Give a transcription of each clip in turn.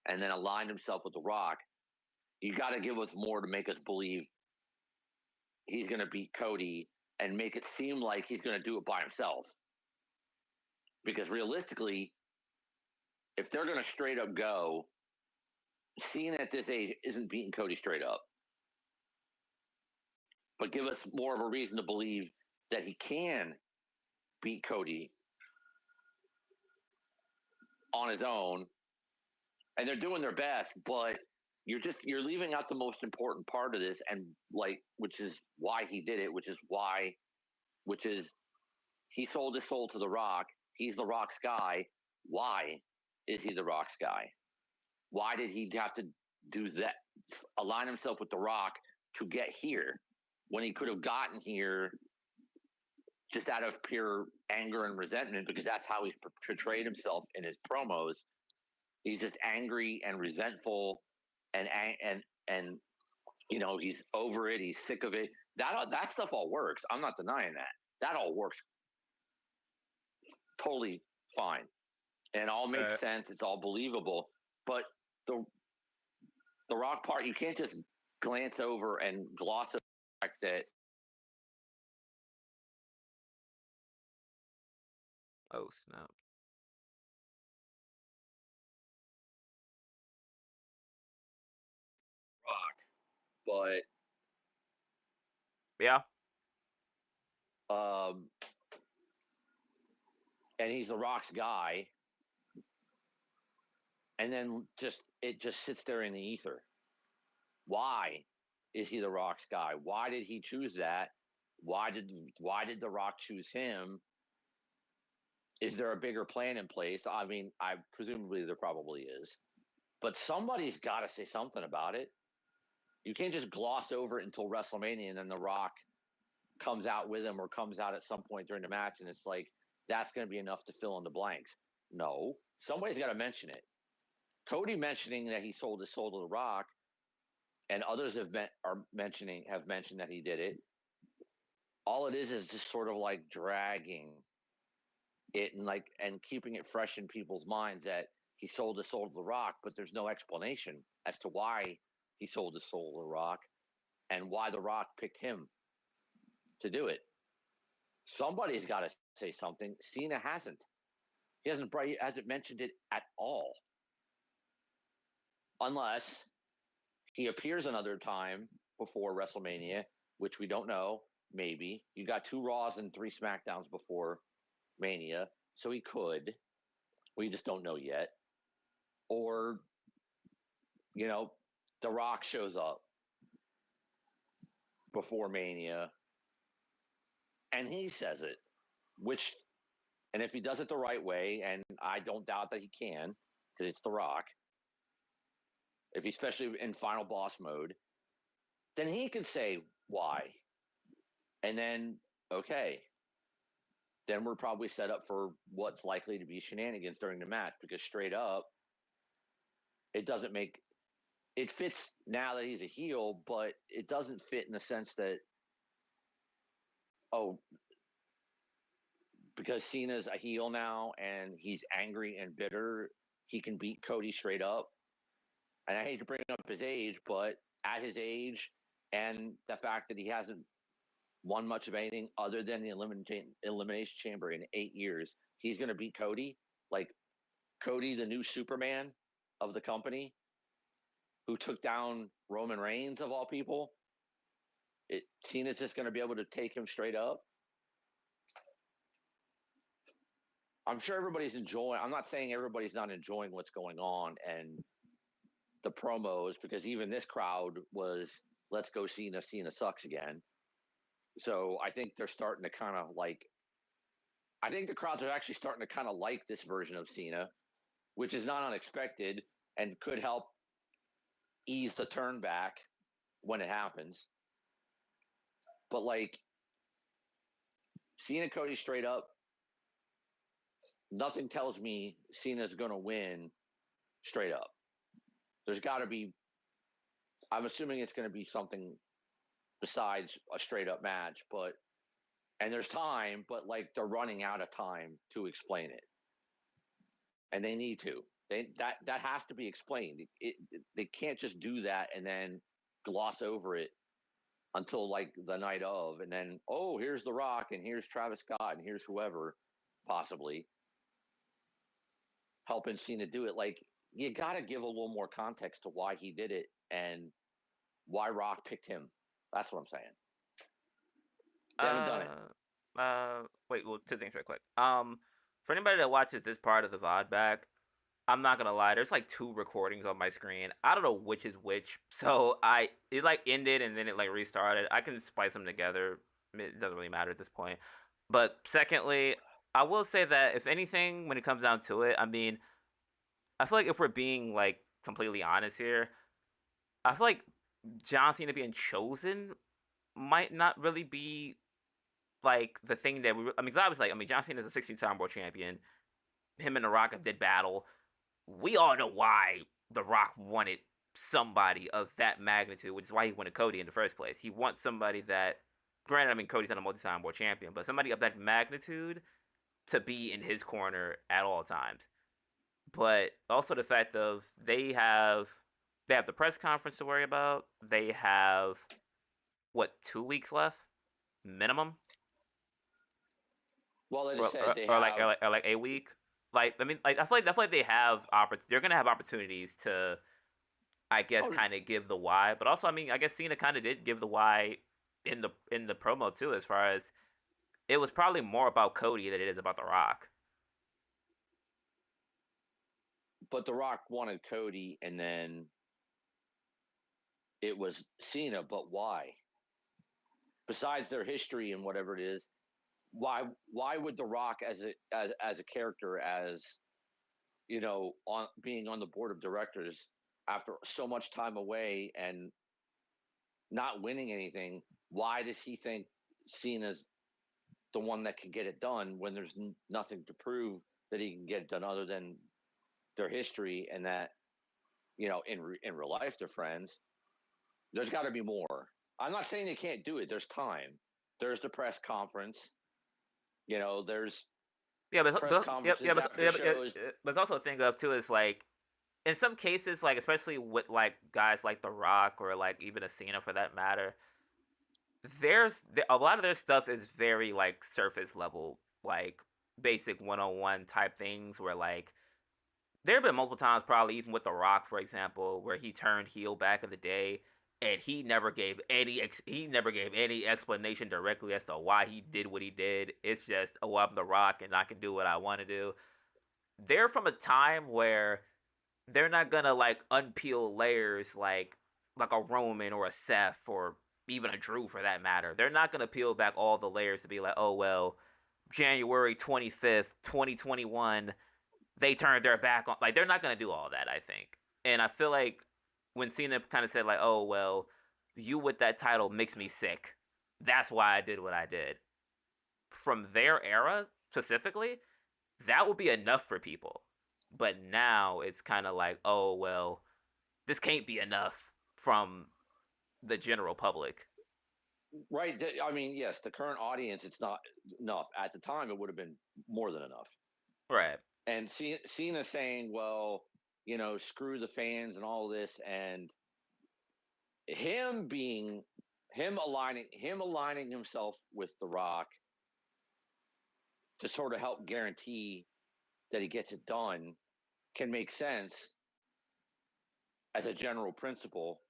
and then aligned himself with The Rock, you got to give us more to make us believe he's going to beat Cody and make it seem like he's going to do it by himself. Because realistically, if they're going to straight up go, Cena at this age isn't beating Cody straight up. But give us more of a reason to believe that he can beat Cody on his own. And they're doing their best, but you're leaving out the most important part of this, and which is why he did it, which is he sold his soul to The Rock. He's The Rock's guy. Why is he The Rock's guy? Why did he have to do that? Align himself with The Rock to get here when he could have gotten here just out of pure anger and resentment, because that's how he's portrayed himself in his promos. He's just angry and resentful, and he's over it. He's sick of it. That stuff all works. I'm not denying that. That all works totally fine, and all makes sense. It's all believable. But the Rock part, you can't just glance over and gloss over the fact that. Oh, snap. Rock, but yeah, and he's The Rock's guy, and then it just sits there in the ether. Why is he The Rock's guy? Why did he choose that? Why did The Rock choose him? Is there a bigger plan in place? I mean, presumably there probably is, but somebody's got to say something about it. You can't just gloss over it until WrestleMania and then The Rock comes out with him or comes out at some point during the match, and it's like that's going to be enough to fill in the blanks. No, somebody's got to mention it. Cody mentioning that he sold his soul to The Rock, and others have mentioned that he did it. All it is just sort of like dragging it and keeping it fresh in people's minds that he sold his soul to The Rock, but there's no explanation as to why he sold his soul to The Rock and why The Rock picked him to do it. Somebody's got to say something. Cena hasn't. He hasn't mentioned it at all. Unless he appears another time before WrestleMania, which we don't know. Maybe. You got 2 Raws and 3 SmackDowns before Mania, so he could. We just don't know yet. Or, The Rock shows up before Mania and he says it, and if he does it the right way, and I don't doubt that he can, because it's The Rock, especially in final boss mode, then he can say why. And then, okay, then we're probably set up for what's likely to be shenanigans during the match, because straight up, it fits now that he's a heel, but it doesn't fit in the sense that, because Cena's a heel now and he's angry and bitter, he can beat Cody straight up. And I hate to bring up his age, but at his age and the fact that he hasn't won much of anything other than the Elimination Chamber in 8 years, he's going to beat Cody. Like Cody, the new Superman of the company, who took down Roman Reigns of all people. Cena's just going to be able to take him straight up. I'm sure everybody's enjoying. I'm not saying everybody's not enjoying what's going on and the promos, because even this crowd was, let's go Cena. Cena sucks again. So I think they're starting to kind of I think the crowds are actually starting to kind of like this version of Cena, which is not unexpected and could help ease the turn back when it happens. But Cena Cody straight up, nothing tells me Cena's going to win straight up. There's got to be, I'm assuming it's going to be something besides a straight up match, and there's time, but they're running out of time to explain it. And they need to. That has to be explained. They can't just do that and then gloss over it until like the night of, and then here's The Rock and here's Travis Scott and here's whoever possibly helping Cena do it. Like you got to give a little more context to why he did it and why Rock picked him. That's what I'm saying. They haven't done it. Wait. Well, two things real quick. For anybody that watches this part of the VOD back, I'm not gonna lie. There's like two recordings on my screen. I don't know which is which. So it like ended and then it like restarted. I can splice them together. It doesn't really matter at this point. But secondly, I will say that if anything, when it comes down to it, I mean, I feel like if we're being like completely honest here, I feel like John Cena being chosen might not really be like the thing that I mean, 'cause I was like, I mean, John Cena is a 16-time world champion. Him and The Rock did battle. We all know why The Rock wanted somebody of that magnitude, which is why he wanted Cody in the first place. He wants somebody that, granted, I mean, Cody's not a multi-time world champion, but somebody of that magnitude to be in his corner at all times. But also the fact of they have the press conference to worry about. They have what, 2 weeks left minimum, Well, they or, just said they or like or have, like, or like a week. Like I mean, like I feel like they're gonna have opportunities to, I guess, oh, kind of give the why. But also, I mean, I guess Cena kind of did give the why in the promo too, as far as it was probably more about Cody than it is about The Rock. but The Rock wanted Cody, and then it was Cena. But why? Besides their history and whatever it is, why would The Rock as a character, as on being on the board of directors after so much time away and not winning anything, why does he think Cena's the one that can get it done when there's nothing to prove that he can get it done other than their history, and that in real life they're friends. There's got to be more. I'm not saying they can't do it. There's time. There's the press conference. There's Yeah, press yeah, conferences after shows. but also a thing of too is like in some cases, like especially with like guys like The Rock or like even a Cena for that matter, a lot of their stuff is very like surface level, like basic 101 type things where like there have been multiple times, probably even with The Rock, for example, where he turned heel back in the day, and he never gave any explanation directly as to why he did what he did. It's just, oh, I'm The Rock and I can do what I want to do. They're from a time where they're not gonna like unpeel layers like a Roman or a Seth or even a Drew for that matter. They're not gonna peel back all the layers to be like, oh well, January 25th, 2021, they turned their back on, like they're not gonna do all that, I think. And I feel like when Cena kind of said like, "Oh well, you with that title makes me sick. That's why I did what I did." From their era specifically, that would be enough for people. But now it's kind of like, "Oh well, this can't be enough from the general public." Right. I mean, yes, the current audience, it's not enough. At the time, it would have been more than enough. Right. And Cena saying, well, screw the fans and all this, and him being him aligning himself with The Rock to sort of help guarantee that he gets it done can make sense as a general principle.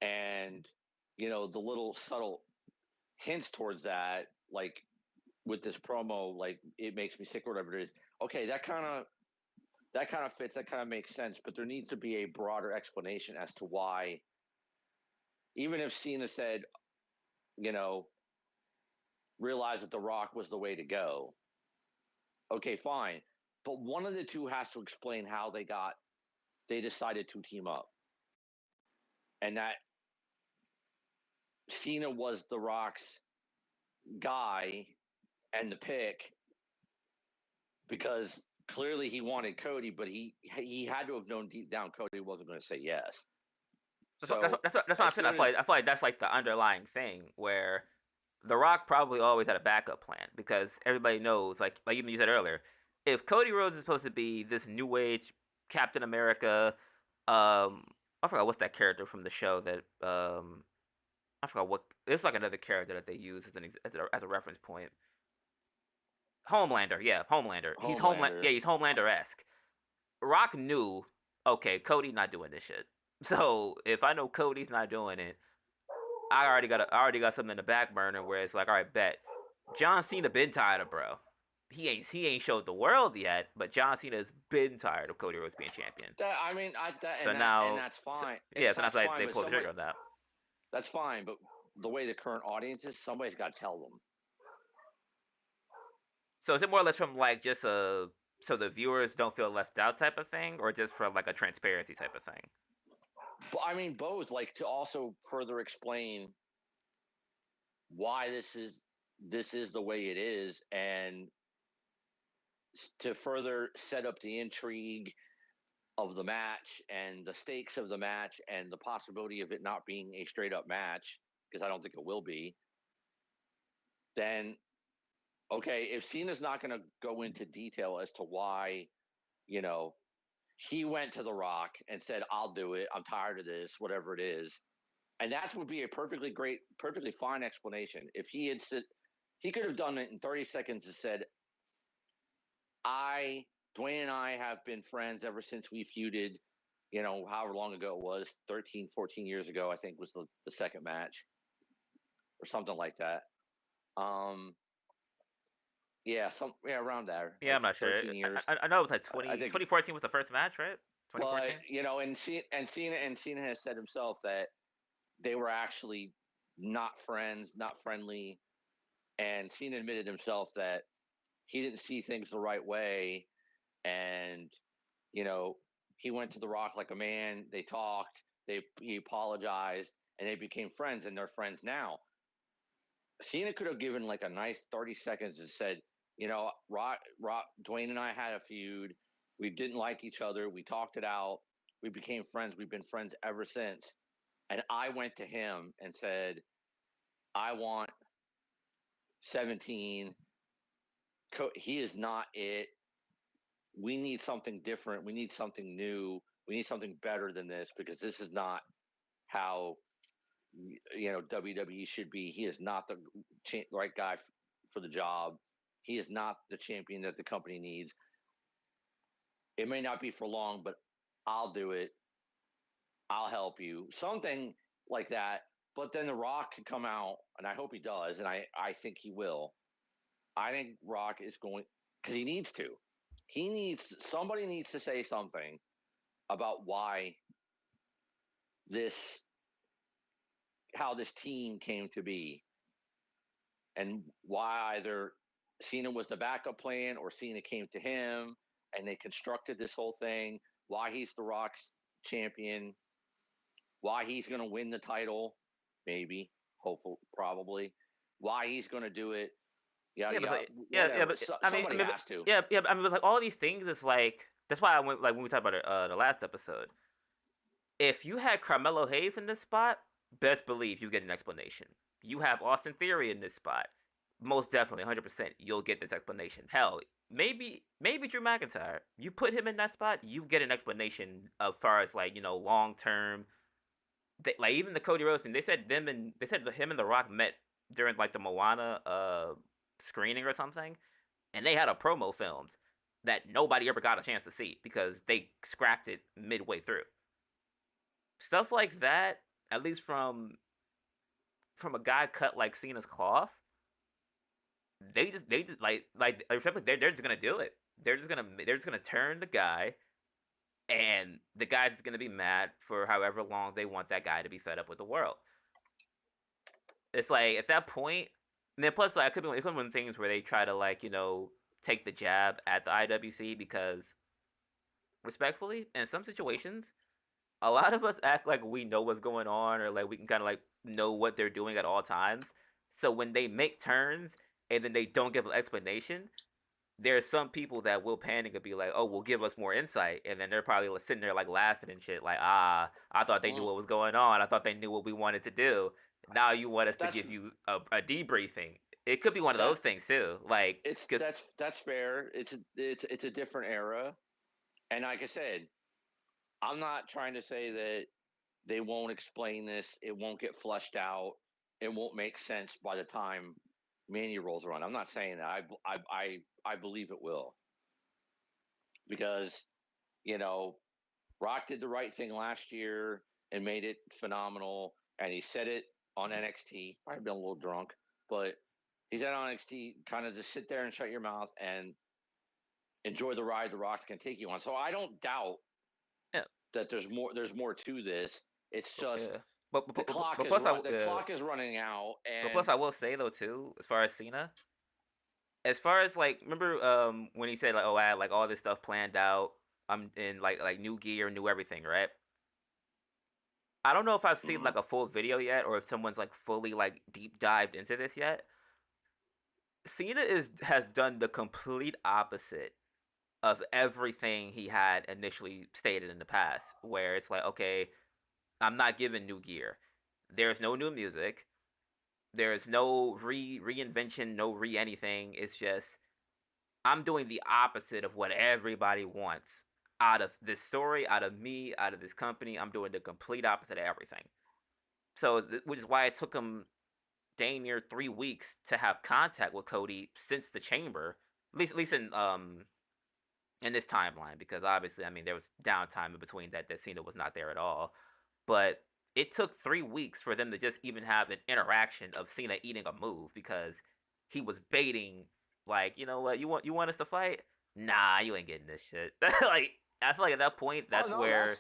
And the little subtle hints towards that, like with this promo, like it makes me sick or whatever it is. Okay, that kind of fits, that kind of makes sense, but there needs to be a broader explanation as to why. Even if Cena said, you know realize that The Rock was the way to go, okay, fine, but one of the two has to explain how they decided to team up, and that Cena was The Rock's guy and the pick, because clearly he wanted Cody, but he had to have known deep down Cody wasn't going to say yes. So That's what I'm as saying. soon as I feel like that's like the underlying thing where The Rock probably always had a backup plan because everybody knows, like even you said earlier, if Cody Rhodes is supposed to be this new age Captain America, I forgot what's that character from the show that I forgot what it's like another character that they use as a reference point. Homelander, yeah, Homelander. Homelander. He's Homelander esque. Rock knew, okay, Cody not doing this shit. So if I know Cody's not doing it, I already got something in the back burner where it's like, all right, bet. John Cena been tired of bro. He ain't showed the world yet, but John Cena's been tired of Cody Rhodes being champion. I mean, So and now, that's fine. so that's That's why fine, they but pulled the trigger on that. that's fine. But the way the current audience is, somebody's got to tell them. So is it more or less from like just a so the viewers don't feel left out type of thing, or just from like a transparency type of thing? But I mean, both. Like to also further explain why this is the way it is, and to further set up the intrigue of the match and the stakes of the match and the possibility of it not being a straight up match, because I don't think it will be. Then okay, if Cena's not going to go into detail as to why, you know, he went to The Rock and said, "I'll do it. I'm tired of this, whatever it is," and that would be a perfectly great, perfectly fine explanation. If he had said, he could have done it in 30 seconds and said, "I, Dwayne and I have been friends ever since we feuded." You know, however long ago it was, 13, 14 years ago, I think was the second match or something like that. Um, yeah, around there, Yeah, like I'm not sure. 13 years. I know it was like I think 2014 was the first match, right? 2014. But you know, and Cena has said himself that they were actually not friends, not friendly, and Cena admitted himself that he didn't see things the right way, and you know, he went to The Rock like a man. They talked, he apologized, and they became friends, and they're friends now. Cena could have given like a nice 30 seconds and said, you know, Dwayne and I had a feud. We didn't like each other. We talked it out. We became friends. We've been friends ever since. And I went to him and said, I want 17. He is not it. We need something different. We need something new. We need something better than this, because this is not how, you know, WWE should be. He is not the right guy for the job. He is not the champion that the company needs. It may not be for long, but I'll do it. I'll help you. Something like that. But then The Rock could come out, and I hope he does, and I think he will. I think Rock is going, because he needs to. Somebody needs to say something about why this, how this team came to be, and why either Cena was the backup plan or Cena came to him and they constructed this whole thing. Why he's the Rock's champion, why he's going to win the title, maybe, hopefully, probably, why he's going to do it. Yeah, but Yeah, like, whatever. but Somebody has to. yeah. I mean, but like all these things is like that's why I went like when we talked about the last episode. If you had Carmelo Hayes in this spot, best believe you get an explanation. You have Austin Theory in this spot, most definitely, 100%, you'll get this explanation. Hell, maybe Drew McIntyre. You put him in that spot, you get an explanation as far as like long term. Like even the Cody Rhodes thing, they said him and The Rock met during like the Moana screening or something, and they had a promo filmed that nobody ever got a chance to see because they scrapped it midway through. Stuff like that, at least from a guy cut like Cena's cloth, they just they're just gonna do it. They're just gonna turn the guy, and the guy's just gonna be mad for however long they want that guy to be fed up with the world. It's like at that point, and then plus like it could be one of the things where they try to like take the jab at the IWC because respectfully, in some situations, a lot of us act like we know what's going on or like we can kind of like know what they're doing at all times. So when they make turns and then they don't give an explanation, there's some people that will panic and be like, "Oh, well, give us more insight," and then they're probably like, sitting there like laughing and shit, like, "Ah, I thought they knew Well, what was going on. I thought they knew what we wanted to do. Now you want us to that's give you a debriefing." It could be one of That those things too. Like, it's because that's fair. It's a different era, and like I said, I'm not trying to say that they won't explain this. It won't get flushed out. It won't make sense by the time Mania rolls around. I'm not saying that. I believe it will because you know Rock did the right thing last year and made it phenomenal, and he said it on NXT. I've been a little drunk, but he said on NXT, kind of just sit there and shut your mouth and enjoy the ride the Rock's can take you on. So I don't doubt yeah, that there's more to this. It's just yeah. But plus the clock is running out, but plus and I will say though too, as far as Cena, as far as like remember when he said like, oh, I had like all this stuff planned out, I'm in like new gear, new everything, right? I don't know if I've seen mhm. like a full video yet, or if someone's like fully like deep dived into this yet. Cena is has done the complete opposite of everything he had initially stated in the past, where it's like, okay, I'm not giving new gear. There's no new music. There's no reinvention, no re anything. It's just I'm doing the opposite of what everybody wants out of this story, out of me, out of this company. I'm doing the complete opposite of everything. So, which is why it took him dang near 3 weeks to have contact with Cody since the chamber, at least in this timeline, because obviously, I mean, there was downtime in between that Cena was not there at all. But it took 3 weeks for them to just even have an interaction of Cena eating a move because he was baiting, like, you know what, you want us to fight? Nah, you ain't getting this shit. Like, I feel like at that point, Oh that's no, where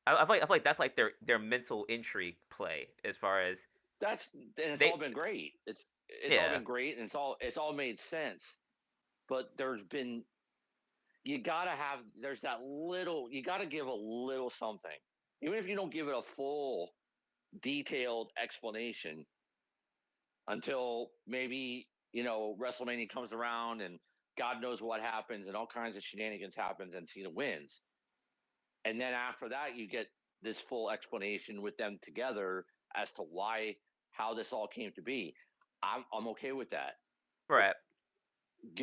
I feel like that's like their mental intrigue play as far as that's and it's they all been great. It's all yeah been great, and it's all made sense. But there's been you gotta have there's that little you gotta give a little something, even if you don't give it a full detailed explanation until maybe WrestleMania comes around and God knows what happens and all kinds of shenanigans happens and Cena wins. And then after that, you get this full explanation with them together as to why, how this all came to be. I'm okay with that. But right.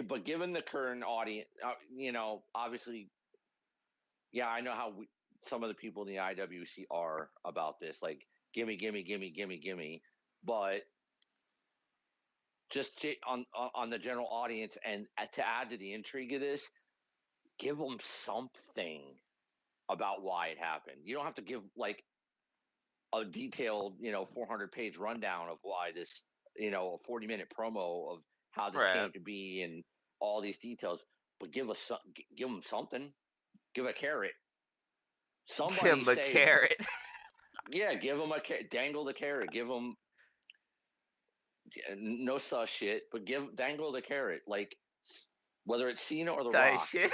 but given the current audience, obviously, yeah, I know how some of the people in the IWC are about this, like gimme, gimme, gimme, gimme, gimme. But just on the general audience and to add to the intrigue of this, give them something about why it happened. You don't have to give like a detailed 400-page rundown of why this a 40-minute promo of how this Right. came to be and all these details, but give them something. Give a carrot. Give Somebody him a say, carrot. yeah, give them a dangle the carrot. Give them no sus shit, but dangle the carrot. Like whether it's Cena or The Type Rock, shit.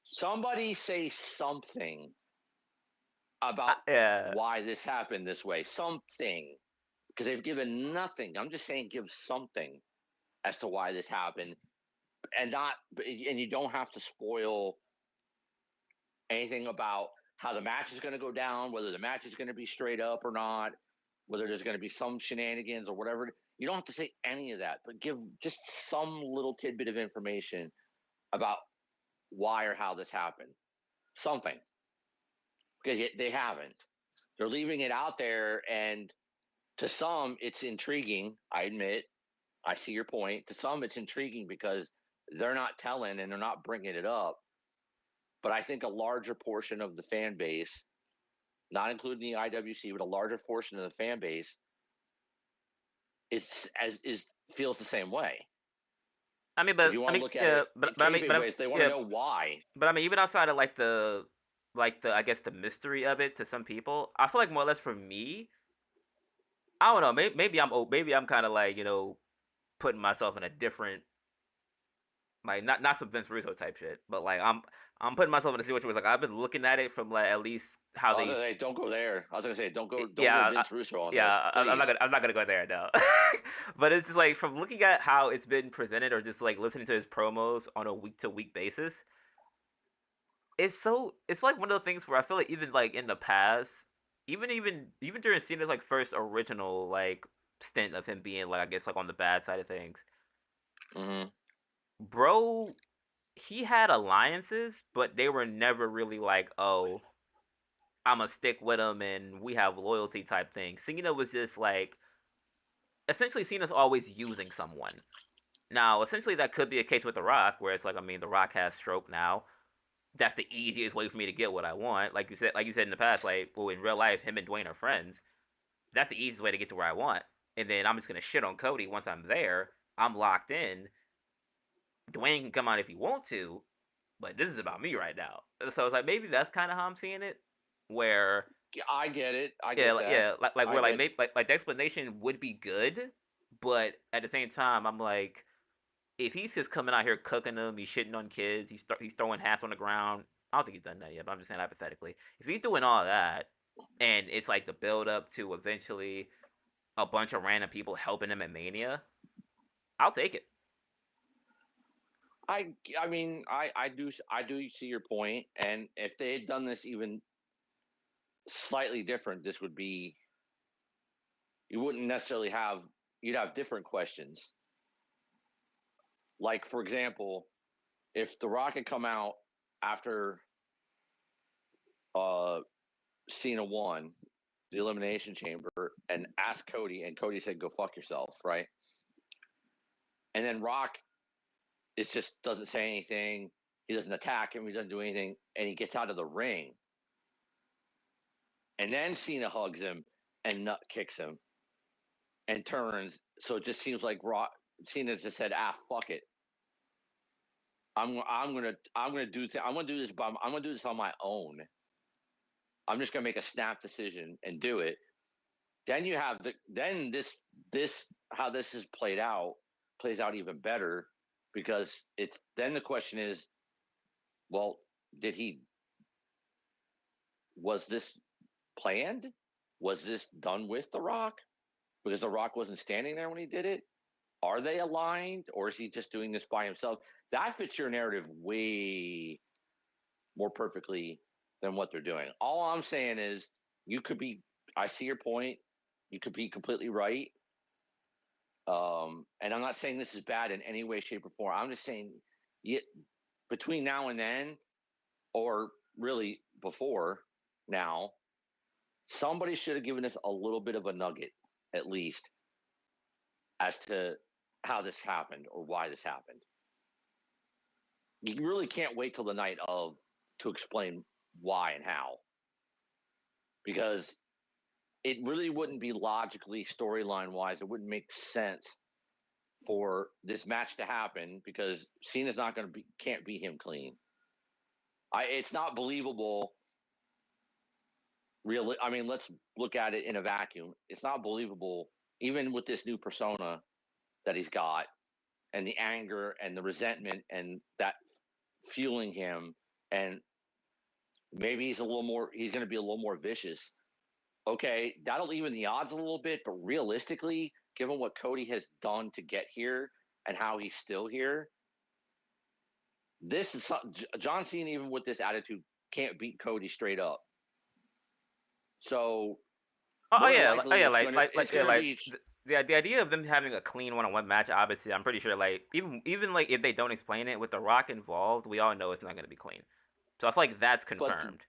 somebody say something about Yeah. why this happened this way. Something, because they've given nothing. I'm just saying, give something as to why this happened, and you don't have to spoil anything about how the match is going to go down, whether the match is going to be straight up or not, whether there's going to be some shenanigans or whatever. You don't have to say any of that, but give just some little tidbit of information about why or how this happened. Something, because they haven't. They're leaving it out there, and to some, it's intriguing. I admit, I see your point. To some, it's intriguing because they're not telling and they're not bringing it up. But I think a larger portion of the fan base, not including the IWC, but a larger portion of the fan base is feels the same way. I mean, If but you I want to mean, look at yeah, it in kayfabe ways, they want to know why. but I mean, even outside of like the I guess the mystery of it to some people, I feel like more or less for me, I don't know. Maybe I'm kind of like putting myself in a different like not some Vince Russo type shit, but like I'm putting myself in a situation where it's like I've been looking at it from like at least how I was they gonna say, don't go there. I was gonna say, don't go yeah, Vince Russo on yeah, this, please. I'm not gonna go there now. But it's just like from looking at how it's been presented, or just like listening to his promos on a week to week basis. It's like one of the things where I feel like even like in the past, even during Cena's like first original like stint of him being like, I guess, like on the bad side of things. Mm-hmm. Bro, he had alliances, but they were never really like, oh, I'm gonna stick with him and we have loyalty type thing. Cena was just like, essentially, Cena's always using someone. Now, essentially, that could be a case with The Rock, where it's like, I mean, The Rock has stroke now. That's the easiest way for me to get what I want. Like you said in the past, like, well, in real life, him and Dwayne are friends. That's the easiest way to get to where I want. And then I'm just gonna shit on Cody once I'm there. I'm locked in. Dwayne can come out if he want to, but this is about me right now. So it's like maybe that's kind of how I'm seeing it, where I get it. I yeah, get that. like I where like get. maybe like the explanation would be good, but at the same time, I'm like, if he's just coming out here cooking them, he's shitting on kids, he's throwing hats on the ground. I don't think he's done that yet, but I'm just saying hypothetically, if he's doing all that, and it's like the build up to eventually a bunch of random people helping him at Mania, I'll take it. I mean, I do see your point, and if they had done this even slightly different, this would be you wouldn't necessarily have you'd have different questions. Like for example, if The Rock had come out after uh Cena won the Elimination Chamber and asked Cody, and Cody said, "Go fuck yourself," right? And then Rock is just doesn't say anything. He doesn't attack him. He doesn't do anything, and he gets out of the ring. And then Cena hugs him and nut kicks him and turns. So it just seems like Cena's just said, "Ah, fuck it. I'm gonna do this, but I'm gonna do this on my own. I'm just gonna make a snap decision and do it." Then you have this how this is played out plays out even better because it's then the question is, well, did he was this planned? Was this done with The Rock? Because The Rock wasn't standing there when he did it? Are they aligned or is he just doing this by himself? That fits your narrative way more perfectly than what they're doing. All I'm saying is you could be I see your point. You could be completely right. And I'm not saying this is bad in any way, shape, or form. I'm just saying you, between now and then, or really before now, somebody should have given us a little bit of a nugget, at least, as to how this happened or why this happened. You really can't wait till the night of to explain why and how, because it really wouldn't be logically storyline wise. It wouldn't make sense for this match to happen because Cena's not going to be can't beat him clean. It's not believable. Really, I mean, let's look at it in a vacuum. It's not believable, even with this new persona that he's got, and the anger and the resentment and that fueling him, and maybe he's a little more. He's going to be a little more vicious. Okay, that'll even the odds a little bit, but realistically, given what Cody has done to get here and how he's still here, this is John Cena, even with this attitude, can't beat Cody straight up. So more than Oh likely, yeah, it's yeah, gonna be. the idea of them having a clean one-on-one match, obviously, I'm pretty sure like even like if they don't explain it with The Rock involved, we all know it's not going to be clean. So I feel like that's But confirmed.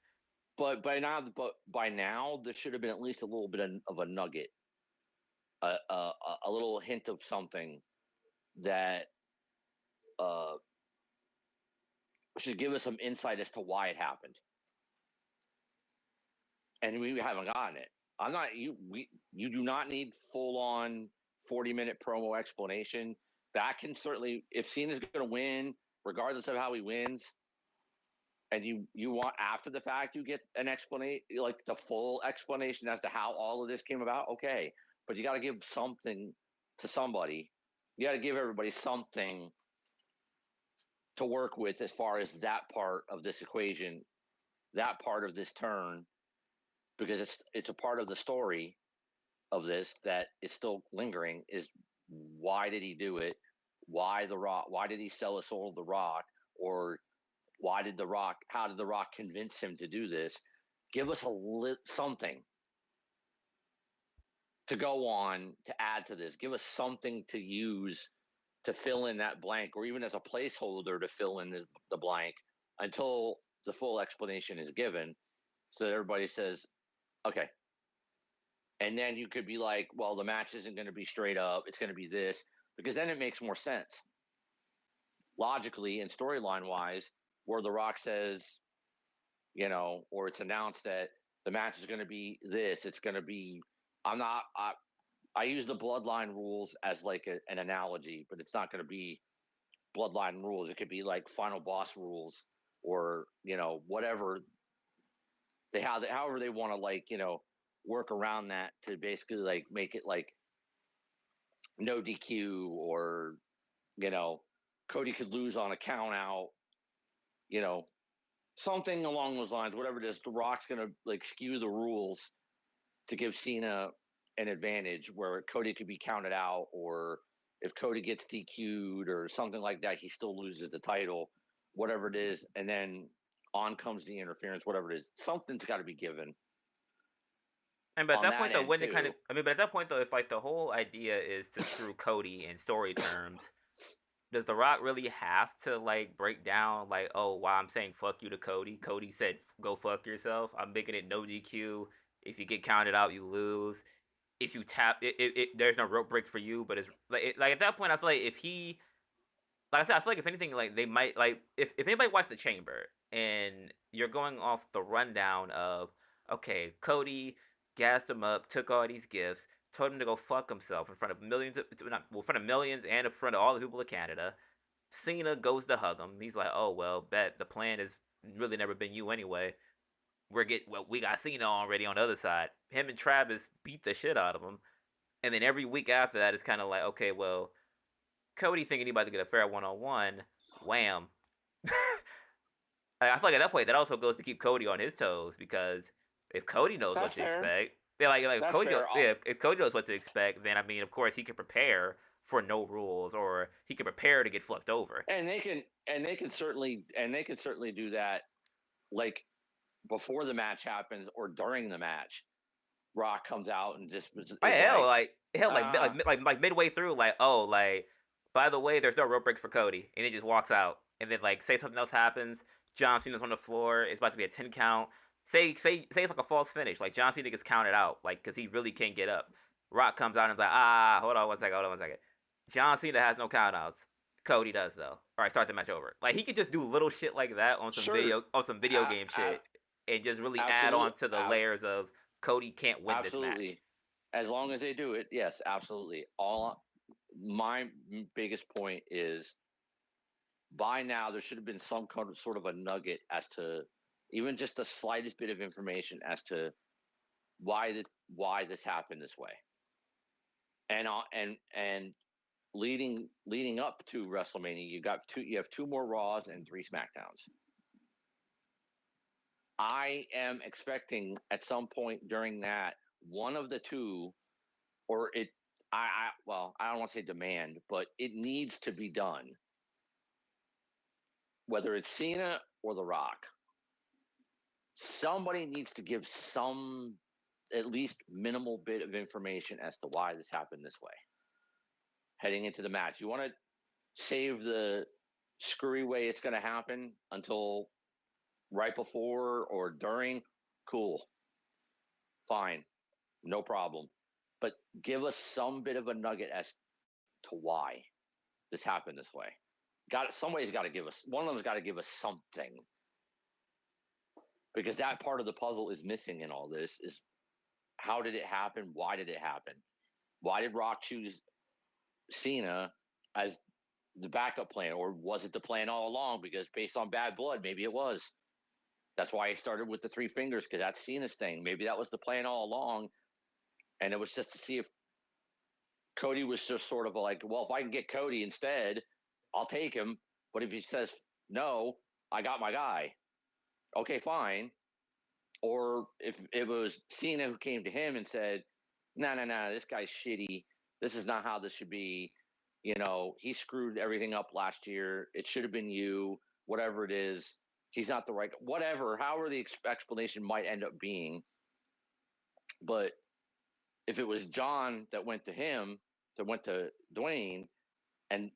by now, there should have been at least a little bit of a nugget, a little hint of something that uh, should give us some insight as to why it happened, and we haven't gotten it. I'm not you. You do not need full on 40-minute promo explanation. That can certainly, if Cena's going to win, regardless of how he wins, and you want after the fact you get an explanation, like the full explanation as to how all of this came about. Okay, but you got to give something to somebody. You got to give everybody something to work with as far as that part of this equation, that part of this turn, because it's a part of the story of this that is still lingering. Is why did he do it? Why the Rock? Why did he sell his soul to the Rock? Or why did the Rock? How did the Rock convince him to do this? Give us something. to go on to add to this. Give us something to use to fill in that blank, or even as a placeholder to fill in the blank until the full explanation is given, so that everybody says, okay. And then you could be like, well, the match isn't going to be straight up. It's going to be this, because then it makes more sense logically and storyline wise, where The Rock says, or it's announced that the match is going to be this. It's going to be. I'm not. I use the bloodline rules as like an analogy, but it's not going to be bloodline rules. It could be like final boss rules, or whatever however they want to work around that to basically like make it like no DQ, or you know Cody could lose on a count out, you know something along those lines. Whatever it is, The Rock's gonna like skew the rules to give Cena an advantage where Cody could be counted out, or if Cody gets DQ'd or something like that, he still loses the title, whatever it is, and then on comes the interference, whatever it is. Something's got to be given And but at on that that point though, end when it kind too. of, I mean, but at that point though, if like the whole idea is to screw Cody in story terms, does The Rock really have to like break down like, oh, why I'm saying fuck you to Cody? Cody said go fuck yourself. I'm making it no DQ. If you get counted out, you lose. If you tap, there's no rope breaks for you. But it's like at that point, I feel like if he, like I said, I feel like if anything, like they might like if anybody watched the Chamber and you're going off the rundown of, okay, Cody gassed him up, took all these gifts, told him to go fuck himself in front of millions, in front of millions and in front of all the people of Canada. Cena goes to hug him. He's like, oh well, bet the plan has really never been you anyway. We got Cena already on the other side. Him and Travis beat the shit out of him, and then every week after that, it's kind of like, okay, well, Cody thinking he about to get a fair 1-on-1, wham. I feel like at that point that also goes to keep Cody on his toes, because if Cody knows what That's to fair. expect, yeah, like if That's Cody, fair. yeah, if Cody knows what to expect, then I mean, of course, he can prepare for no rules, or he can prepare to get fucked over. And they can certainly do that, like before the match happens or during the match. Rock comes out and just Oh, is yeah, hell, like, like midway through, like, oh, like, by the way, there's no rope break for Cody, and he just walks out, and then like say something else happens. John Cena's on the floor. It's about to be a 10 count. Say it's like a false finish. Like John Cena gets counted out, like because he really can't get up. Rock comes out and is like, hold on one second, hold on one second. John Cena has no countouts. Cody does though. All right, start the match over. Like he could just do little shit like that on sure, some video game shit, and just really add absolutely, on to the layers of Cody can't win this match. absolutely. As long as they do it, yes, absolutely. All my biggest point is, by now there should have been some kind of sort of a nugget as to, even just the slightest bit of information as to why this happened this way, and leading up to WrestleMania, you have two more Raws and three SmackDowns. I am expecting at some point during that, one of the two, or it, well, I don't want to say demand, but it needs to be done. Whether it's Cena or The Rock, somebody needs to give some, at least minimal bit of information as to why this happened this way heading into the match. You want to save the screwy way it's going to happen until right before or during, cool, fine, no problem. But give us some bit of a nugget as to why this happened this way. Somebody's got to give us, one of them's got to give us something, because that part of the puzzle is missing in all this. Is how did it happen? Why did it happen? Why did Rock choose Cena as the backup plan, or was it the plan all along? Because based on Bad Blood, maybe it was. That's why he started with the three fingers, because that's Cena's thing. Maybe that was the plan all along, and it was just to see if Cody was just sort of like, well, if I can get Cody instead, I'll take him. But if he says no, I got my guy. Okay, fine. Or if it was Cena who came to him and said, no, no, no, this guy's shitty. This is not how this should be. He screwed everything up last year. It should have been you, whatever it is. He's not the right, whatever, however the explanation might end up being. But if it was John that went to him, that went to Dwayne and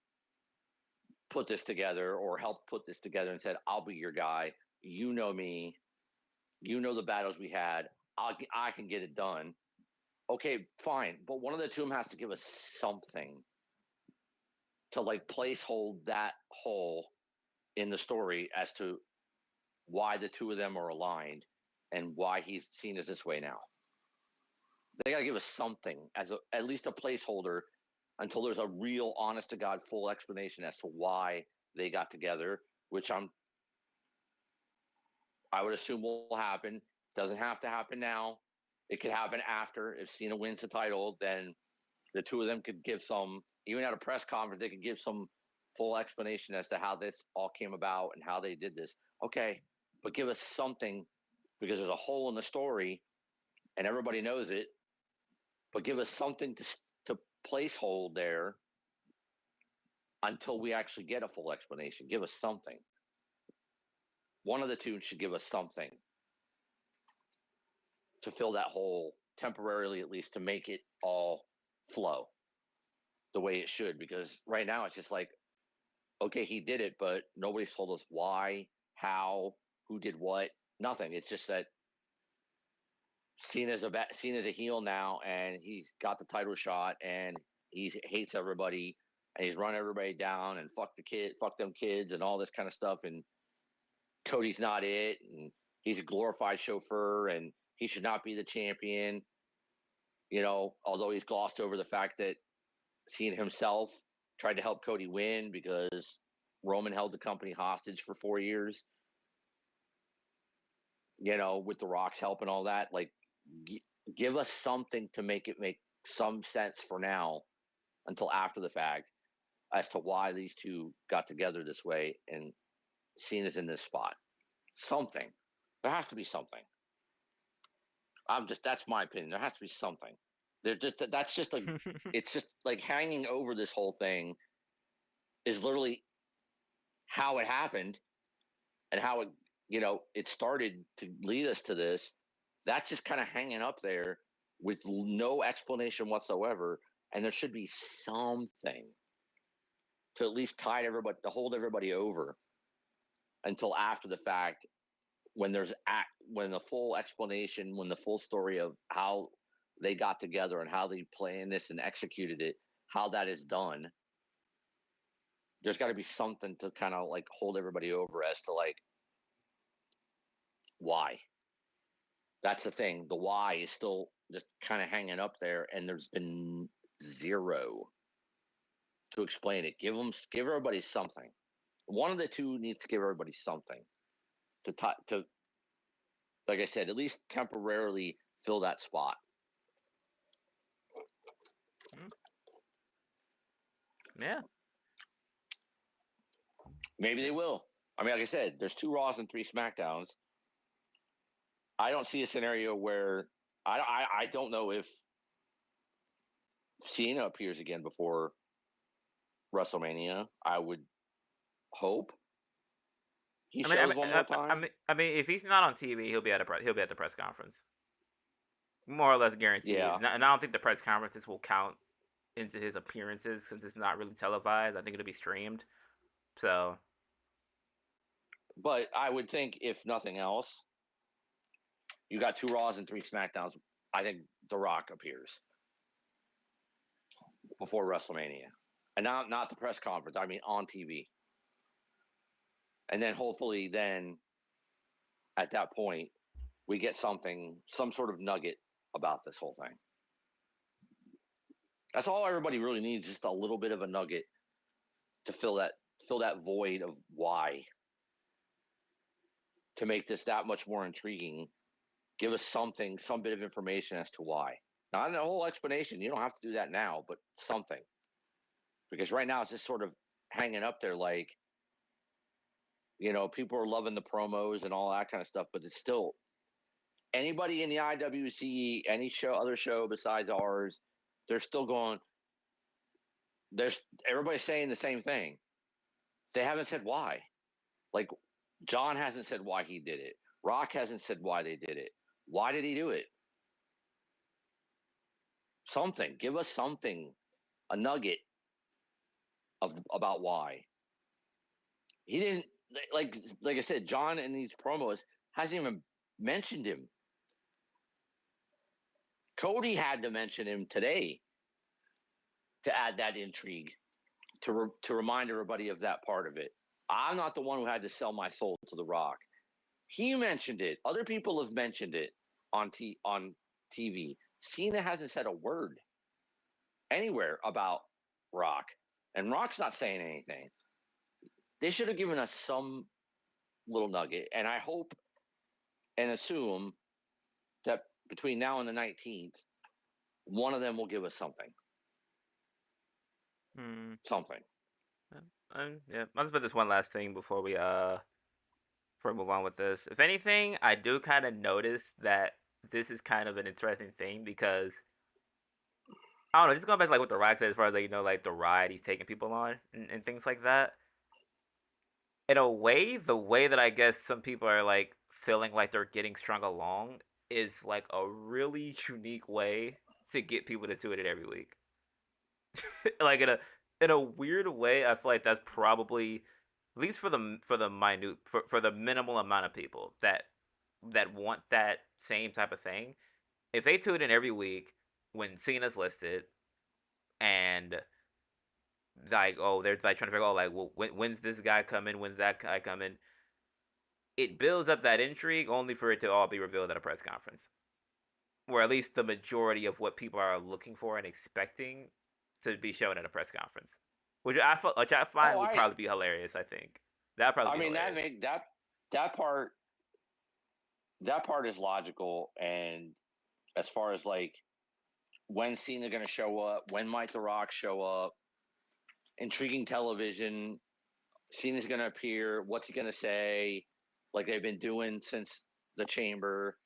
put this together or helped put this together and said, I'll be your guy. You know me. You know the battles we had. I can get it done. Okay, fine. But one of the two of them has to give us something to like place hold that hole in the story as to why the two of them are aligned and why he's seen as this way now. They got to give us something as at least a placeholder until there's a real, honest to God, full explanation as to why they got together, which I would assume will happen. Doesn't have to happen now. It could happen after. If Cena wins the title, then the two of them could give some, even at a press conference, they could give some full explanation as to how this all came about and how they did this. Okay, but give us something because there's a hole in the story and everybody knows it. But give us something to place hold there until we actually get a full explanation. Give us something. One of the two should give us something to fill that hole temporarily, at least to make it all flow the way it should. Because right now it's just like, okay, he did it, but nobody's told us why, how, who did what, nothing. It's just that Cena's a heel now, and he's got the title shot, and he hates everybody, and he's run everybody down, and fuck them kids, and all this kind of stuff. And Cody's not it, and he's a glorified chauffeur, and he should not be the champion. You know, although he's glossed over the fact that Cena himself tried to help Cody win because Roman held the company hostage for 4 years. You know, with The Rock's help and all that. Like, give us something to make it make some sense for now until after the fact as to why these two got together this way and Cena's in this spot. Something. There has to be something. That's my opinion. There has to be something. That's just like, it's just like hanging over this whole thing is literally how it happened and how it started to lead us to this. That's just kind of hanging up there with no explanation whatsoever. And there should be something to at least to hold everybody over until after the fact when when the full explanation, when the full story of how they got together and how they planned this and executed it, how that is done. There's got to be something to kind of like hold everybody over as to like why. That's the thing. The why is still just kind of hanging up there, and there's been zero to explain it. Give everybody something. One of the two needs to give everybody something to like I said, at least temporarily fill that spot. Yeah. Maybe they will. I mean, like I said, there's 2 Raws and 3 SmackDowns. I don't see a scenario where I don't know if Cena appears again before WrestleMania. I would hope he shows one more time. I mean, if he's not on TV, he'll be at the press conference, more or less guaranteed. Yeah. And I don't think the press conferences will count into his appearances since it's not really televised. I think it'll be streamed. So. But I would think, if nothing else, you got 2 Raws and 3 SmackDowns. I think The Rock appears before WrestleMania, and not the press conference. I mean on TV, and then hopefully then at that point we get some sort of nugget about this whole thing. That's all everybody really needs, just a little bit of a nugget to fill that void of why, to make this that much more intriguing. Give us something, some bit of information as to why. Not a whole explanation. You don't have to do that now, but something. Because right now it's just sort of hanging up there like, people are loving the promos and all that kind of stuff, but it's still, anybody in the IWC, any other show besides ours, they're still going, everybody's saying the same thing. They haven't said why. Like, John hasn't said why he did it. Rock hasn't said why they did it. Why did he do it? something. Give us something, a nugget of about why. He didn't like I said, John in these promos hasn't even mentioned him. Cody had to mention him today to add that intrigue, to remind everybody of that part of it. I'm not the one who had to sell my soul to The Rock. He mentioned it. Other people have mentioned it on TV. Cena hasn't said a word anywhere about Rock, and Rock's not saying anything. They should have given us some little nugget, and I hope and assume that between now and the 19th, one of them will give us something. Something. Yeah, I'll just put this one last thing before we move on with this. If anything, I do kind of notice that this is kind of an interesting thing because I don't know, just going back to, like what The Rock said as far as like like the ride he's taking people on and things like that. In a way, the way that I guess some people are like feeling like they're getting strung along is like a really unique way to get people to tune it every week. Like in a weird way, I feel like that's probably at least for the minute for the minimal amount of people that want that same type of thing. If they tune in every week when Cena's listed and like they're like trying to figure out like well when's this guy coming, when's that guy coming, it builds up that intrigue only for it to all be revealed at a press conference. Or at least the majority of what people are looking for and expecting to be shown at a press conference, which I find would probably be hilarious. I think that'd probably be hilarious. That make that part is logical, and as far as like when Cena going to show up, when might The Rock show up, intriguing television. Cena's going to appear. What's he going to say? Like they've been doing since the Chamber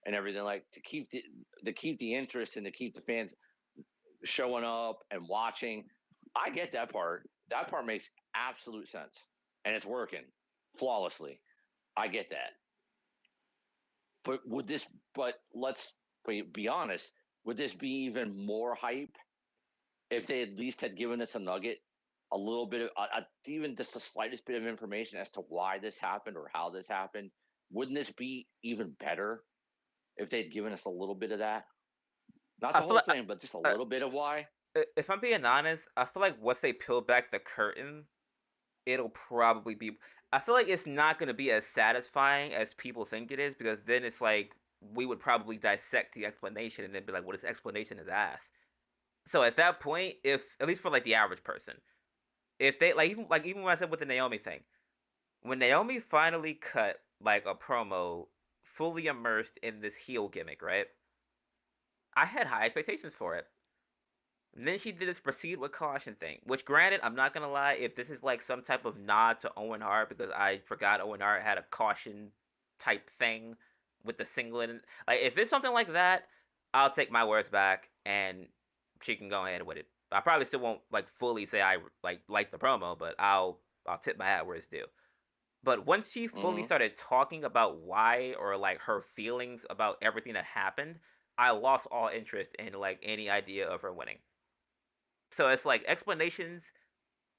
and everything, like to keep the interest and to keep the fans showing up and watching. I get that part. That part makes absolute sense, and it's working flawlessly. I get that. But let's be honest. Would this be even more hype if they at least had given us a nugget, a little bit of even just the slightest bit of information as to why this happened or how this happened? Wouldn't this be even better if they'd given us a little bit of that? Not the whole thing, but just a little bit of why. If I'm being honest, I feel like once they peel back the curtain, it'll probably be. I feel like it's not going to be as satisfying as people think it is because then it's like we would probably dissect the explanation and then be like, well, this explanation is ass. So at that point, if at least for like the average person, if they even when I said with the Naomi thing, when Naomi finally cut like a promo fully immersed in this heel gimmick, right? I had high expectations for it. And then she did this proceed with caution thing, which granted, I'm not gonna lie, if this is like some type of nod to Owen Hart, because I forgot Owen Hart had a caution type thing with the singlet, like if it's something like that, I'll take my words back and she can go ahead with it. I probably still won't like fully say I like the promo, but I'll tip my hat where it's due. But once she fully started talking about why or like her feelings about everything that happened, I lost all interest in like any idea of her winning. So it's like explanations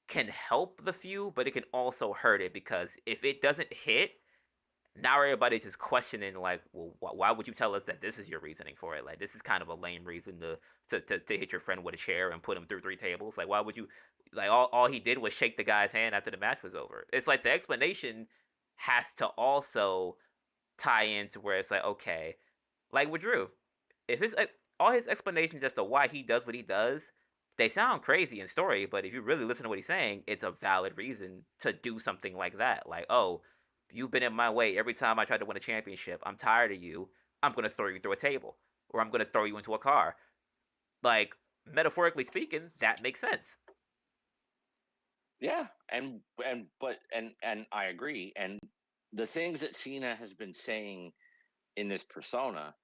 can help the feud, but it can also hurt it because if it doesn't hit, now everybody's just questioning like, well, why would you tell us that this is your reasoning for it? Like this is kind of a lame reason to hit your friend with a chair and put him through 3 tables. Like why would you? Like all he did was shake the guy's hand after the match was over. It's like the explanation has to also tie into where it's like okay, like with Drew, if his all his explanations as to why he does what he does, they sound crazy in story, but if you really listen to what he's saying, it's a valid reason to do something like that. Like, oh, you've been in my way every time I tried to win a championship. I'm tired of you. I'm going to throw you through a table. Or I'm going to throw you into a car. Like, metaphorically speaking, that makes sense. Yeah, and I agree. And the things that Cena has been saying in this persona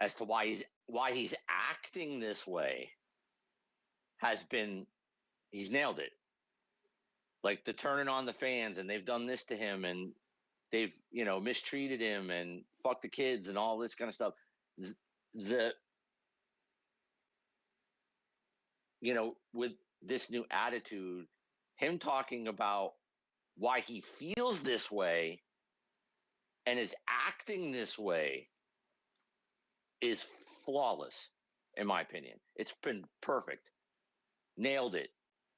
as to why he's acting this way has been he's nailed it. Like the turning on the fans and they've done this to him and they've mistreated him and fucked the kids and all this kind of stuff. The with this new attitude, him talking about why he feels this way and is acting this way is flawless, in my opinion. It's been perfect. Nailed it.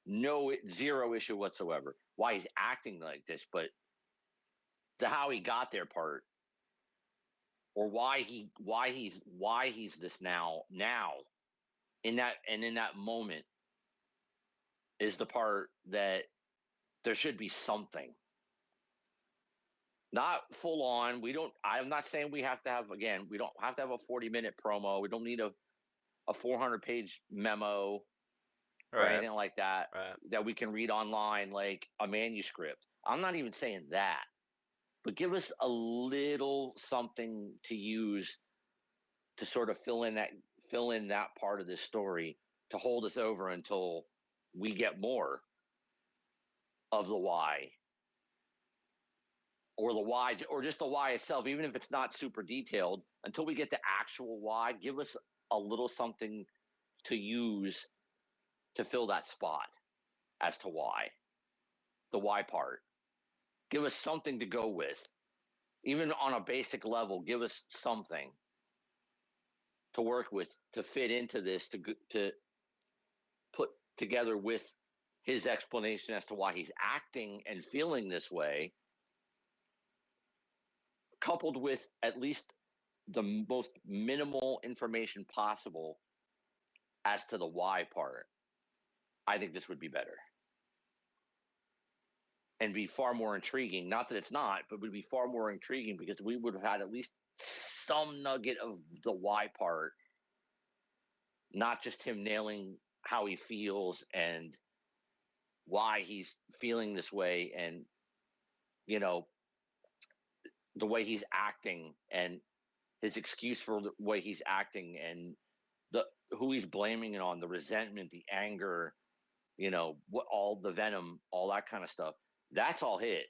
No, zero issue whatsoever. Why he's acting like this, but the how he got there part, or why he's this now in that moment is the part that there should be something. Not full on. I'm not saying we have to have, again, we don't have to have a 40-minute promo. We don't need a 400-page memo or anything like that that we can read online like a manuscript. I'm not even saying that. But give us a little something to use to sort of fill in that part of this story to hold us over until we get more of the why, or the why, or just the why itself, even if it's not super detailed, until we get the actual why. Give us a little something to use to fill that spot as to why, the why part. Give us something to go with, even on a basic level. Give us something to work with, to fit into this, to put together with his explanation as to why he's acting and feeling this way, coupled with at least the most minimal information possible as to the why part. I think this would be better and be far more intriguing. Not that it's not, but would be far more intriguing because we would have had at least some nugget of the why part, not just him nailing how he feels and why he's feeling this way, and the way he's acting and his excuse for the way he's acting, and the who he's blaming it on, the resentment, the anger, what, all the venom, all that kind of stuff. That's all hit.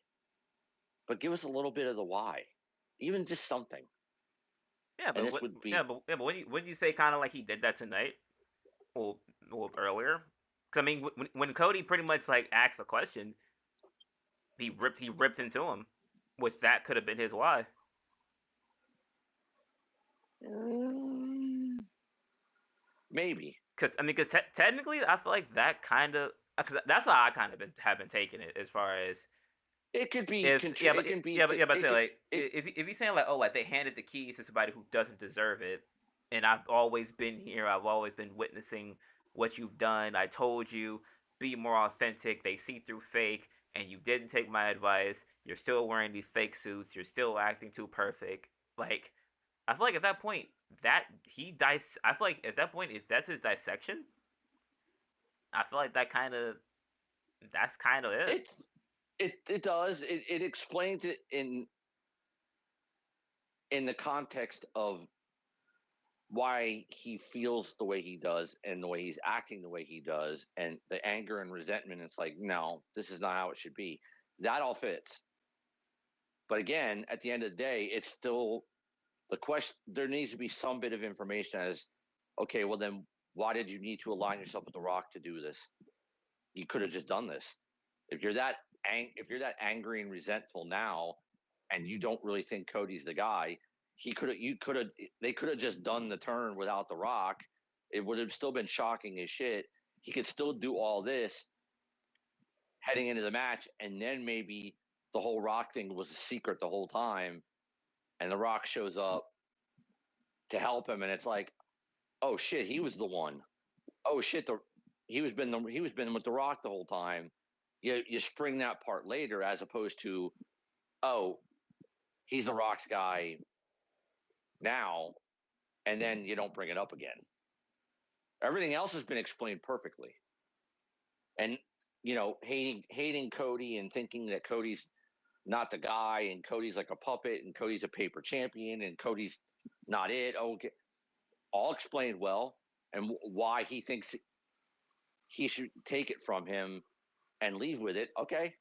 But give us a little bit of the why, even just something. Yeah, And but this would be but when you say kind of like he did that tonight, well, earlier, 'cause I mean when Cody pretty much like asked the question, he ripped into him, which that could have been his why. maybe. Because I mean, because technically, I feel like that kind of, because that's why I kind of have been taking it, as far as It could be. if It can be. but It say could. like if he's saying like, oh, like they handed the keys to somebody who doesn't deserve it, and I've always been here, I've always been witnessing what you've done. I told you, be more authentic. They see through fake, and you didn't take my advice. You're still wearing these fake suits. You're still acting too perfect. Like, I feel like at that point that I feel like at that point, if that's his dissection, I feel like that's kind of it. It does. It explains it in the context of why he feels the way he does and the way he's acting the way he does, and the anger and resentment. It's like, no, this is not how it should be. That all fits. But again, at the end of the day, it's still the question. There needs to be some bit of information as, okay, well then, why did you need to align yourself with The Rock to do this? You could have just done this. If you're that angry and resentful now, and you don't really think Cody's the guy, they could have just done the turn without The Rock. It would have still been shocking as shit. He could still do all this heading into the match, and then maybe the whole Rock thing was a secret the whole time, and The Rock shows up to help him, and it's like, oh shit, he was the one. Oh shit, he was been with The Rock the whole time. You spring that part later, as opposed to, oh, he's The Rock's guy now, and then you don't bring it up again. Everything else has been explained perfectly. And hating Cody and thinking that Cody's not the guy, and Cody's like a puppet, and Cody's a paper champion, and Cody's not it. Okay, all explained well, and why he thinks he should take it from him and leave with it. Okay,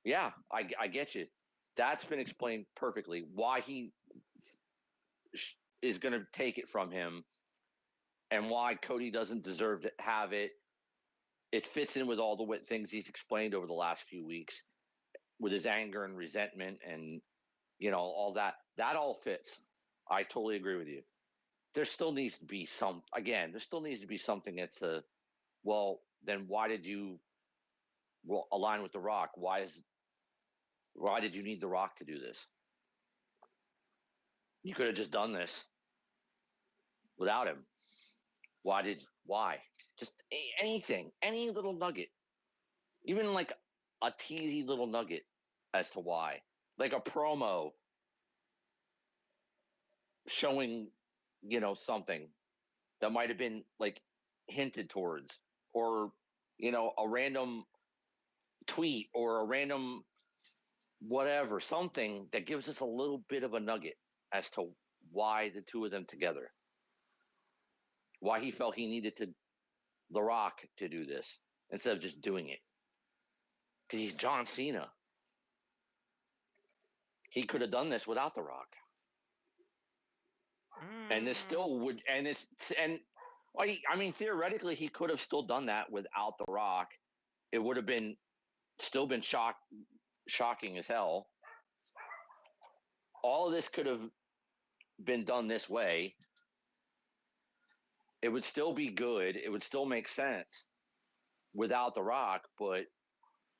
yeah, I get you. That's been explained perfectly. Why he is going to take it from him and why Cody doesn't deserve to have it. It fits in with all the things he's explained over the last few weeks with his anger and resentment and all that. That all fits. I totally agree with you. There still needs to be there still needs to be something that's well, then why did you align with The Rock? Why did you need The Rock to do this? You could have just done this without him. Why? Just anything, any little nugget, even like a teasy little nugget as to why, like a promo showing, something that might have been like hinted towards, or a random tweet or a random whatever, something that gives us a little bit of a nugget as to why the two of them together, why he felt he needed The Rock to do this instead of just doing it. Because he's John Cena. He could have done this without The Rock. And this still would, I mean, theoretically, he could have still done that without The Rock. It would have still been shocking as hell. All of this could have been done this way. It would still be good. It would still make sense without The Rock, but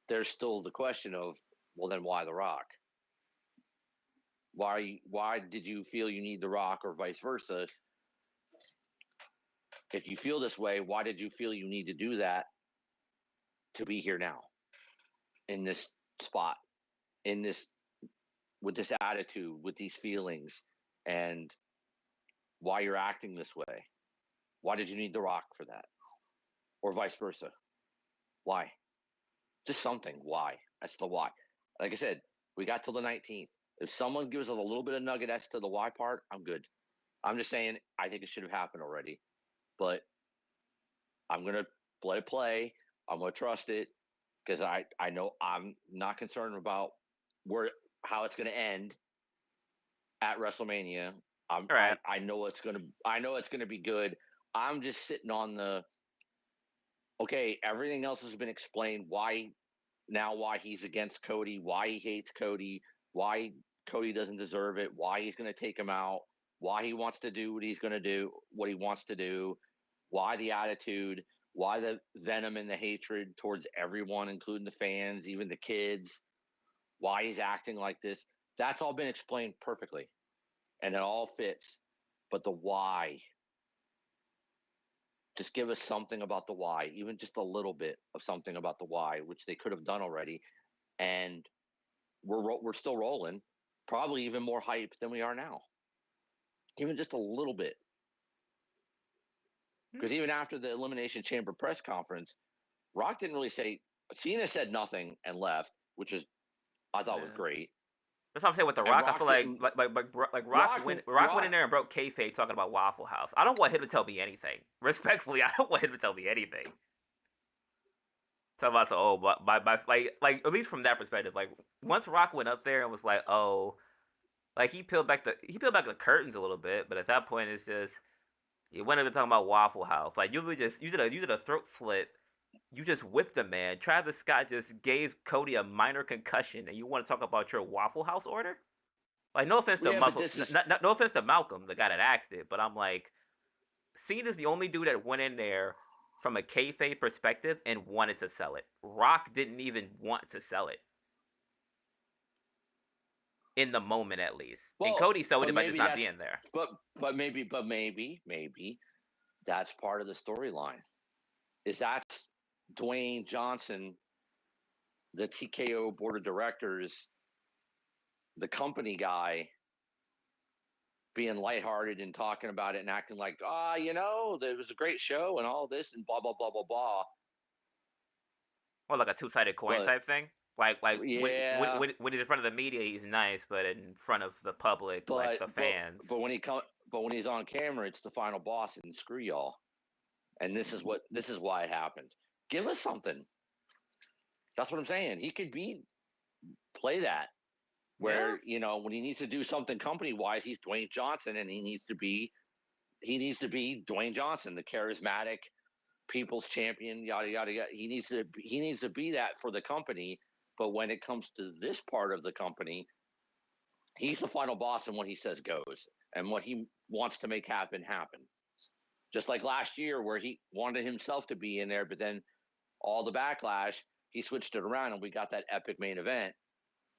there's still the question of, well, then why The Rock? Why did you feel you need The Rock, or vice versa? If you feel this way, why did you feel you need to do that to be here now, in this spot, with this attitude, with these feelings, and why you're acting this way? Why did you need The Rock for that, or vice versa? Why? Just something. Why? That's the why. Like I said, we got till the 19th. If someone gives us a little bit of nugget as to the why part, I'm good. I'm just saying, I think it should have happened already. But I'm going to let it play. I'm going to trust it, because I know I'm not concerned about how it's going to end at WrestleMania. Right. I know it's going to be good. I'm just sitting on okay, everything else has been explained. Why he's against Cody, why he hates Cody, why Cody doesn't deserve it, why he's going to take him out, why he wants to do what he's going to do, what he wants to do, why the attitude, why the venom and the hatred towards everyone, including the fans, even the kids, why he's acting like this. That's all been explained perfectly, and it all fits. But the why, just give us something about the why, even just a little bit of something about the why, which they could have done already. And we're still rolling, probably even more hype than we are now, even just a little bit. Because even after the Elimination Chamber press conference, Rock didn't really say. Cena said nothing and left, which I thought was great. That's what I'm saying with The And Rock. I Rock feel didn't. Rock went in there and broke kayfabe talking about Waffle House. I don't want him to tell me anything. Respectfully, I don't want him to tell me anything. Talk about like at least from that perspective, like once Rock went up there and was like, oh, like he peeled back the curtains a little bit, but at that point it's just he went up to talking about Waffle House. Like you did a throat slit. You just whipped a man. Travis Scott just gave Cody a minor concussion, and you want to talk about your Waffle House order? Like, no offense to no offense to Malcolm, the guy that asked it, but I'm like, Cena's the only dude that went in there from a kayfabe perspective and wanted to sell it. Rock didn't even want to sell it. In the moment, at least. Well, and Cody sold it by just not being there. But maybe that's part of the storyline. Is that's Dwayne Johnson, the TKO board of directors, the company guy, being lighthearted and talking about it and acting like, it was a great show and all this and blah, blah, blah, blah, blah. Well, like a two-sided coin type thing? Like yeah. When he's in front of the media, he's nice, but in front of the public, like the fans. But when he's on camera, it's the final boss, and screw y'all. And this is why it happened. Give us something. That's what I'm saying. He could play that where when he needs to do something company wise, he's Dwayne Johnson, and he needs to be he needs to be Dwayne Johnson, the charismatic people's champion, yada yada yada. He needs to be that for the company. But when it comes to this part of the company, he's the final boss, and what he says goes, and what he wants to make happen happen. Just like last year, where he wanted himself to be in there, but then all the backlash, he switched it around, and we got that epic main event.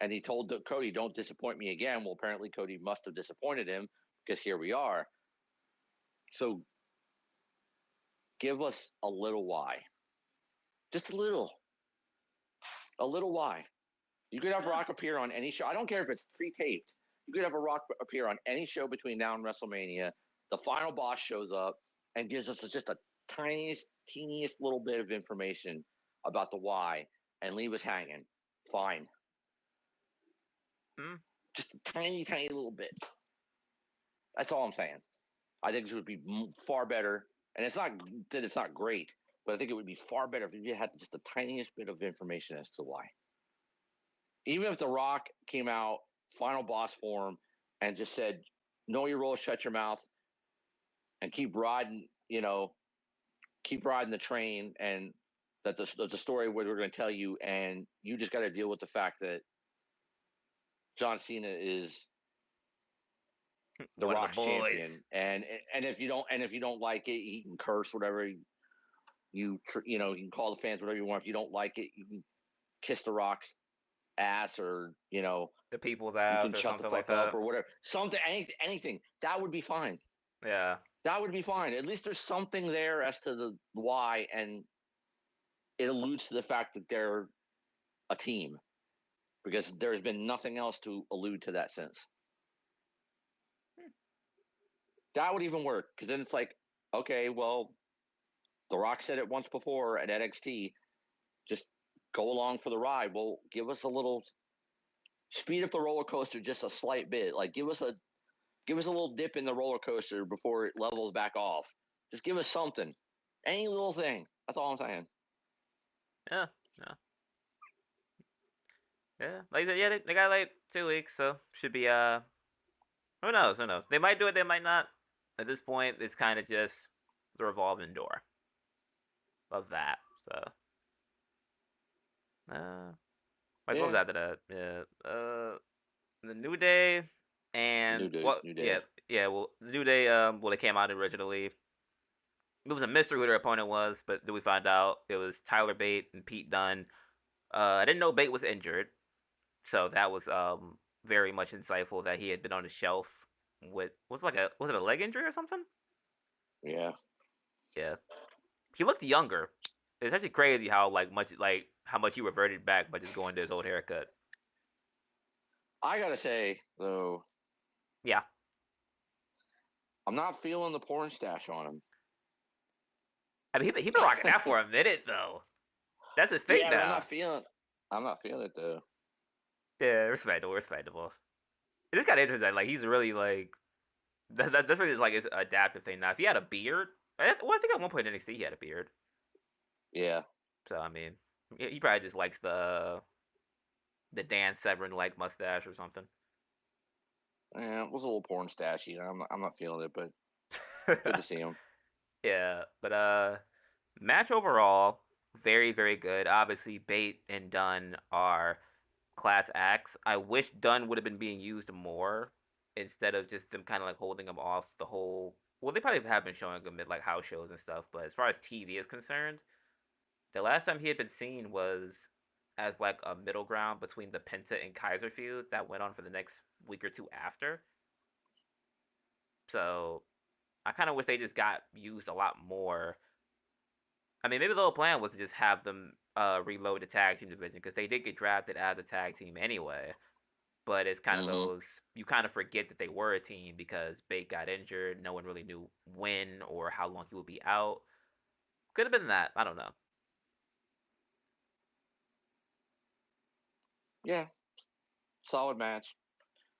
And he told Cody, "Don't disappoint me again." Well, apparently Cody must have disappointed him because here we are. So give us a little why, just a little why. You could have Rock appear on any show. I don't care if it's pre-taped. You could have a Rock appear on any show between now and WrestleMania. The final boss shows up and gives us just a tiniest, teeniest little bit of information about the why and leave us hanging. Fine. Just a tiny, tiny little bit. That's all I'm saying. I think this would be far better. And it's not that it's not great, but I think it would be far better if you had just the tiniest bit of information as to why. Even if The Rock came out, final boss form, and just said, know your role, shut your mouth, and keep riding, keep riding the train, and that the story we're going to tell you, and you just got to deal with the fact that John Cena is the One of Rock's the boys. champion, and if you don't like it, he can curse whatever you can call the fans whatever you want. If you don't like it, you can kiss the Rock's ass, or the people's you ass can or shut the something fuck like up that. or whatever. Something, anything that would be fine. Yeah, that would be fine. At least there's something there as to the why, and it alludes to the fact that they're a team, because there's been nothing else to allude to that since. That would even work, because then it's like, okay, well, The Rock said it once before at NXT, just go along for the ride. Well, give us a little, speed up the roller coaster just a slight bit. Like give us a little dip in the roller coaster before it levels back off. Just give us something, any little thing. That's all I'm saying. yeah. Like they got like 2 weeks, so should be who knows? They might do it, they might not. At this point, it's kind of just the revolving door of that. So, what was after that? Yeah, the New Day and New Day. Well, the New Day. Well, they came out originally. It was a mystery who their opponent was, but then we find out it was Tyler Bate and Pete Dunne. I didn't know Bate was injured, so that was very much insightful that he had been on the shelf with was it a leg injury or something? Yeah. He looked younger. It's actually crazy how how much he reverted back by just going to his old haircut. I gotta say though, Yeah, I'm not feeling the porn stash on him. I mean he been rocking that for a minute though. That's his thing now. I'm not feeling it though. Yeah, respectable. It just got interesting. Like he's really like that's really like his adaptive thing now. If he had a beard, I think at one point in NXT he had a beard. Yeah. So I mean, he probably just likes the Dan Severn like mustache or something. Yeah, it was a little porn stashy. I'm not feeling it, but good to see him. Yeah, but match overall very very good. Obviously, Bate and Dunne are class acts. I wish Dunne would have been being used more instead of just them kind of like holding him off the whole. Well, they probably have been showing him at like house shows and stuff, but as far as TV is concerned, the last time he had been seen was as like a middle ground between the Penta and Kaiser feud that went on for the next week or two after. So I kind of wish they just got used a lot more. I mean, maybe the whole plan was to just have them reload the tag team division because they did get drafted as a tag team anyway. But it's kind of those, you kind of forget that they were a team because Bate got injured. No one really knew when or how long he would be out. Could have been that. I don't know. Yeah. Solid match.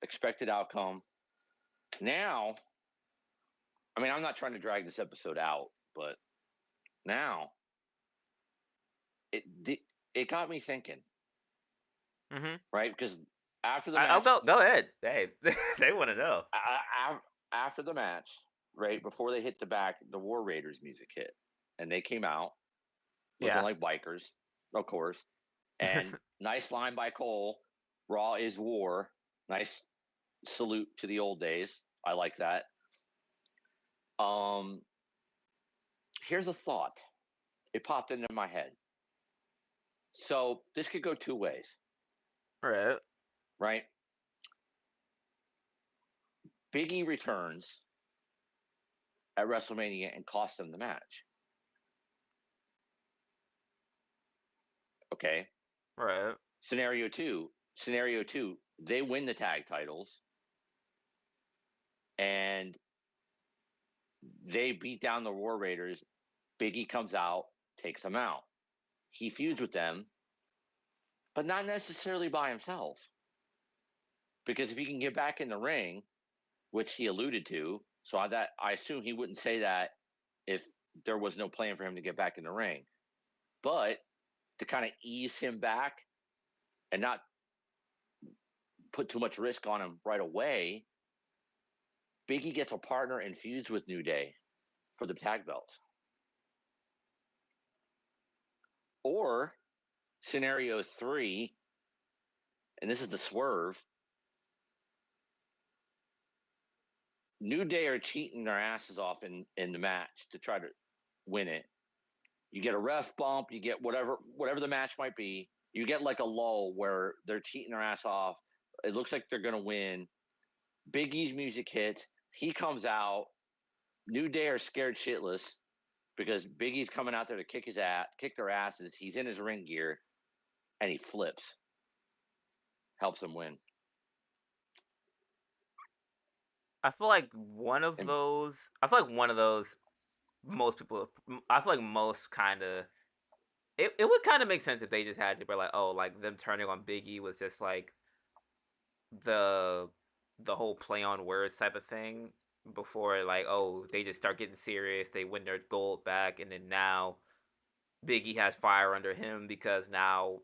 Expected outcome. Now, I mean, I'm not trying to drag this episode out, but now it got me thinking. Right? Because after the match, I'll go ahead. Hey, they want to know. After the match, right before they hit the back, the War Raiders music hit, and they came out looking Yeah. like bikers, of course. And nice line by Cole. Raw is war. Nice salute to the old days. I like that. Um, Here's a thought. It popped into my head. So this could go two ways, Right. right? Big E returns at WrestleMania and costs them the match. Okay. Right. Scenario two, they win the tag titles and they beat down the War Raiders. Big E comes out, takes them out. He feuds with them, but not necessarily by himself. Because if he can get back in the ring, which he alluded to, so I assume he wouldn't say that if there was no plan for him to get back in the ring. But to kind of ease him back and not put too much risk on him right away, Biggie gets a partner and feuds with New Day for the tag belts. Or scenario three, and this is the swerve, New Day are cheating their asses off in the match to try to win it. You get a ref bump, you get whatever the match might be. You get like a lull where they're cheating their ass off. It looks like they're gonna win. Big E's music hits. He comes out. New Day are scared shitless because Big E's coming out there to kick their asses. He's in his ring gear, and he flips, helps them win. I feel like one of And those. I feel like one of those. Most people. I feel like most kind of. It would kind of make sense if they just had to be like, oh, like them turning on Biggie was just like the the whole play on words type of thing before like, oh, they just start getting serious, they win their gold back, and then now Biggie has fire under him because now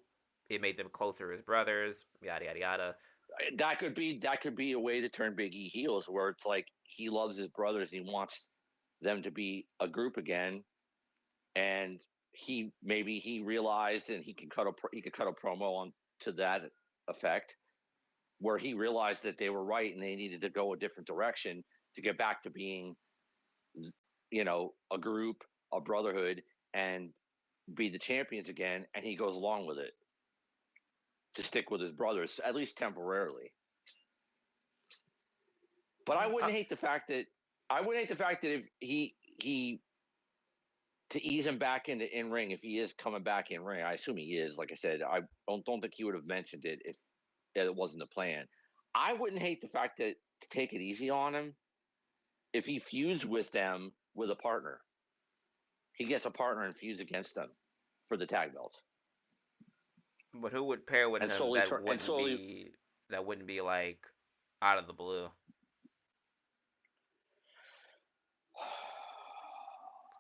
it made them closer as brothers, yada yada yada. that could be a way to turn Big E heels, where it's like he loves his brothers, he wants them to be a group again, and he realized, and he could cut a promo on to that effect, where he realized that they were right and they needed to go a different direction to get back to being, a group, a brotherhood, and be the champions again. And he goes along with it to stick with his brothers, at least temporarily. But I wouldn't hate the fact that if he to ease him back into in ring, if he is coming back in ring, I assume he is. Like I said, I don't think he would have mentioned it if it wasn't the plan. I wouldn't hate the fact that to take it easy on him if he feuds with them with a partner. He gets a partner and feuds against them for the tag belts, But who would pair with and him slowly turn and slowly. that wouldn't be like out of the blue?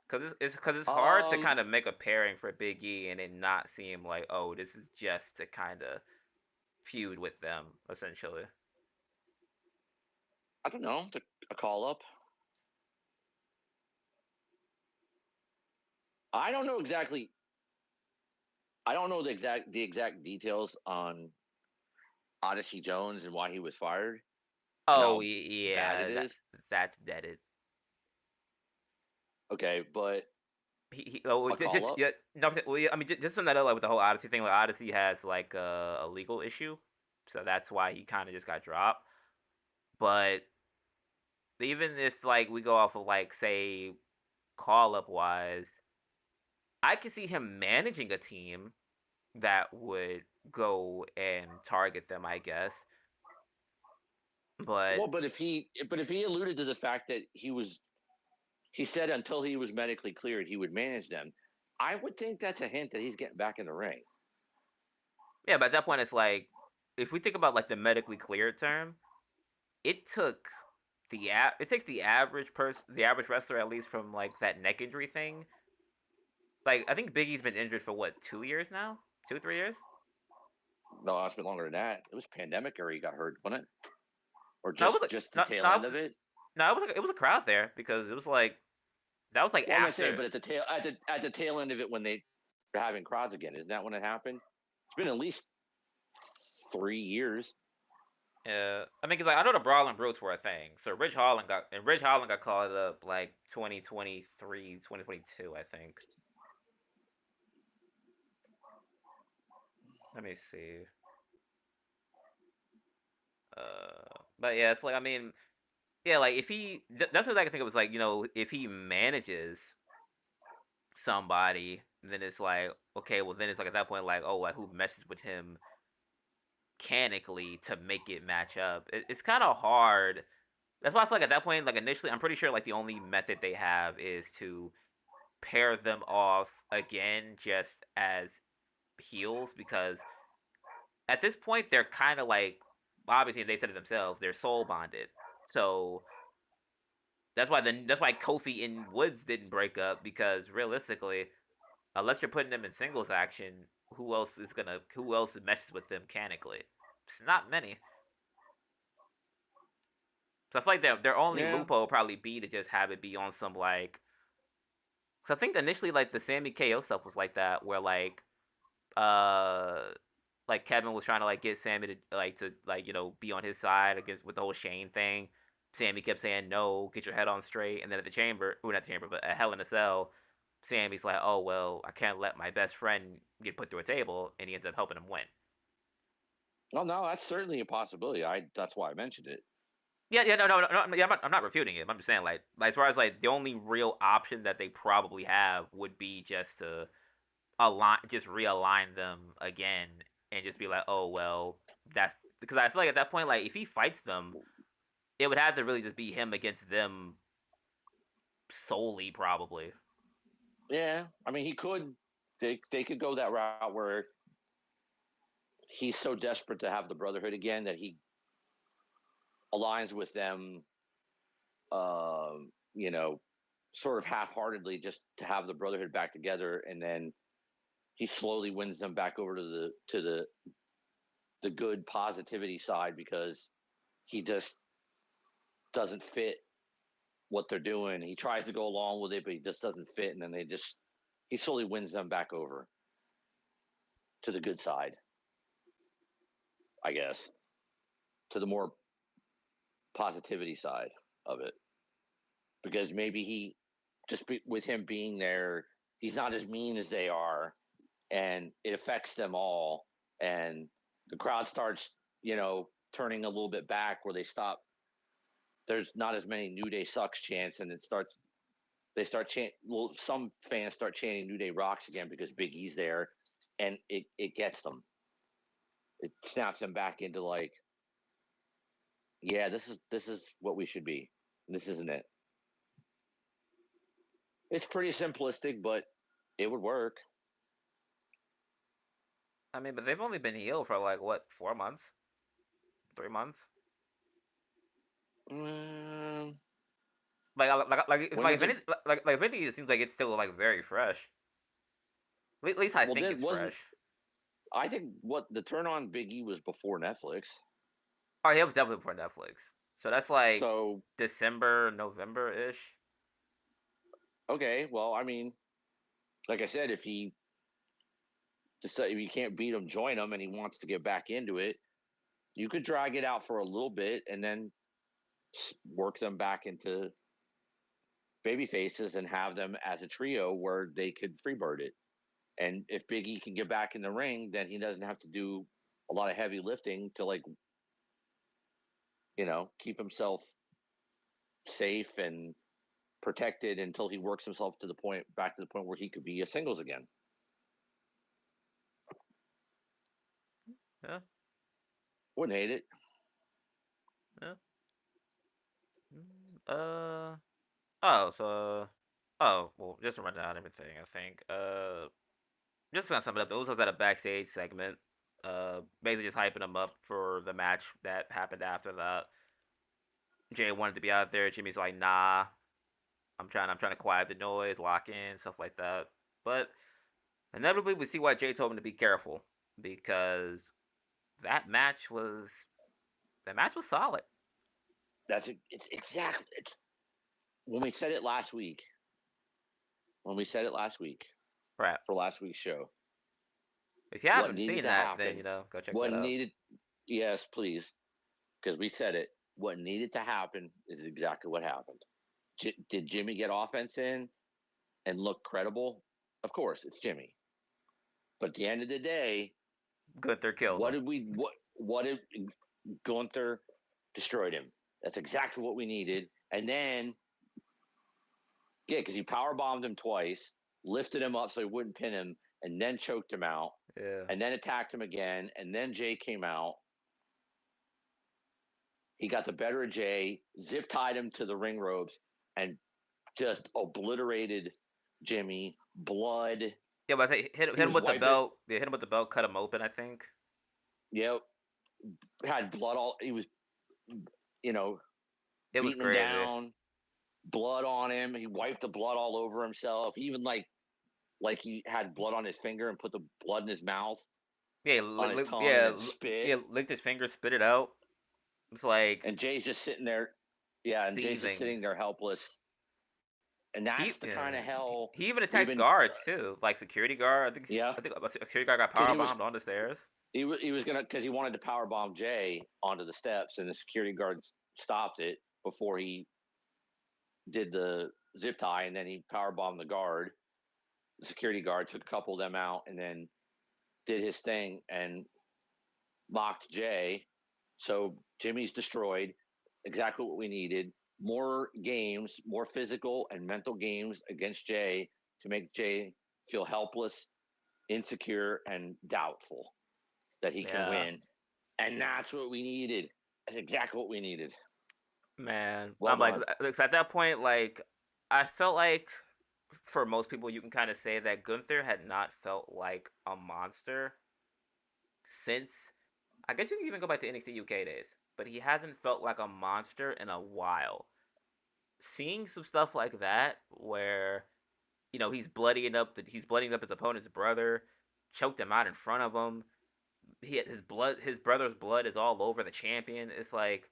Because it's hard to Um, kind of make a pairing for Big E and it not seem like, oh, this is just to kind of feud with them essentially. I don't know. A call up. I don't know exactly. I don't know the exact details on Odyssey Jones and why he was fired and Oh how bad it yeah, is. that's deaded. Okay, but a call Just, up. yeah, no, well, yeah, I mean, just on that, like with the whole Odyssey thing, like Odyssey has like a legal issue, so that's why he kind of just got dropped. But even if like we go off of like say call up wise, I could see him managing a team that would go and target them, I guess. But Well, but if he alluded to the fact that he said until he was medically cleared he would manage them, I would think that's a hint that he's getting back in the ring. yeah, but at that point, it's like if we think about like the medically cleared term, it took it takes the average wrestler at least from like that neck injury thing. Like I think Biggie's been injured for what 2 years now, 2 3 years. No, it's been longer than that. It was pandemic era he got hurt, wasn't it? Or No, it was like just the no, tail no, end of it. No, it was a crowd there because it was like that was like Well, I'm gonna say, after. but at the tail end of it, when they were having crowds again, isn't that when it happened? It's been at least 3 years. Yeah, I mean, cause like I know the Brawling Brutes were a thing. So Ridge Holland got called up like 2023, 2022, I think. Let me see. But yeah, it's like I mean, yeah, like if that's what I can think of was like if he manages somebody, then it's like okay, well then it's like at that point like oh like who meshes with him mechanically to make it match up. It's kind of hard. That's why I feel like at that point like initially I'm pretty sure like the only method they have is to pair them off again just as heels because at this point they're kind of like obviously they said it themselves they're soul bonded. So that's why Kofi and Woods didn't break up because realistically, unless you're putting them in singles action, who else meshes with them mechanically? It's not many. So I feel like their only Yeah. loophole will probably be to just have it be on some like. So I think initially like the Sammy KO stuff was like that, where uh like Kevin was trying to like get Sammy to be on his side against with the whole Shane thing. Sammy kept saying no, get your head on straight, and then at the chamber, well not the chamber, but at Hell in a Cell, Sammy's like, oh well, I can't let my best friend get put through a table, and he ends up helping him win. Well, no, that's certainly a possibility. That's why I mentioned it. Yeah, no, yeah, I'm not refuting it. I'm just saying like as far as like the only real option that they probably have would be just to just realign them again, and just be like, oh well, that's because I feel like at that point, like if he fights them, it would have to really just be him against them solely, probably. Yeah, I mean, he could. They could go that route where he's so desperate to have the Brotherhood again that he aligns with them. You know, sort of half-heartedly, just to have the Brotherhood back together, and then he slowly wins them back over to the good positivity side because he just doesn't fit what they're doing. He tries to go along with it, but he just doesn't fit, and then he slowly wins them back over to the good side, I guess, to the more positivity side of it, because maybe with him being there, he's not as mean as they are, and it affects them all, and the crowd starts, turning a little bit back where they stop. There's not as many New Day sucks chants, and they start chant. Well, some fans start chanting New Day rocks again because Big E's there, and it gets them. It snaps them back into like, yeah, this is what we should be. This isn't it. It's pretty simplistic, but it would work. I mean, but they've only been healed for like what 4 months, 3 months. Mm, It's when like did if they? like if anything, it seems like it's still like very fresh. At least I Well, think that it's wasn't. fresh. I think what the turn on Big E was before Netflix. Oh, yeah, it was definitely before Netflix. So that's like So December, November ish. okay, well, I mean, like I said, if he decide if you can't beat him, join him, and he wants to get back into it, you could drag it out for a little bit and then work them back into baby faces and have them as a trio where they could freebird it. And if Big E can get back in the ring, then he doesn't have to do a lot of heavy lifting to like, keep himself safe and protected until he works himself back to the point where he could be a singles again. Yeah, Wouldn't hate it. yeah. Uh. Oh, so. Oh, well, just to run down everything, I think. Just to sum it up, those was at a backstage segment. Basically just hyping them up for the match that happened after that. Jay wanted to be out there. Jimmy's like, nah, I'm trying to quiet the noise, lock in, stuff like that. But inevitably, we see why Jay told him to be careful because that match was that match was solid. It's exactly it's when we said it last week. When we said it last week Right. for last week's show, If you what haven't needed seen to that, then happen, go check what that out. needed, yes, please, because we said it. What needed to happen is exactly what happened. Did Jimmy get offense in and look credible? Of course, it's Jimmy. But at the end of the day, Gunther killed him. what did Gunther destroyed him? That's exactly what we needed. And then, yeah, because he power bombed him twice, lifted him up so he wouldn't pin him, and then choked him out, Yeah. and then attacked him again, and then Jay came out. He got the better of Jay, zip tied him to the ring ropes, and just obliterated Jimmy. Blood. Yeah, but I say hit He him was with the wiping. belt. Yeah, hit him with the belt, cut him open. I think. Yep. Had blood all. He was, you know, It was beating him crazy. down. Blood on him. He wiped the blood all over himself. He even like he had blood on his finger and put the blood in his mouth, Yeah, on his tongue, and then spit. yeah, licked his finger, spit it out. It's like And Jay's just sitting there. Yeah, and Jay's just seething. sitting there helpless. And that's the kind of hell He even we've attacked been. guards too, like security guard. Yeah, I think a security guard got because power bombed on the stairs. he was gonna because he wanted to power bomb Jay onto the steps, and the security guard stopped it before he did the zip tie, and then he power bombed the guard. The security guard took a couple of them out, and then did his thing and locked Jay. So Jimmy's destroyed. Exactly what we needed. More games, more physical and mental games against Jay to make Jay feel helpless, insecure, and doubtful that he can Yeah, win. And that's what we needed. That's exactly what we needed. man. Well I'm like, done. at that point, like, I felt like for most people, you can kind of say that Gunther had not felt like a monster since. I guess you can even go back to NXT UK days, but he hasn't felt like a monster in a while. Seeing some stuff like that, where he's bloodying up his opponent's brother, choked him out in front of him. His brother's blood is all over the champion. It's like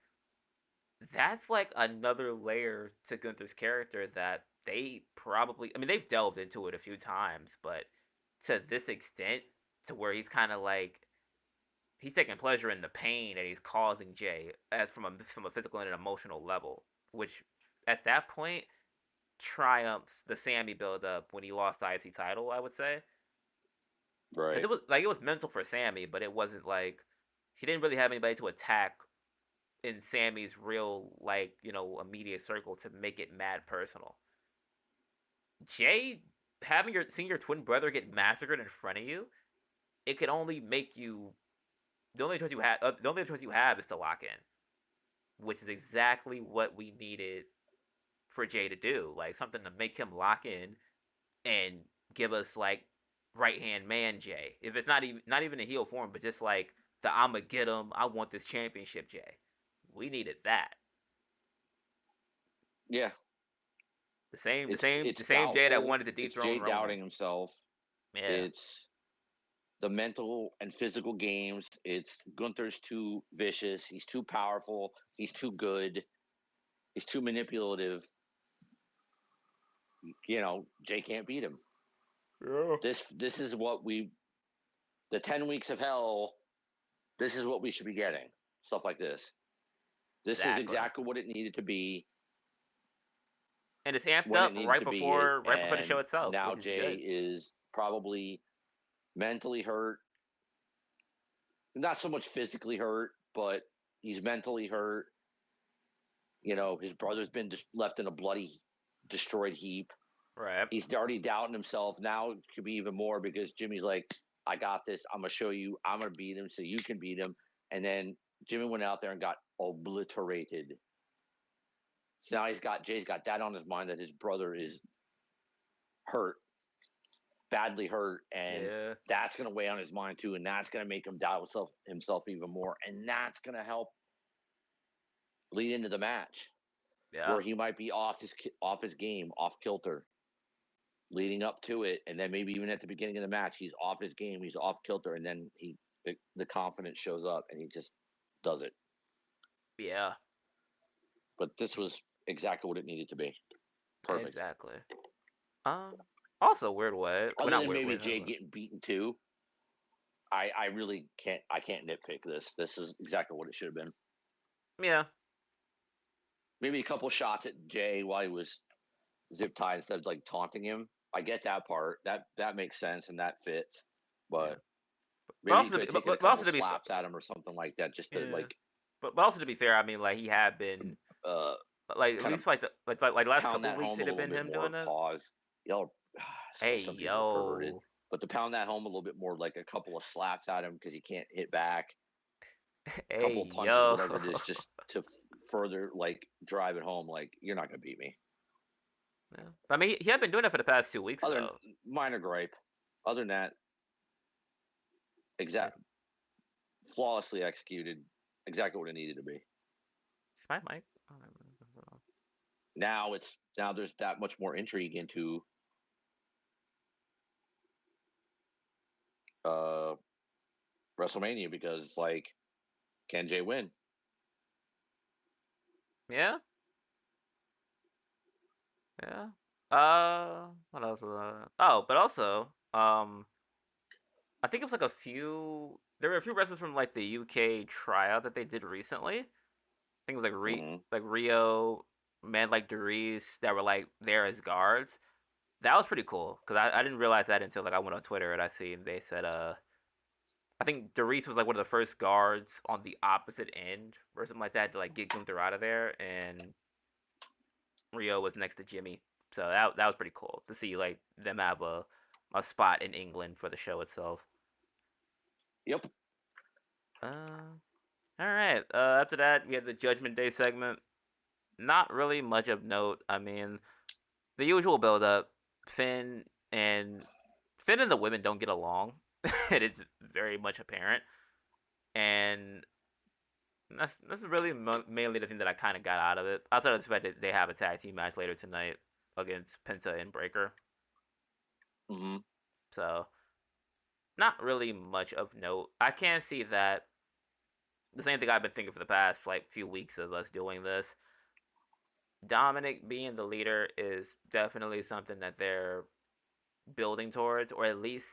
that's like another layer to Gunther's character that they probably, I mean, they've delved into it a few times, but to this extent, to where he's kind of like he's taking pleasure in the pain that he's causing Jay as from a physical and an emotional level, which at that point triumphs the Sammy build up when he lost the IC title, I would say. Because Right. it was mental for Sammy, but it wasn't like he didn't really have anybody to attack in Sammy's real immediate circle to make it mad personal. Jay, seeing your twin brother get massacred in front of you, it could only make you the only choice you have is to lock in, which is exactly what we needed for Jay to do, like something to make him lock in and give us like right hand man Jay. If it's not even a heel form, but just like the I'ma get him, I want this championship Jay. We needed that. Yeah. The It's same Jay that doubtful. wanted to It's dethrone Jay Roman. doubting himself. Yeah. It's the mental and physical games. It's Gunther's too vicious. He's too powerful. He's too good. He's too manipulative. Jay can't beat him. Yeah. This is what the 10 weeks of hell. This is what we should be getting. Stuff like this. This is Exactly. exactly what it needed to be And it's amped when it up needed to be it. right before the show And itself, now which is Jay good. is probably mentally hurt. Not so much physically hurt, but he's mentally hurt. His brother's been just left in a bloody, destroyed heap. Right. He's already doubting himself. Now it could be even more because Jimmy's like, I got this. I'm going to show you. I'm going to beat him so you can beat him. And then Jimmy went out there and got obliterated. So now Jay's got that on his mind that his brother is hurt, badly hurt. And Yeah. that's going to weigh on his mind too. And that's going to make him doubt himself even more. And that's going to help lead into the match Yeah. where he might be off his game, off kilter, leading up to it, and then maybe even at the beginning of the match, he's off his game, he's off kilter, and then the confidence shows up, and he just does it. Yeah. But this was exactly what it needed to be. Perfect. Exactly. Also, weird way. Other not than weird, maybe weird, Jay but... getting beaten too. I really can't. I can't nitpick this. This is exactly what it should have been. Yeah. Maybe a couple shots at Jay while he was zip tied instead of like taunting him. I get that part. That makes sense and that fits. But Yeah. maybe he could have taken a But also couple to be slaps at him or something like that, just to yeah. like But also to be fair, I mean, like he had been uh like at kind of least like the like last pound couple that weeks home a it had little been bit him more. doing it. Pause. Y'all, Hey some people are perverted. yo. But to pound that home a little bit more, like a couple of slaps at him because he can't hit back, a Hey couple of punches, yo. whatever it is, just to further like drive it home. Like you're not gonna beat me. Yeah. I mean, he had been doing it for the past 2 weeks Other though. minor gripe. Other than that, exact flawlessly executed, exactly what it needed to be. Is my mic? Now there's that much more intrigue into WrestleMania because like, can Jay win? Yeah. Yeah. What else was Oh, but also, I think it was like there were a few wrestlers from like the UK tryout that they did recently. I think it was like Rio, man like Derice that were like there as guards. That was pretty cool because I didn't realize that until like I went on Twitter and I seen they said I think Derice was like one of the first guards on the opposite end or something like that to like get Gunther out of there, and Rio was next to Jimmy. So that was pretty cool to see like them have a spot in England for the show itself. Yep. All right. After that, we had the Judgment Day segment. Not really much of note. I mean, the usual build-up. Finn and the women don't get along, and it's very much apparent. And that's really mainly the thing that I kind of got out of it. Outside of the fact that they have a tag team match later tonight against Penta and Breaker. Mm-hmm. So, not really much of note. I can see that the same thing I've been thinking for the past like few weeks of us doing this. Dominic being the leader is definitely something that they're building towards, or at least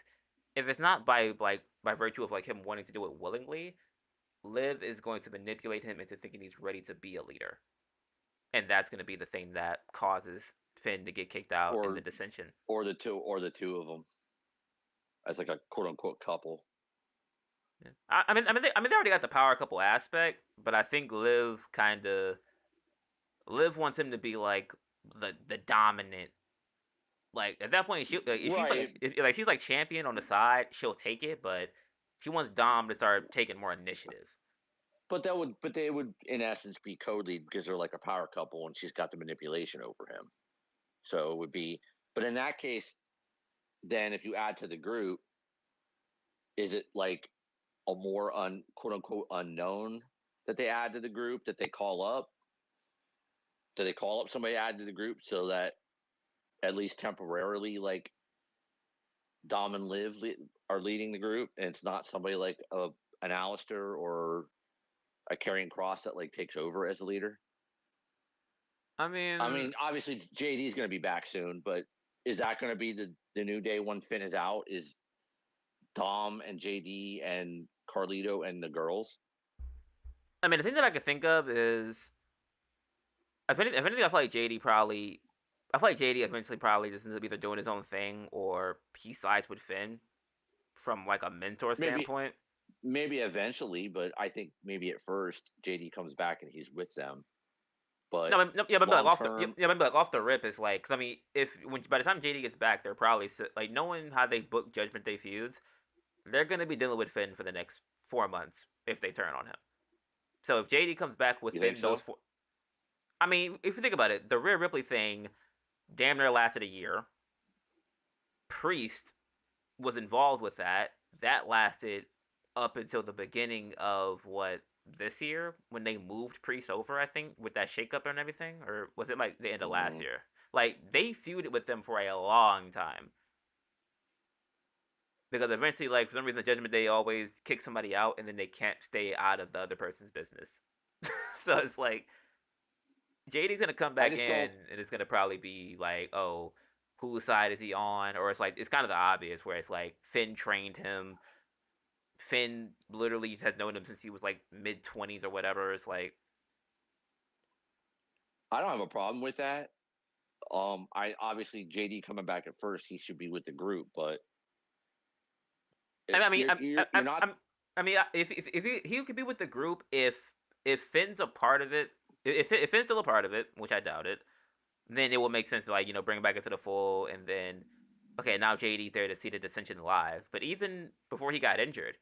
if it's not by virtue of like him wanting to do it willingly, Liv is going to manipulate him into thinking he's ready to be a leader, and that's going to be the thing that causes Finn to get kicked out in the dissension, or the two of them as like a quote unquote couple. Yeah. I mean, they already got the power couple aspect, but I think Liv wants him to be like the dominant. Like at that point, if she's like champion on the side, she'll take it, but she wants Dom to start taking more initiative. But they would in essence be Cody because they're like a power couple, and she's got the manipulation over him. So it would be, but in that case, then if you add to the group, is it like a more quote unquote unknown that they add to the group that they call up? Do they call up somebody to add to the group so that at least temporarily, like Dom and Liv are leading the group, and it's not somebody like an Alistair or a Karrion Kross that like takes over as a leader? I mean, obviously JD is going to be back soon, but is that going to be the new day when Finn is out? Is Dom and JD and Carlito and the girls? the thing that I could think of is if anything, I feel like JD eventually probably just ends up either doing his own thing or he sides with Finn from like a mentor standpoint. Maybe eventually, but I think maybe at first JD comes back and he's with them. But like off the rip, it's like, 'cause I mean, by the time JD gets back, they're probably like knowing how they book Judgment Day feuds, they're gonna be dealing with Finn for the next 4 months if they turn on him. So if JD comes back within those 4, I mean, if you think about it, the Rhea Ripley thing damn near lasted a year. Priest was involved with that. That lasted up until the beginning of this year when they moved Priest over, I think, with that shakeup and everything, or was it like the end of last year? Like they feuded with them for a long time. Because eventually, like for some reason, Judgment Day always kicks somebody out, and then they can't stay out of the other person's business. So it's like JD's gonna come I back just in don't. and it's gonna probably be like, oh, whose side is he on? Or it's like it's kind of the obvious where it's like Finn trained him. Finn literally has known him since he was like mid-20s or whatever. It's like, I don't have a problem with that. I obviously JD coming back at first, he should be with the group, but I mean, you're not. I mean, if he could be with the group if Finn's a part of it, if Finn's still a part of it, which I doubt it, then it will make sense to like bring him back into the fold, and then okay, now JD's there to see the dissension live. But even before he got injured,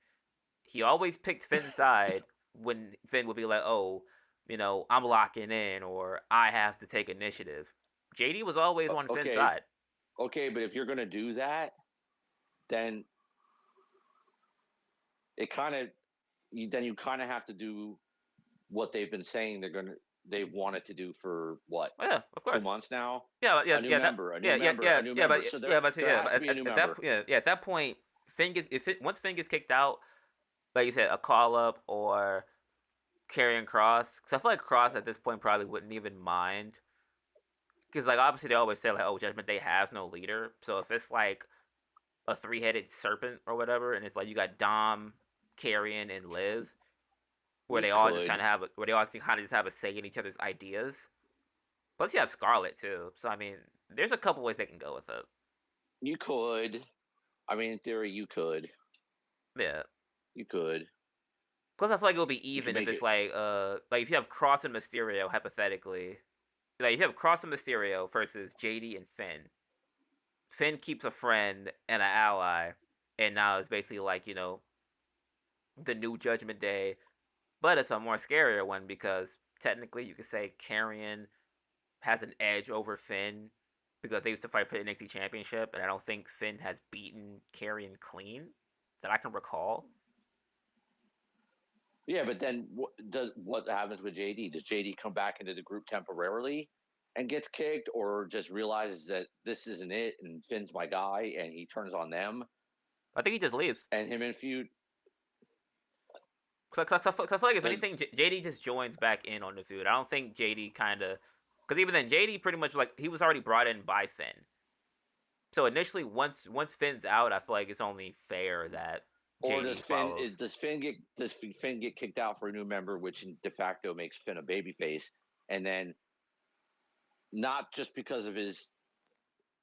he always picked Finn's side when Finn would be like, oh, I'm locking in or I have to take initiative. JD was always on Finn's Okay, side. okay, but if you're gonna do that, then it kind of you kind of have to do what they've been saying they wanted to do for what Oh, yeah, of two course. months now. Yeah, yeah, A new yeah, that, member, a new yeah, yeah, member, yeah, a new yeah, member. So there has to be a new at that member. yeah, at that point, once Finn gets kicked out, like you said, a call up or carrying Cross, because I feel like Cross at this point probably wouldn't even mind, because like obviously they always say like, oh, Judgment Day has no leader, so if it's like a three-headed serpent or whatever, and it's like you got Dom, Carrion, and Liz, where You they all just kind could, of have where they all kind of just have a say in each other's ideas. Plus, you have Scarlet too, so I mean, there's a couple ways they can go with it. you could. I mean, in theory, you could. Yeah. You could. Plus, I feel like it'll be You could even if make it's it. like if you have Cross and Mysterio, hypothetically, like if you have Cross and Mysterio versus JD and Finn. Finn keeps a friend and an ally, and now it's basically like the new Judgment Day, but it's a more scarier one because technically you could say Carrion has an edge over Finn because they used to fight for the NXT Championship, and I don't think Finn has beaten Carrion clean that I can recall. Yeah, but then what happens with JD? Does JD come back into the group temporarily and gets kicked, or just realizes that this isn't it and Finn's my guy and he turns on them I think he just leaves. and him and feud? Cause I feel like if Does anything, JD just joins back in on the feud. I don't think JD kind of, because even then, JD pretty much like he was already brought in by Finn. So initially, once Finn's out, I feel like it's only fair that or does JD follows. Finn get kicked out for a new member, which de facto makes Finn a babyface, and then not just because of his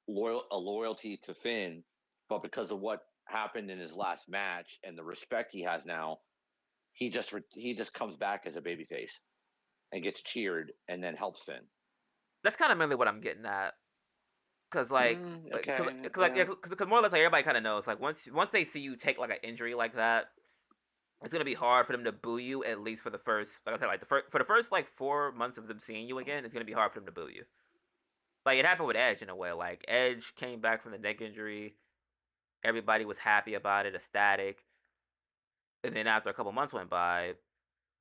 loyalty to Finn, but because of what happened in his last match and the respect he has now, he just comes back as a babyface and gets cheered and then helps Finn. That's kind of mainly what I'm getting at. Cause Okay, cause like yeah. cause more or less like everybody kind of knows like once they see you take like an injury like that, it's gonna be hard for them to boo you at least for the first like I said like for the first like 4 months of them seeing you again. It's gonna be hard for them to boo you. Like it happened with Edge in a way. Like Edge came back from the neck injury. Everybody was happy about it, ecstatic. And then after a couple months went by,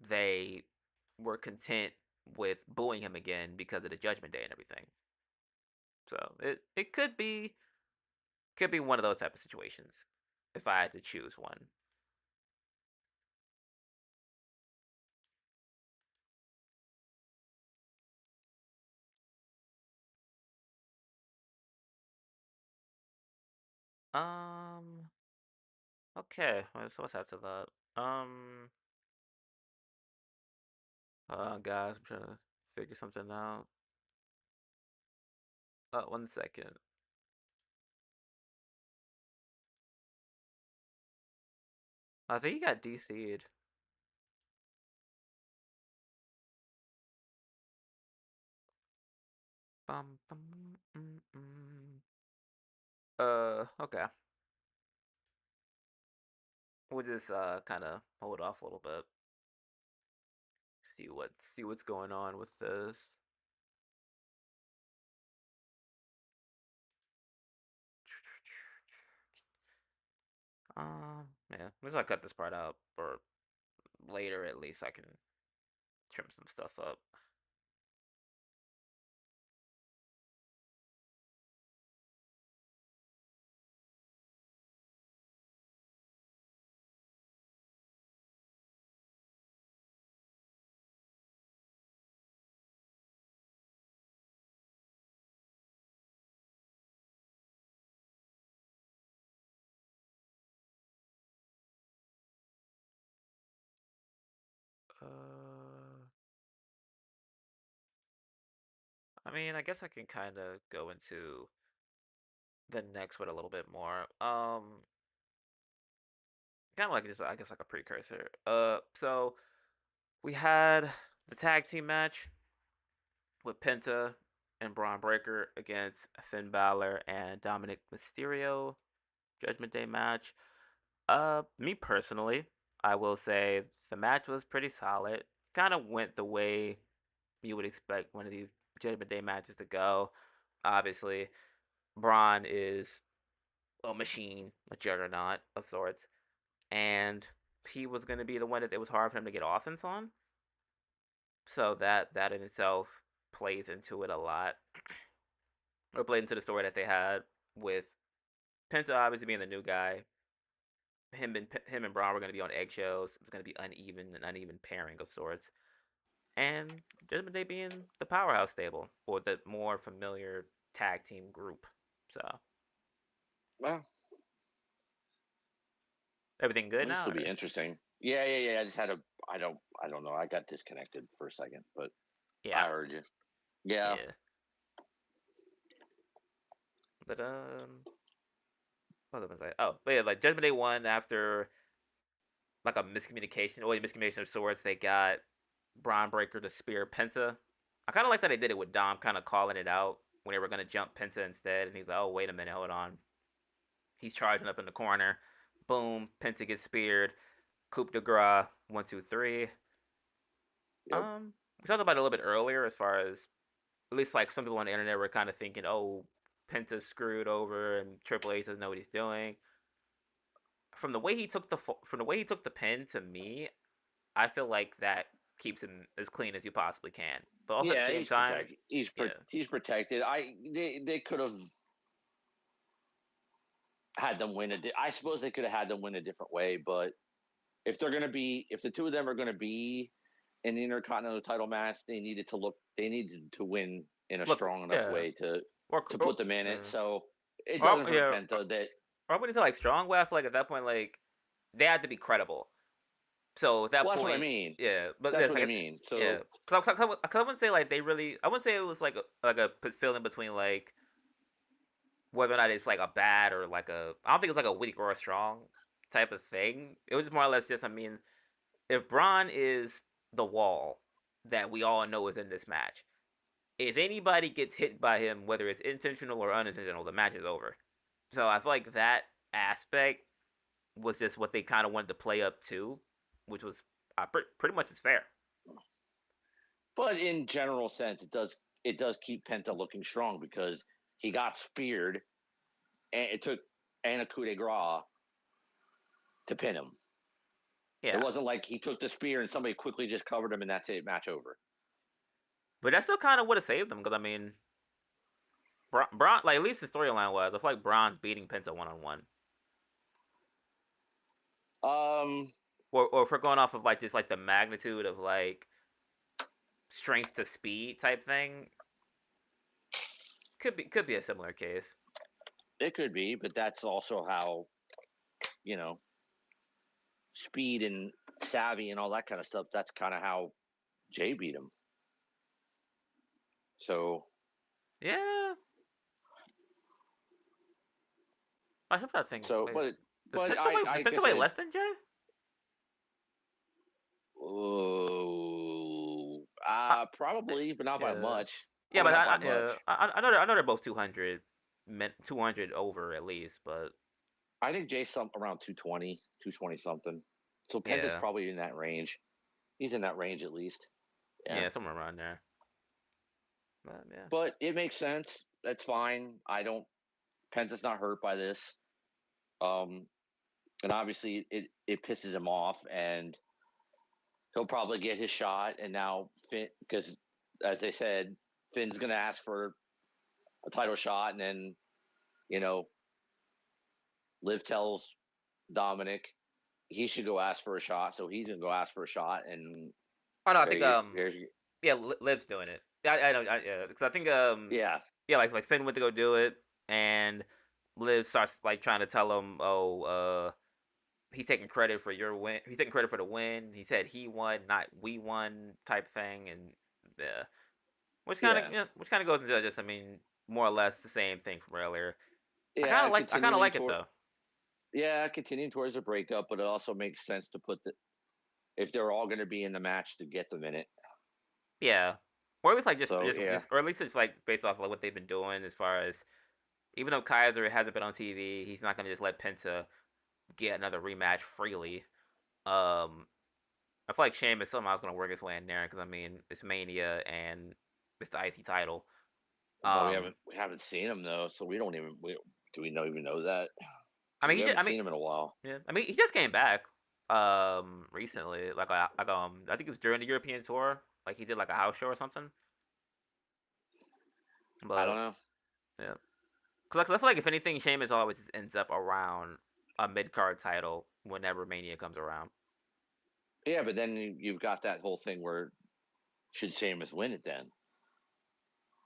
they were content with booing him again because of the Judgment Day and everything. So it could be one of those type of situations if I had to choose one. Um. Okay. What's after that? Guys, I'm trying to figure something out. 1 second. I think he got DC'd. Okay. We'll just kind of hold off a little bit. See what's going on with this. Yeah. I'm just gonna cut this part out, or later at least I can trim some stuff up. I mean, I guess I can kind of go into the next one a little bit more. Kind of like just, I guess, like a precursor. So we had the tag team match with Penta and Braun Breaker against Finn Balor and Dominic Mysterio. Judgment Day match. Me personally, I will say the match was pretty solid. Kind of went the way you would expect one of these Judgment Day matches to go. Obviously, Braun is a machine, a juggernaut of sorts, and he was going to be the one that it was hard for him to get offense on. So that in itself plays into it a lot, or played into the story that they had with Penta obviously being the new guy. Him and Braun were going to be on eggshells. It was going to be an uneven pairing of sorts. And Judgment Day being the powerhouse stable or the more familiar tag team group. So Well, everything good this now? will be Or? interesting. Yeah. I just had a. I don't know. I got disconnected for a second, but Yeah, I heard you. Yeah. yeah. But what was I gonna say? Oh, but yeah, like Judgment Day won after like a miscommunication, or a miscommunication of sorts. They got Braun Breaker to spear Penta. I kind of like that they did it with Dom kind of calling it out when they were gonna jump Penta instead, and he's like, "Oh, wait a minute, hold on." He's charging up in the corner. Boom, Penta gets speared. Coup de grace, 1, 2, 3. Yep. We talked about it a little bit earlier, as far as at least like some people on the internet were kind of thinking, "Oh, Penta's screwed over, and Triple H doesn't know what he's doing." From the way he took the pin, to me, I feel like that keeps him as clean as you possibly can. But also at the Yeah, same he's time, protected. yeah, He's protected. They could have had them win I suppose they could have had them win a different way, but if the two of them are gonna be in the Intercontinental title match, they needed to win in a look, strong enough yeah, way or to or put them in it. So it or doesn't hurt yeah, Penta that. or when into like strong way, I feel like at that point, like they had to be credible. So at that Well, that's what I point, mean. yeah, but That's it's what I like, mean. yeah, So because I wouldn't say like they really, I wouldn't say it was like a feeling between like whether or not it's like a bad or like a, I don't think it's like a weak or a strong type of thing. It was more or less just, I mean, if Braun is the wall that we all know is in this match, if anybody gets hit by him, whether it's intentional or unintentional, the match is over. So I feel like that aspect was just what they kind of wanted to play up to, which was pretty much is fair. but in general sense, it does keep Penta looking strong because he got speared and it took a coup de grace to pin him. It Yeah, wasn't like he took the spear and somebody quickly just covered him and that's it, match over. but that still kind of would have saved them, because I mean, Braun, like at least the storyline was, I feel like Braun's beating Penta 1-on-1. Um, Or if we're going off of like just like the magnitude of like strength to speed type thing, could be a similar case. it could be, but that's also how you know speed and savvy and all that kind of stuff. That's kind of how Jay beat him. So Yeah, I should try to think. so, Wait, does I Penta guess weigh less than Jay? oh, I, probably, but not by yeah, much. yeah, Probably but not by much. I know they're both 200, 200 over at least, but I think Jay's around 220, 220 something. So Penta's yeah, probably in that range. He's in that range at least. Yeah. yeah, somewhere around there. But yeah, But it makes sense. That's fine. I don't. Penta's not hurt by this. Um, and obviously it pisses him off, and he'll probably get his shot. And now Finn, because as they said, Finn's gonna ask for a title shot, and then you know, Liv tells Dominic he should go ask for a shot, so he's gonna go ask for a shot, and oh no, I there think you, there's yeah, Liv's doing it. Yeah, I know, yeah, because I think yeah, yeah, like Finn went to go do it, and Liv starts like trying to tell him, oh, he's taking credit for your win. He's taking credit for the win. He said he won, not we won, type thing, and yeah. which Yeah. which kind of goes into just more or less the same thing from earlier. Yeah, I kind of continuing like it toward though. yeah, continuing towards a breakup, but it also makes sense to put the if they're all going to be in the match to get them in it. Yeah, or at least So yeah, or at least it's like based off of like what they've been doing as far as even though Kaiser hasn't been on TV, he's not gonna just let Penta get another rematch freely. Um, I feel like Sheamus somehow is gonna work his way in there because it's Mania and it's the IC title. but Um, we haven't seen him though, so we don't even do we know even know that I because mean we he did, haven't seen him in a while. yeah, he just came back recently I think it was during the European tour like he did like a house show or something. I don't But know. yeah, because I feel like if anything, Sheamus always ends up around a mid card title whenever Mania comes around. Yeah, but then you've got that whole thing where should Sheamus win it then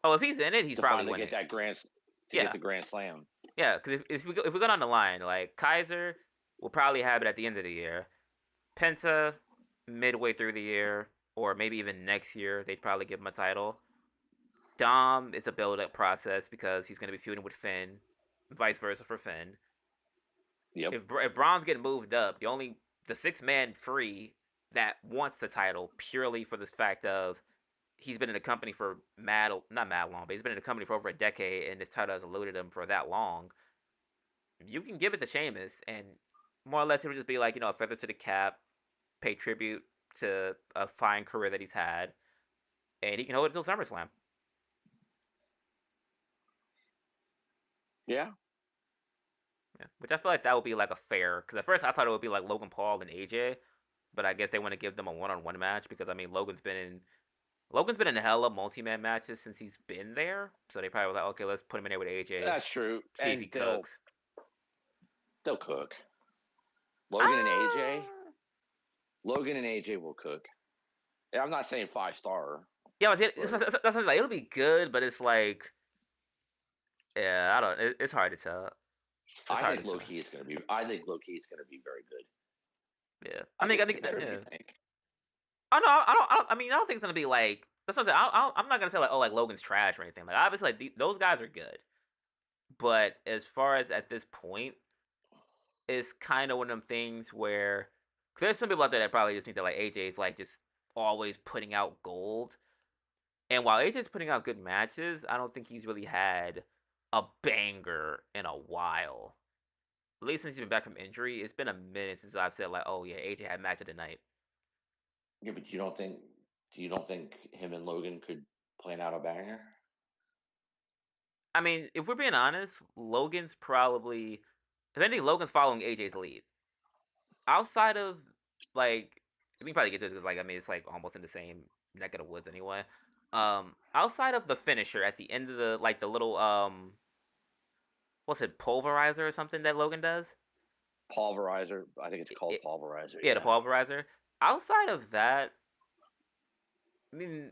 Oh, if he's in it, he's to probably finally get winning. that to get Yeah, the Grand Slam? yeah. Because if we go down the line, like Kaiser will probably have it at the end of the year. Penta midway through the year, or maybe even next year, they'd probably give him a title. Dom, it's a build up process because he's going to be feuding with Finn, vice versa for Finn. Yep. If Braun's getting moved up, the 6-man free that wants the title purely for the fact of he's been in the company for not mad long, but he's been in the company for over a decade, and this title has eluded him for that long. You can give it to Sheamus, and more or less it would just be like a feather to the cap, pay tribute to a fine career that he's had, and he can hold it until SummerSlam. Yeah. Yeah, which I feel like that would be like a fair. Because at first I thought it would be like Logan Paul and AJ, but I guess they want to give them a one-on-one match because Logan's been in hella multi-man matches since he's been there, so they probably were like, okay, let's put him in there with AJ, That's true, see if he and cooks. they'll cook. Logan and AJ, Ah, Logan and AJ will cook. Yeah, I'm not saying 5-star, yeah, but that's like it'll be good, but it's like, yeah, I don't. It's hard to tell. It's I hard think to low tell. key it's gonna be. I think low key it's gonna be very good. Yeah, I think it's I gonna be think, better than you yeah. think. I don't think it's gonna be like. That's what I'm saying. I'm not gonna say like, oh, like Logan's trash or anything. Like, obviously, like those guys are good, but as far as at this point, it's kind of one of them things where, cause there's some people out there that probably just think that like AJ's like just always putting out gold, and while AJ's putting out good matches, I don't think he's really had a banger in a while. At least since he's been back from injury, it's been a minute since I've said like, oh yeah, AJ had match of the night. Yeah, but you don't think him and Logan could plan out a banger? I mean, if we're being honest, Logan's probably, if anything, Logan's following AJ's lead. Outside of like, we can probably get to this, like, it's like almost in the same neck of the woods anyway. Outside of the finisher at the end of the little what's it, pulverizer or something that Logan does? Pulverizer. I think it's called It, pulverizer. yeah, the Yeah. pulverizer. Outside of that, I mean,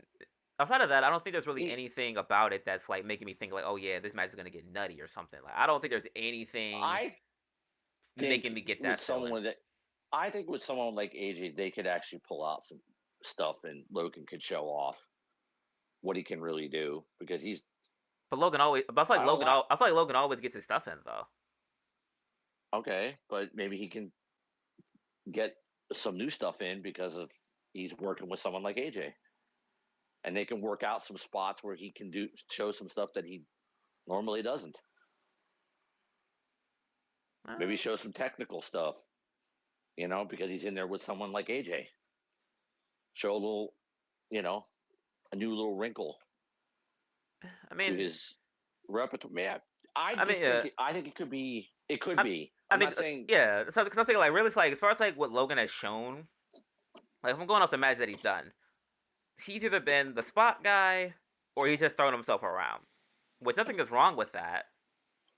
outside of that, I don't think there's really He, anything about it that's like making me think like, oh yeah, this match is gonna get nutty or something. Like, I don't think there's anything I making think me get with that feeling. someone that I think with someone like AJ, they could actually pull out some stuff, and Logan could show off what he can really do because he's. But I don't like. I feel like Logan always gets his stuff in though. Okay, but maybe he can get some new stuff in because of he's working with someone like AJ, and they can work out some spots where he can show some stuff that he normally doesn't. Maybe Uh, show some technical stuff, because he's in there with someone like AJ. Show a little, you know, a new little wrinkle I to mean, his repertoire. Man, I I mean, just think I think it could be. It could I, be. I I'm mean, not saying. yeah. So, cause I'm thinking like really, like as far as like what Logan has shown, like if I'm going off the match that he's done, he's either been the spot guy or he's just throwing himself around. Which nothing is wrong with that.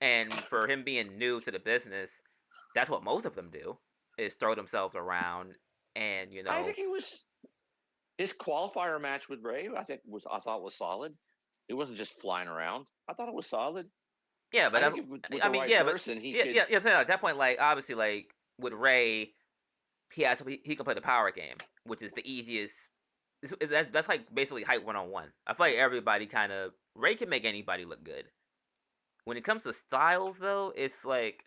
And for him being new to the business, that's what most of them do is throw themselves around and I think he was his qualifier match with Ray. I thought was solid. It wasn't just flying around. I thought it was solid. yeah, I but think if with the right yeah, but person, he yeah, could. yeah, yeah. I'm saying at that point, like obviously, like with Ray, he can play the power game, which is the easiest that's like basically hype 1-on-1. I feel like everybody kind of Ray can make anybody look good. When it comes to Styles, though, it's like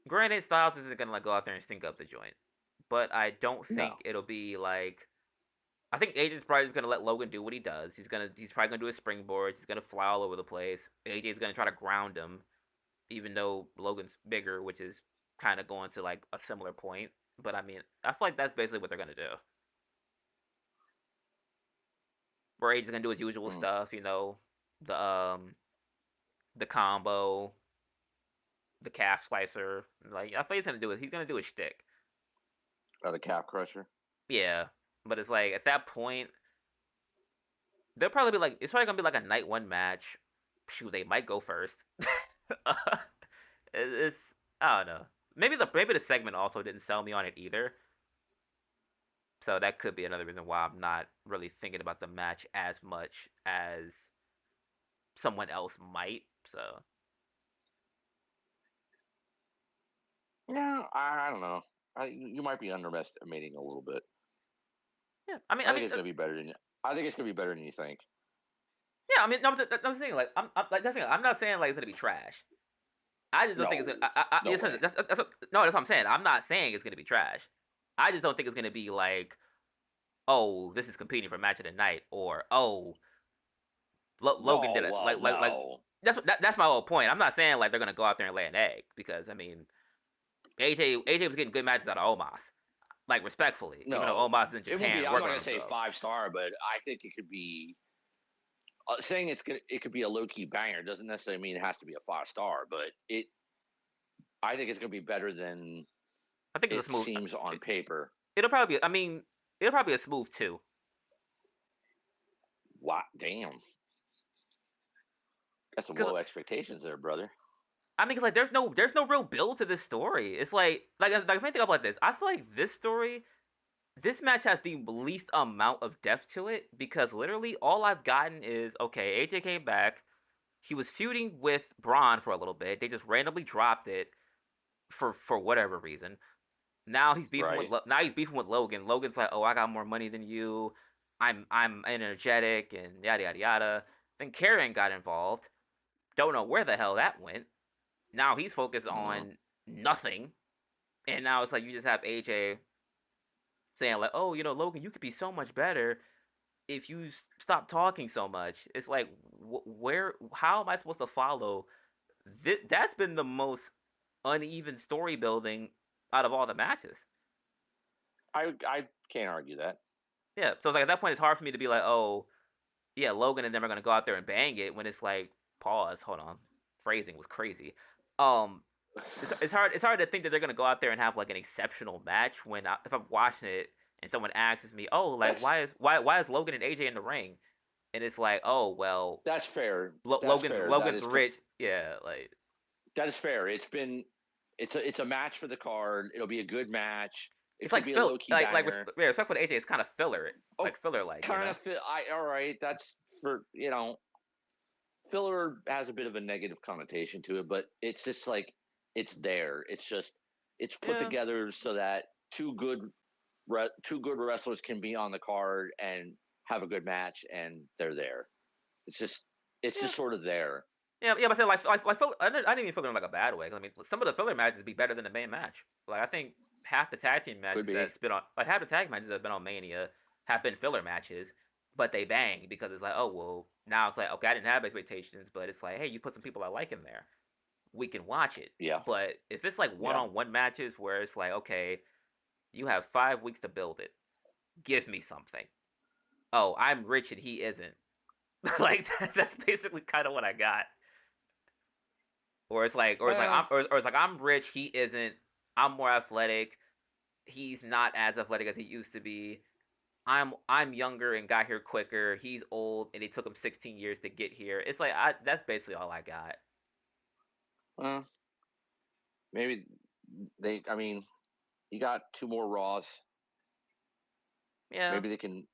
granted Styles isn't gonna like go out there and stink up the joint, but I don't No. think it'll be like. I think AJ's probably just gonna let Logan do what he does. He's probably gonna do his springboards. He's gonna fly all over the place. AJ's gonna try to ground him, even though Logan's bigger, which is kind of going to like a similar point. But I mean, I feel like that's basically what they're gonna do. Where AJ's gonna do his usual Mm. stuff, the the combo, the calf slicer. Like I feel he's gonna do it. He's gonna do his shtick. The calf crusher. Yeah, but it's like at that point, they'll probably be like, it's probably gonna be like a night one match. Shoot, they might go first. It's I don't know. Maybe the segment also didn't sell me on it either. So that could be another reason why I'm not really thinking about the match as much as someone else might. So Yeah, I don't know. You might be underestimating a little bit. yeah, I think it's gonna be better than. I think it's gonna be better than you think. yeah. I mean, no, that's the thing. Like, I'm not saying like it's gonna be trash. I just don't think it's No, gonna. no way. No, that's what I'm saying. I'm not saying it's gonna be trash. I just don't think it's gonna be like, oh, this is competing for match of the night, or oh, Logan did No, it. well, no. That's my whole point. I'm not saying like they're gonna go out there and lay an egg because I mean, AJ was getting good matches out of Omos, like respectfully, even though No, Omos is in it won't Japan be. I'm not working on gonna say himself. 5-star, but I think it could be. Saying it could be a low key banger doesn't necessarily mean it has to be a 5-star, but I think it's gonna be better than I think it's a it smooth. seems on paper. It'll probably be. I mean, it'll probably be a smooth 2. Wow, damn, that's some Because low expectations there, brother. I mean, cause like there's no real build to this story. It's like if I think about this, I feel like this match has the least amount of depth to it because literally all I've gotten is okay. AJ came back. He was feuding with Braun for a little bit. They just randomly dropped it for whatever reason. Right. Now he's beefing with Logan. Logan's like, oh, I got more money than you. I'm energetic and yada yada yada. Then Karen got involved. Don't know where the hell that went. Now he's focused Mm-hmm. on nothing. And now it's like you just have AJ saying like, "Oh, Logan, you could be so much better if you stop talking so much." It's like, where? How am I supposed to follow? That's been the most uneven story building out of all the matches. I can't argue that. Yeah, so it's like at that point, it's hard for me to be like, "Oh, yeah, Logan and them are gonna go out there and bang it." When it's like, pause, hold on, phrasing was crazy. Um, it's hard to think that they're gonna go out there and have like an exceptional match when if I'm watching it and someone asks me, oh, like That's why is Logan and AJ in the ring, and it's like, oh well, that's fair. That's Logan's fair. Logan's rich, yeah, like That is fair. It's a match for the card. It'll be a good match. It it's could like be a low key banger. yeah, respect for AJ, it's kind of Oh, filler like kind of fit. All right. That's for filler has a bit of a negative connotation to it, but it's just like it's there. It's just it's put yeah, together so that two good wrestlers can be on the card and have a good match, and they're there. It's just it's yeah. just sort of there. Yeah, but I said I didn't even feel it in like a bad way. 'Cause, I mean, some of the filler matches be better than the main match. Like I think half the tag team Could matches be. that's been on, like half the tag matches that have been on Mania have been filler matches, but they bang because it's like, oh well, now it's like okay, I didn't have expectations, but it's like, hey, you put some people I like in there, we can watch it. Yeah. But if it's like Yeah. one-on-one matches where it's like, okay, you have 5 weeks to build it, give me something. Oh, I'm rich and he isn't. Like that's basically kind of what I got. Well, Or it's like I'm rich, he isn't. I'm more athletic. He's not as athletic as he used to be. I'm younger and got here quicker. He's old and it took him 16 years to get here. It's like that's basically all I got. well, maybe they. I mean, you got two more Raws. Yeah, Maybe they can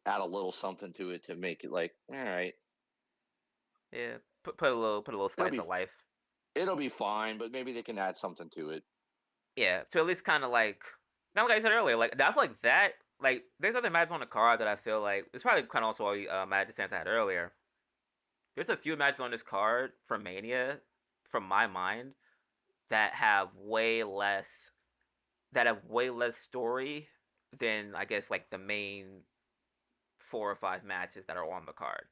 add a little something to it to make it like, all right, yeah. Put a little it'll spice be of life. it'll be fine, but maybe they can add something to it. Yeah, to at least kind of like I said earlier. Like I feel like that like there's other matches on the card that I feel like it's probably kind of also what Matt DeSanta had earlier. There's a few matches on this card from Mania, from my mind, that have way less story than I guess like the main 4 or 5 matches that are on the card.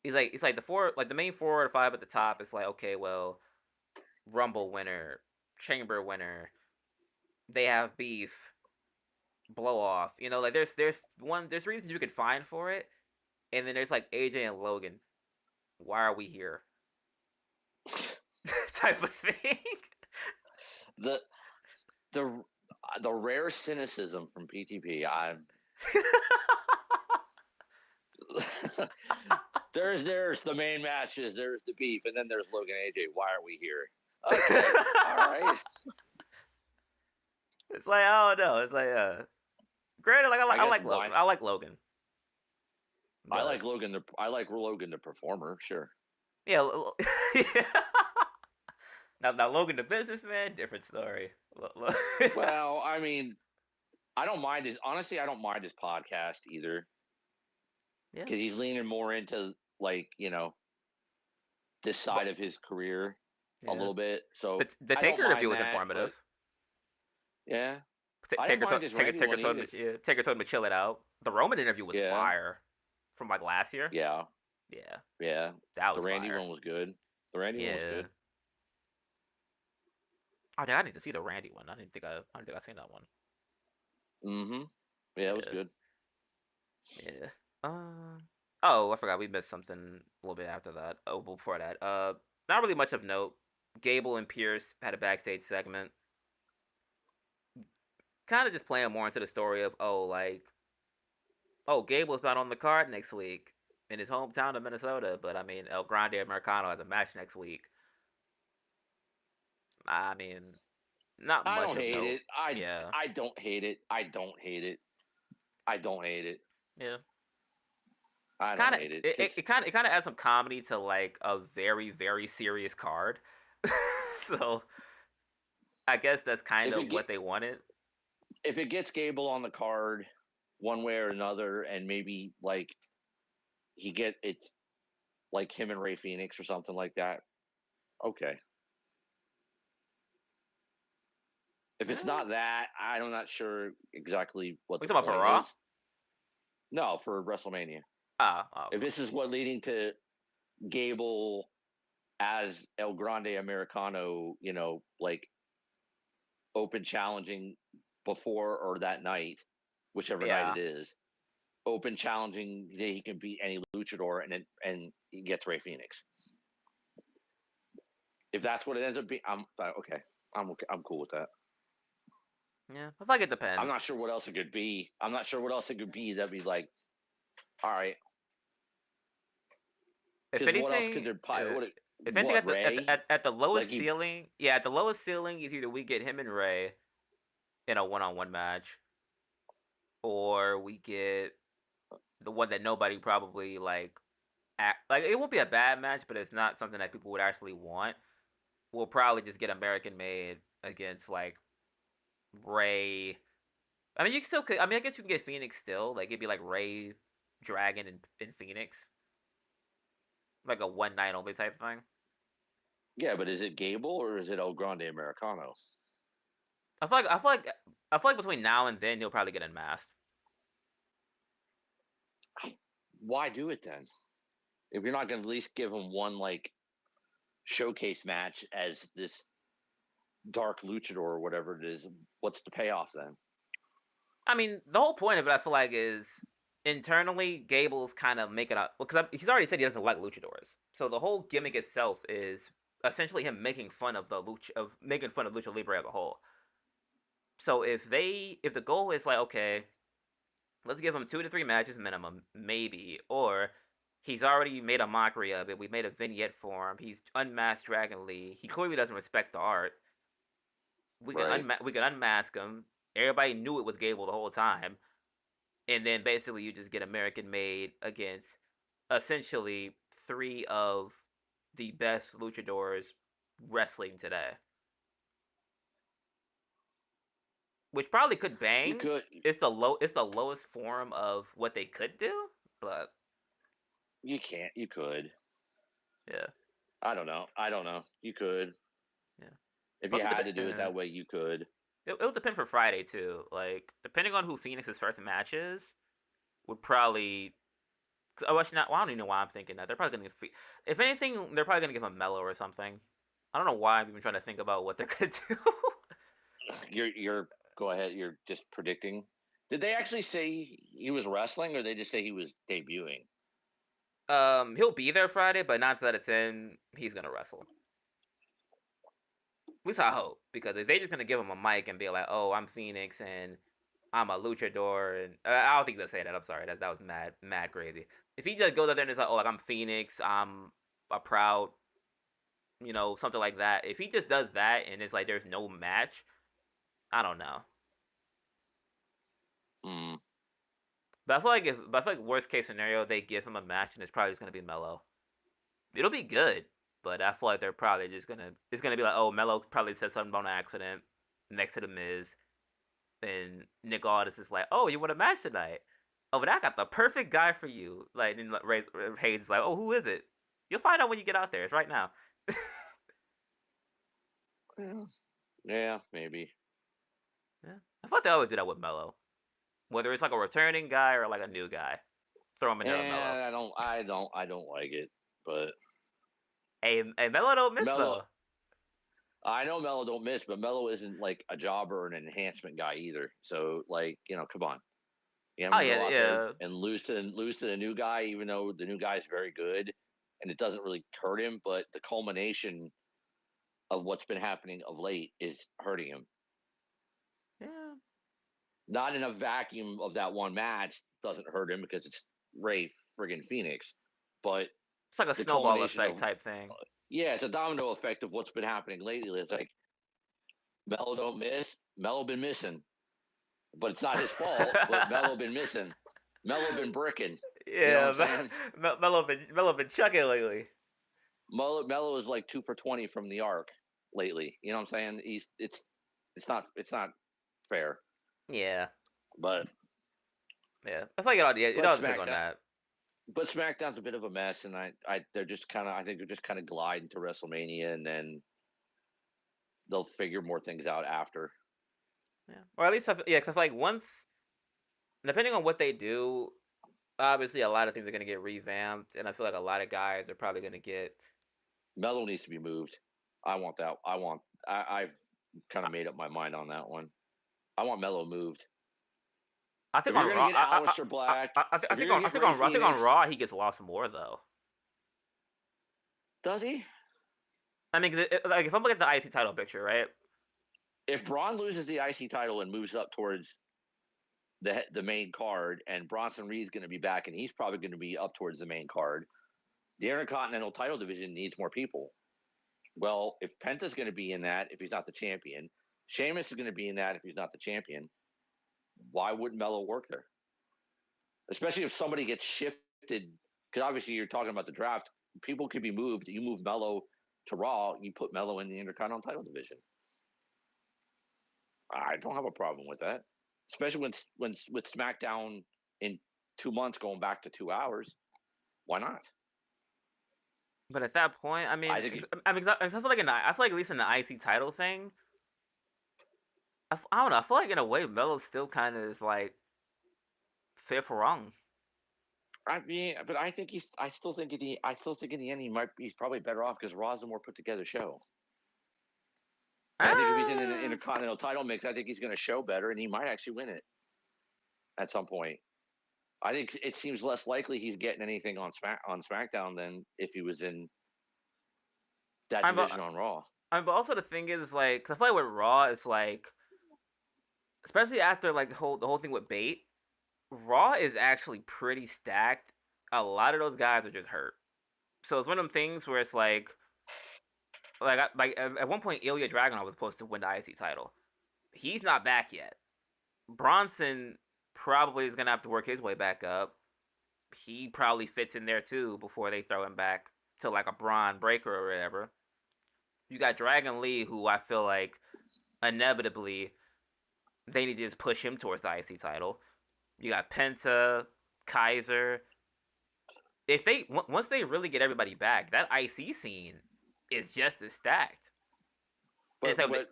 It's like the main 4 or 5 at the top. It's like, okay, well, Rumble winner, Chamber winner, they have beef, blow off. Like there's reasons you could find for it, and then there's like AJ and Logan. Why are we here? Type of thing. the the the rare cynicism from PTP. There's the main matches, there's the beef, and then there's Logan AJ. Why are we here? Okay, all right. It's like, I don't know. It's like granted, like I like Logan. I like Logan. I like Logan. I like Logan the performer. Sure. Yeah. Yeah. Now Logan the businessman, different story. Well, I mean, I don't mind his. Honestly, I don't mind his podcast either. Yeah. Because he's leaning more into like this side of his career a little bit. So the Taker interview was informative. Yeah. Taker told him to chill it out. The Roman interview was fire from like last year. Yeah. That was the Randy fire. one was good. The Randy one was good. Oh, I need to see the Randy one. I didn't think I seen that one. Mm-hmm. Yeah, it was good. Yeah. Oh, I forgot we missed something a little bit after that. Oh, before that. Not really much of note. Gable and Pierce had a backstage segment. Kind of just playing more into the story of Gable's not on the card next week in his hometown of Minnesota, but I mean El Grande Americano has a match next week. I mean, not much. I don't hate it. Yeah. I don't hate it. I don't hate it. I don't hate it. Yeah. I don't hate it. It kind of adds some comedy to like a very, very serious card. So I guess that's kind of what they wanted. If it gets Gable on the card one way or another, and maybe like it's like him and Ray Phoenix or something like that, okay. If it's not that, I'm not sure exactly what the point is. For Raw? No, for WrestleMania. If this is what leading to Gable as El Grande Americano, like open challenging before or that night, whichever night it is, open challenging that he can beat any luchador, and he gets Ray Phoenix. If that's what it ends up being, I'm okay. I'm cool with that. Yeah, I feel like it depends. I'm not sure what else it could be. That'd be like, all right. If anything, what else could there if anything, at the lowest ceiling, at the lowest ceiling is either we get him and Ray in a one-on-one match, or we get the one that nobody probably like it won't be a bad match, but it's not something that people would actually want. We'll probably just get American Made against like Ray. I mean, I guess you can get Phoenix still. Like it'd be like Ray, Dragon, and Phoenix, like a one night only type thing. Yeah, but is it Gable or is it El Grande Americano? I feel like between now and then he'll probably get unmasked. Why do it then? If you're not going to at least give him one like showcase match as this dark luchador or whatever it is, what's the payoff then? I mean, the whole point of it, I feel like, is internally Gable's kind of making up because he's already said he doesn't like luchadors. So the whole gimmick itself is essentially him making fun of Lucha Libre as a whole. So if the goal is like, okay, let's give him 2 to 3 matches minimum, maybe, or he's already made a mockery of it. We made a vignette for him. He's unmasked Dragon Lee. He clearly doesn't respect the art. We can unmask him. Everybody knew it was Gable the whole time. And then basically you just get American Made against essentially 3 of the best luchadors wrestling today. which probably could bang. You could. It's the lowest form of what they could do, but You can't. You could. yeah, I don't know. You could. yeah. If you Also, had to do it that way, you could. it'll depend for Friday too. Like depending on who Phoenix's first match is, would probably. Oh, actually, not. Well, I don't even know why I'm thinking that. They're probably gonna give. If anything, they're probably gonna give him Mello or something. I don't know why I'm even trying to think about what they're gonna do. You're go ahead. You're just predicting. Did they actually say he was wrestling, or they just say he was debuting? He'll be there Friday, but 9 out of 10, he's gonna wrestle. At least I hope, because if they just gonna give him a mic and be like, "Oh, I'm Phoenix and I'm a luchador," and I don't think they'll say that. I'm sorry, that was mad crazy. If he just goes out there and is like, "Oh, like I'm Phoenix, I'm a proud," something like that. If he just does that and it's like there's no match, I don't know. Hmm. But I feel like worst case scenario, they give him a match and it's probably just gonna be Mello. It'll be good, but I feel like they're probably just it's gonna be like, oh, Mello probably said something on accident next to the Miz, and Nick Aldis is like, oh, you want a match tonight? Oh, but I got the perfect guy for you. Like, and Hayes is like, oh, who is it? You'll find out when you get out there. It's right now. Yeah, maybe. Yeah, I thought they always do that with Mello, whether it's like a returning guy or like a new guy. Throw him in there with Mello. I don't like it, but Hey, Mello don't miss Mello. though. I know Mello don't miss, but Mello isn't like a jobber or an enhancement guy either. So like, come on. You Oh have to yeah, go out yeah. there and lose to the new guy, even though the new guy is very good, and it doesn't really hurt him. But the culmination of what's been happening of late is hurting him. Yeah. Not in a vacuum of that one match doesn't hurt him because it's Ray friggin' Phoenix, but It's like a the snowball culmination effect of type thing. yeah, it's a domino effect of what's been happening lately. It's like Mello don't miss, Mello been missing, but it's not his fault. But Mello been missing, Mello been bricking. You know Yeah, what I'm saying? Mello been chucking lately. Mello is like 2 for 20 from the arc lately. You know what I'm saying? It's not fair. Yeah, But yeah. I feel like it but all depends on SmackDown that. but SmackDown's a bit of a mess, and they're just kind of I think they're just kind of gliding to WrestleMania, and then they'll figure more things out after. Yeah, or at least yeah, because I feel like once, depending on what they do, obviously a lot of things are gonna get revamped, and I feel like a lot of guys are probably gonna get. Mello needs to be moved. I want that. I've kind of made up my mind on that one. I want Mello moved. I think If on you're gonna Raw, get Aleister Black, I if think you're gonna on get Ray I think on Phoenix, Raw he gets lost more though. does he? I mean, like if I'm looking at the IC title picture, right? If Braun loses the IC title and moves up towards the main card, and Bronson Reed's going to be back, and he's probably going to be up towards the main card, the Intercontinental title division needs more people. Well, if Penta's going to be in that, if he's not the champion, Sheamus is going to be in that if he's not the champion. Why wouldn't Mello work there? Especially if somebody gets shifted, because obviously you're talking about the draft. People could be moved. You move Mello to Raw, you put Mello in the Intercontinental title division. I don't have a problem with that, especially when with SmackDown in 2 months going back to 2 hours. Why not? But at that point, I mean, I think I feel like I feel like at least in the IC title thing, I don't know. I feel like in a way, Melo still kind of is like fifth wrong. I mean, but I think he's. I still think in the end he's probably better off because Raw's a more put together show. And I think if he's in an Ah, Intercontinental title mix, I think he's going to show better, and he might actually win it at some point. I think it seems less likely he's getting anything on SmackDown than if he was in that I'm, division on Raw. but also the thing is like, 'cause I feel like with Raw, it's like, especially after like the whole thing with Bait, Raw is actually pretty stacked. A lot of those guys are just hurt. So it's one of them things where it's like at one point Ilya Dragunov was supposed to win the IC title. He's not back yet. Bronson probably is gonna have to work his way back up. He probably fits in there too before they throw him back to like a Braun Breaker or whatever. You got Dragon Lee, who I feel like inevitably they need to just push him towards the IC title. You got Penta, Kaiser. If they once they really get everybody back, that IC scene is just as stacked. And But so, but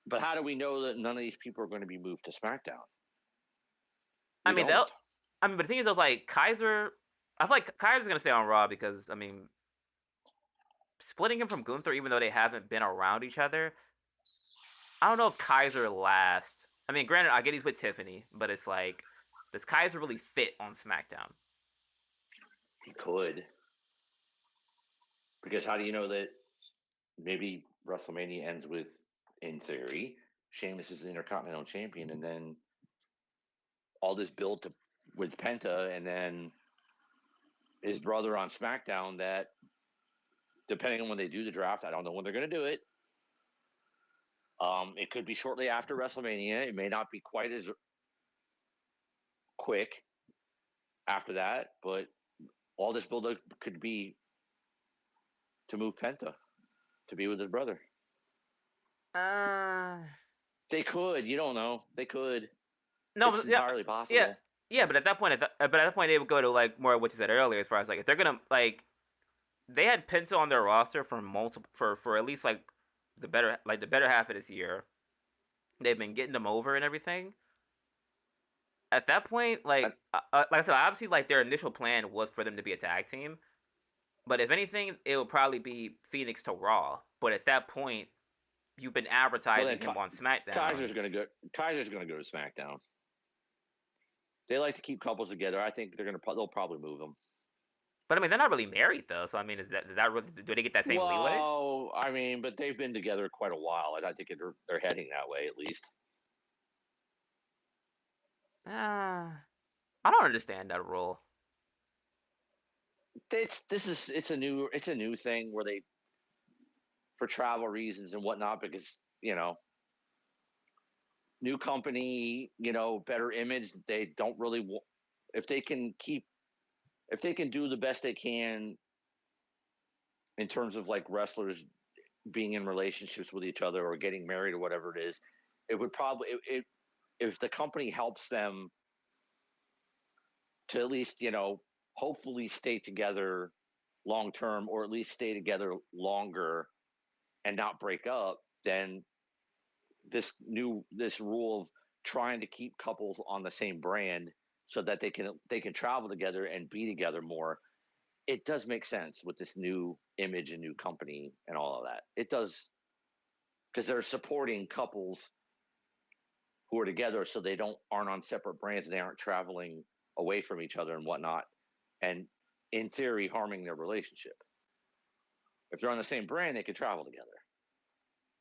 but how do we know that none of these people are going to be moved to SmackDown? I We mean, don't. but the thing is, though, like Kaiser, I feel like Kaiser's gonna stay on Raw because I mean, splitting him from Gunther, even though they haven't been around each other, I don't know if Kaiser lasts. I mean, granted, I get he's with Tiffany, but it's like, does Kaiser really fit on SmackDown? He could, because how do you know that maybe WrestleMania ends with, in theory, Sheamus is the Intercontinental Champion, and then all this build to with Penta, and then his brother on SmackDown. That depending on when they do the draft, I don't know when they're going to do it. It could be shortly after WrestleMania. It may not be quite as quick after that, but all this build could be to move Penta to be with his brother. Uh, They could. You don't know. They could. no, It's but yeah, entirely yeah, possible. yeah. But at that point, they would go to like more of what you said earlier, as far as like if they're gonna like they had Penta on their roster for multiple for at least like the better half of this year. They've been getting them over and everything. At that point, I, like I said, obviously, like their initial plan was for them to be a tag team. But if anything, it would probably be Phoenix to Raw. But at that point, you've been well, then advertising him on SmackDown. Kaiser's going to go. Kaiser's going to go to SmackDown. They like to keep couples together. I think they'll probably move them. But I mean, they're not really married though. So I mean, is that really, do they get that same leeway? Well, I mean, but they've been together quite a while, and I think they're heading that way at least. I don't understand that rule. It's a new thing where they for travel reasons and whatnot because new company, better image. They don't really if they can keep if they can do the best they can in terms of like wrestlers being in relationships with each other or getting married or whatever it is, it would probably if the company helps them to at least hopefully stay together long term or at least stay together longer and not break up, then this rule of trying to keep couples on the same brand so that they can travel together and be together more, it does make sense with this new image and new company and all of that. It does, because they're supporting couples who are together so they aren't on separate brands and they aren't traveling away from each other and whatnot, and in theory harming their relationship. If they're on the same brand, they can travel together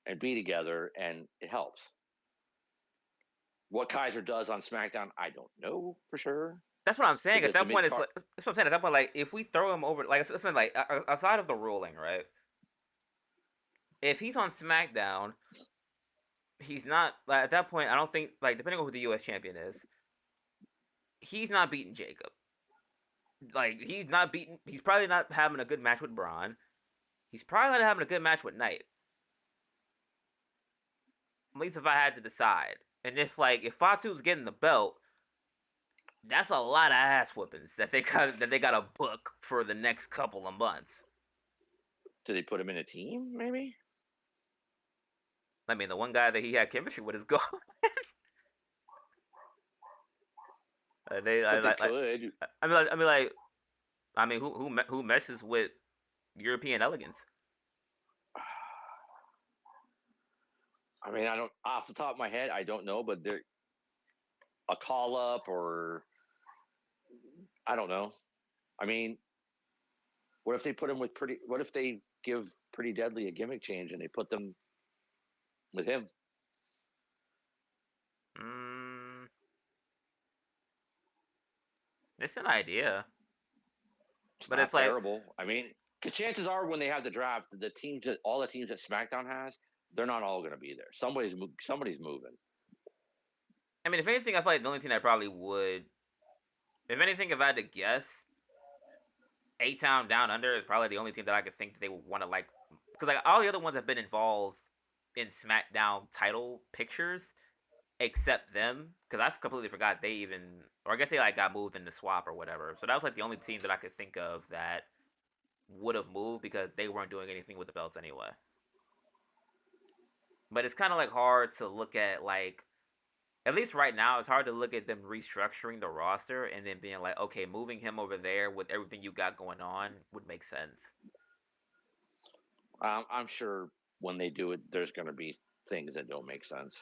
and be together, and it helps. What Kaiser does on SmackDown, I don't know for sure. That's what I'm saying. At Because the that point, mid it's card, like that's what I'm saying. At that point, like if we throw him over, like listen, like aside of the ruling, right? If he's on SmackDown, he's not like at that point. I don't think like depending on who the U.S. champion is, he's not beating Jacob. Like he's not beating. He's probably not having a good match with Braun. He's probably not having a good match with Knight. At least if I had to decide. And if Fatu's getting the belt, that's a lot of ass whippings that they got to book for the next couple of months. do they put him in a team? Maybe. I mean, the one guy that he had chemistry with is gone. But they could. I mean, who messes with European elegance? I mean, I don't off the top of my head, I don't know, but they're a call up or I don't know. I mean, what if they put him with pretty? What if they give Pretty Deadly a gimmick change and they put them with him? Mm, it's an idea, It's but not it's like, terrible. I mean, because chances are when they have the draft, all the teams that SmackDown has, they're not all going to be there. Somebody's moving. I mean, if anything, I feel like the only thing that probably would, if anything, if I had to guess, A Town Down Under is probably the only team that I could think that they would want to like, because like all the other ones have been involved in SmackDown title pictures, except them, because I completely forgot they even, or I guess they like got moved in the swap or whatever. So that was like the only team that I could think of that would have moved because they weren't doing anything with the belts anyway. But it's kind of like hard to look at like, at least right now, it's hard to look at them restructuring the roster and then being like, okay, moving him over there with everything you got going on would make sense. I'm sure when they do it, there's going to be things that don't make sense.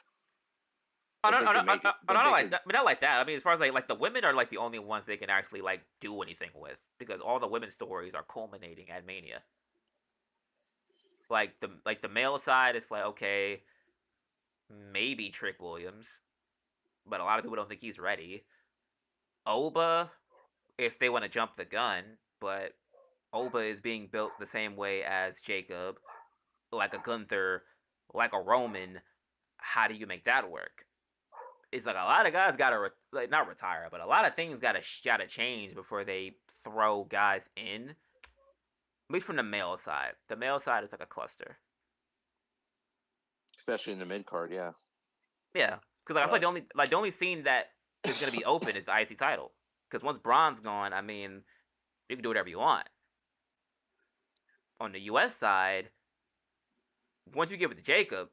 I But don't, they I can don't, I make it. I But don't they like could. that. I mean, not like that. I mean, as far as like the women are like the only ones they can actually like do anything with because all the women's stories are culminating at Mania. Like the male side, it's like okay, maybe Trick Williams, but a lot of people don't think he's ready. Oba, if they want to jump the gun, but Oba is being built the same way as Jacob, like a Gunther, like a Roman. How do you make that work? It's like a lot of guys gotta like not retire, but a lot of things gotta change before they throw guys in. At least from the male side, the male side is like a cluster. Especially in the mid card, yeah. Yeah, because like I feel like But the only scene that is gonna be open is the IC title. Because once Braun's gone, I mean, you can do whatever you want. On the US side, once you give it to Jacob,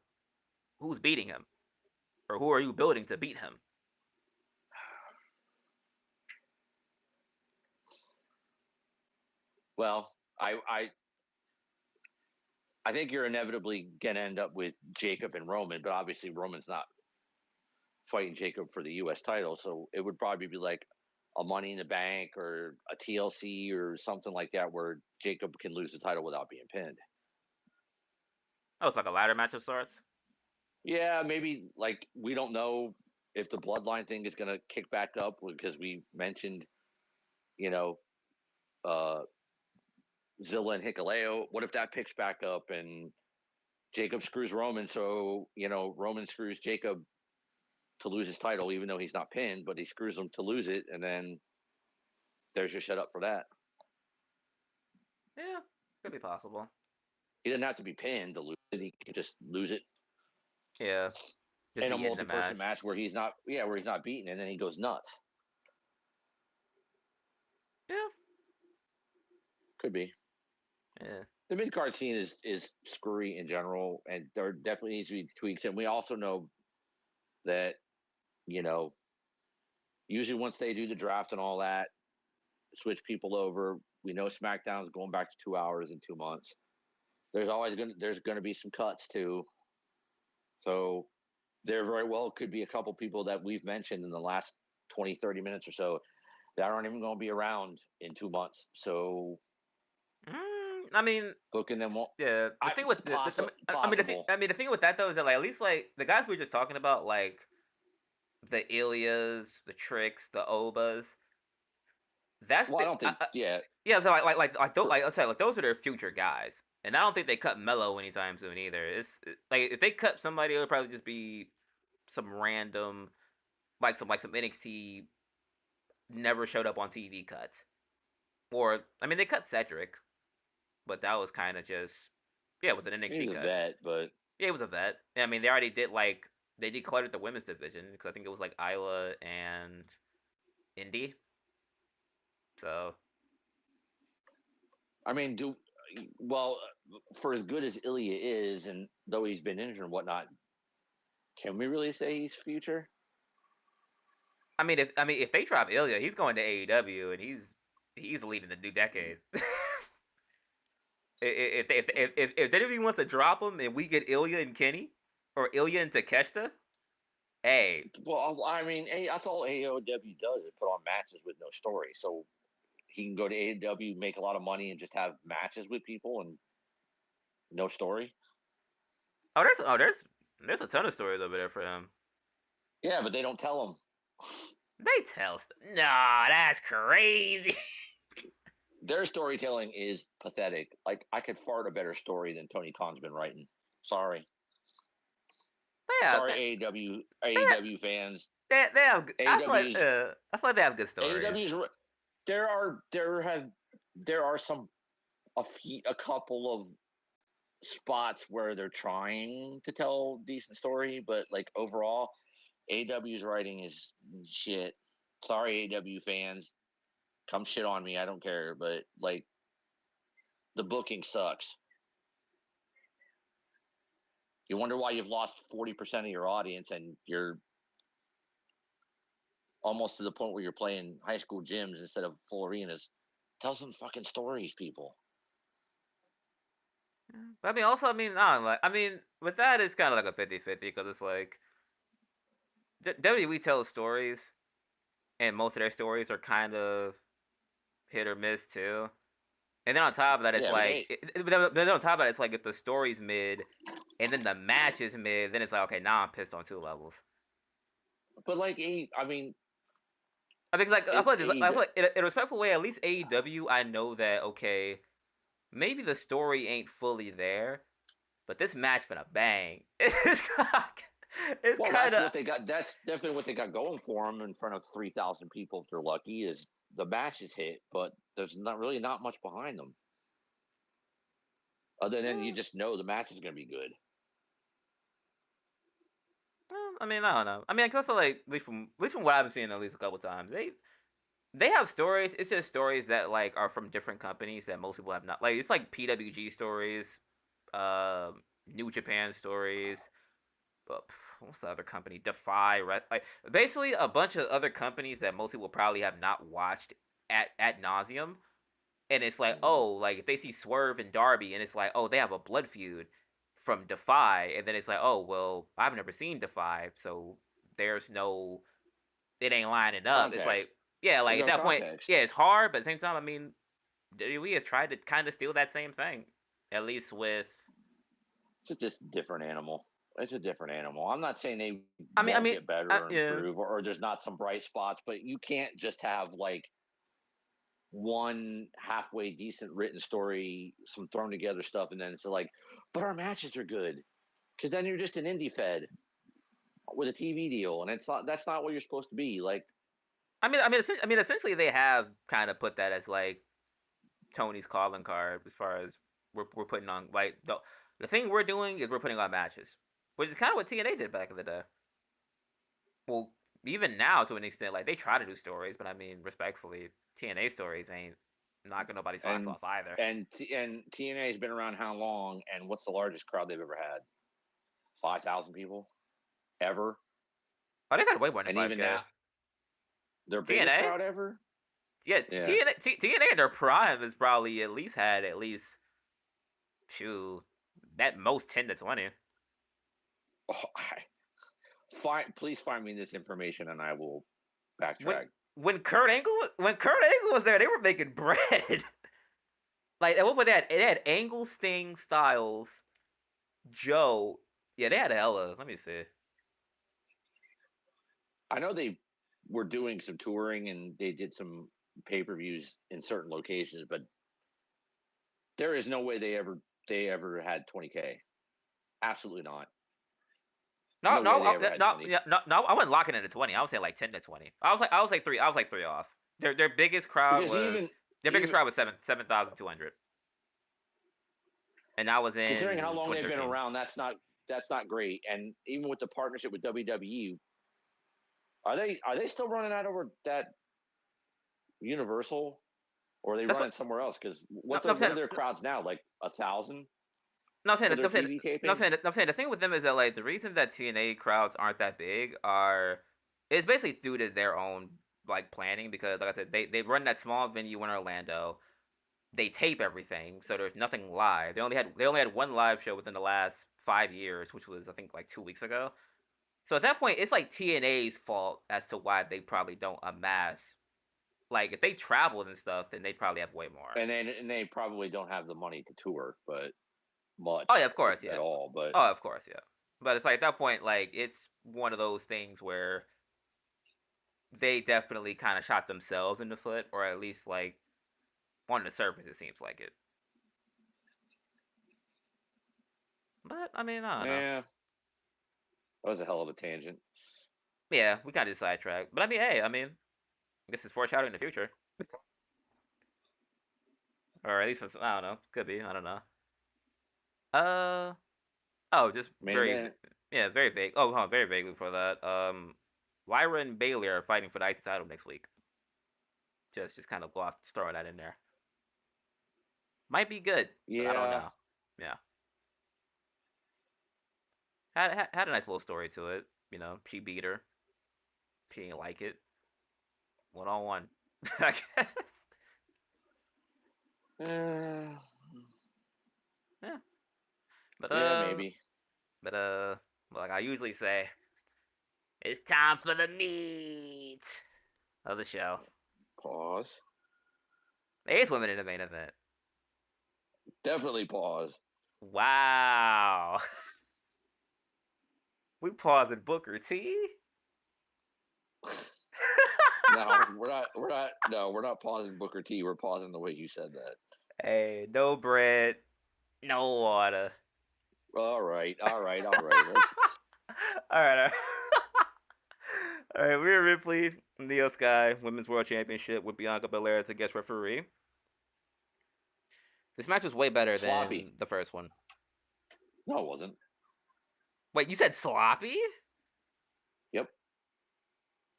who's beating him, or who are you building to beat him? well, I think you're inevitably gonna end up with Jacob and Roman, but obviously Roman's not fighting Jacob for the U.S. title, so it would probably be like a Money in the Bank or a TLC or something like that, where Jacob can lose the title without being pinned. Oh, it's like a ladder match of sorts. Yeah, maybe like we don't know if the bloodline thing is gonna kick back up because we mentioned, you know, uh, Zilla and Hikuleo. What if that picks back up and Jacob screws Roman? So Roman screws Jacob to lose his title, even though he's not pinned, but he screws him to lose it, and then there's your setup for that. Yeah, could be possible. He doesn't have to be pinned to lose it. He could just lose it Yeah, just in a be in the multi-person match. match where he's not, where he's not beaten, and then he goes nuts. Yeah, Could be. yeah. The mid card scene is screwy in general, and there definitely needs to be tweaks. And we also know that you know usually once they do the draft and all that, switch people over. We know SmackDown's going back to 2 hours in 2 months. There's gonna be some cuts too. So there very well could be a couple people that we've mentioned in the last 20, 30 minutes or so that aren't even going to be around in 2 months. So I mean, booking them, yeah. The thing with possible. the thing with that though is that like at least like the guys we were just talking about, like the Ilias, the Tricks, the Obas. That's Well, I the don't think, yeah. yeah. So For, like let's say like those are their future guys, and I don't think they cut Mello anytime soon either. Like if they cut somebody, it would probably just be some random like some NXT never showed up on TV cuts. Or I mean they cut Cedric, but that was kind of just yeah with an he's NXT a cut. vet, but Yeah, it was a vet. Yeah, I mean they already did like they decluttered the women's division because I think it was like Isla and Indy. So I mean, well for as good as Ilya is, and though he's been injured and whatnot, can we really say he's future? if they drop Ilya, he's going to AEW and he's leading the new decade. If they really want to drop him and we get Ilya and Kenny or Ilya and Takeshita, hey, Well, I mean, that's all AEW does is put on matches with no story. So he can go to AEW, make a lot of money, and just have matches with people and no story. there's a ton of stories over there for him. Yeah, but they don't tell him. They tell nah, that's crazy. Their storytelling is pathetic. Like I could fart a better story than Tony Khan's been writing. Sorry, yeah, sorry, AEW fans. they have. AEW's I feel like they have good stories. AEW's. There are some a couple of spots where they're trying to tell a decent story, but like overall, AW's writing is shit. Sorry, AW fans, come shit on me. I don't care, but like the booking sucks. You wonder why you've lost 40% of your audience, and you're almost to the point where you're playing high school gyms instead of full arenas. Tell some fucking stories, people. But I mean, also, I mean, with that, it's kind of like a 50-50 because it's like WWE tells stories, and most of their stories are kind of hit or miss too. And then on top of that, it's Yeah, but like, then on top of that, it's like if the story's mid, and then the match is mid, then it's like, okay, now I'm pissed on two levels. like I mean, I think like I put it, in a respectful way. At least AEW, I know that okay, maybe the story ain't fully there, but this match finna bang. It's well, kind that's of. what they got. That's definitely what they got going for them in front of 3,000 people if they're lucky. Is the match is hit, but there's not much behind them. Other than you just know the match is going to be good. I mean, I don't know. I mean, I feel like at least from what I've been seeing at least a couple times, they have stories. It's just stories that like are from different companies that most people have not. Like it's like PWG stories, New Japan stories. What's the other company? Defy, right? Like basically a bunch of other companies that most people probably have not watched at nauseum. And it's like, oh, like if they see Swerve and Darby, and it's like, oh, they have a blood feud from Defy, and then it's like, oh, well, I've never seen Defy, so there's no, it ain't lining up. It's like, Context. yeah, There's like at no that point, context. yeah, it's hard, but at the same time, I mean, WWE has tried to kind of steal that same thing, at least with. It's just a different animal. It's a different animal. I'm not saying they I won't mean, get better or yeah. improve, or there's not some bright spots, but you can't just have like one halfway decent written story, some thrown together stuff, and then it's like, but our matches are good, because then you're just an indie fed with a TV deal, and it's not. That's not what you're supposed to be. Like, Essentially, they have kind of put that as like Tony's calling card as far as we're putting on like the thing we're doing is we're putting on matches, which is kind of what TNA did back in the day. Well, even now to an extent, like they try to do stories, but I mean, respectfully, TNA stories ain't knocking nobody's socks and off either. and TNA has been around how long? And what's the largest crowd they've ever had? 5,000 people ever. Oh, they've had way more than And five even k. now, their biggest TNA, crowd ever. yeah, Yeah. TNA in their prime has probably at least had at least shoot at most 10 to 20. Oh, please find me this information, and I will When backtrack. when Kurt Angle was there, they were making bread. Like at one point they had Angle, Sting, Styles, Joe. Yeah, they had a hella. Let me see. I know they were doing some touring and they did some pay-per-views in certain locations, but there is no way they ever had 20K. Absolutely not. No, No way no, they ever had no, 20. yeah, no. I wasn't locking it at 20. I was saying like 10 to 20. I was like three off. Their biggest crowd Because was their biggest even crowd was 7,200, and that was considering how in long they've been 2013. around, that's not great. And even with the partnership with WWE, are they still running that over that Universal, or are they That's running what. somewhere else? Because No, what no, are I'm what saying. are their crowds now? Like 1,000 No, I'm saying. for No, their I'm saying. TV No, I'm saying. tapings? No, I'm saying. The thing with them is that like the reason that TNA crowds aren't that big are it's basically due to their own like planning because like I said they run that small venue in Orlando. They tape everything, so there's nothing live. They only had one live show within the last 5 years, which was I think like 2 weeks ago. So at that point, it's like TNA's fault as to why they probably don't amass. Like if they traveled and stuff, then they'd probably have way more. And they probably don't have the money to tour, but Oh yeah, much of course, if at yeah. all. But Oh, of course, yeah. But it's like at that point, like it's one of those things where they definitely kind of shot themselves in the foot, or at least like on the surface, it seems like it. But I mean, I don't know. yeah, that was a hell of a tangent. Yeah, we kind of sidetracked. But I mean, hey, I mean, this is foreshadowing the future, or at least I don't know. Could be. I don't know. Uh oh, just Main very event. Yeah, very vague. Oh, very vaguely for that. Lyra and Bailey are fighting for the IC title next week. Just kind of gloss, just throwing that in there. Might be good, but I don't Yeah. know. Yeah. Had a nice little story to it. You know, she beat her. She didn't like it. 1-on-1. I guess. Uh, Yeah. But yeah, maybe. like I usually say, it's time for the meat of the show. Pause. There's women in the main event. Definitely pause. Wow. We pausing Booker T. No, we're not pausing Booker T. We're pausing the way you said that. Hey, no bread, no water. All right. Let's. All right. All right, Rhea Ripley, Neo Sky, Women's World Championship with Bianca Belair as the guest referee. This match was way better Sloppy. than the first one. No, it wasn't. Wait, you said sloppy? Yep.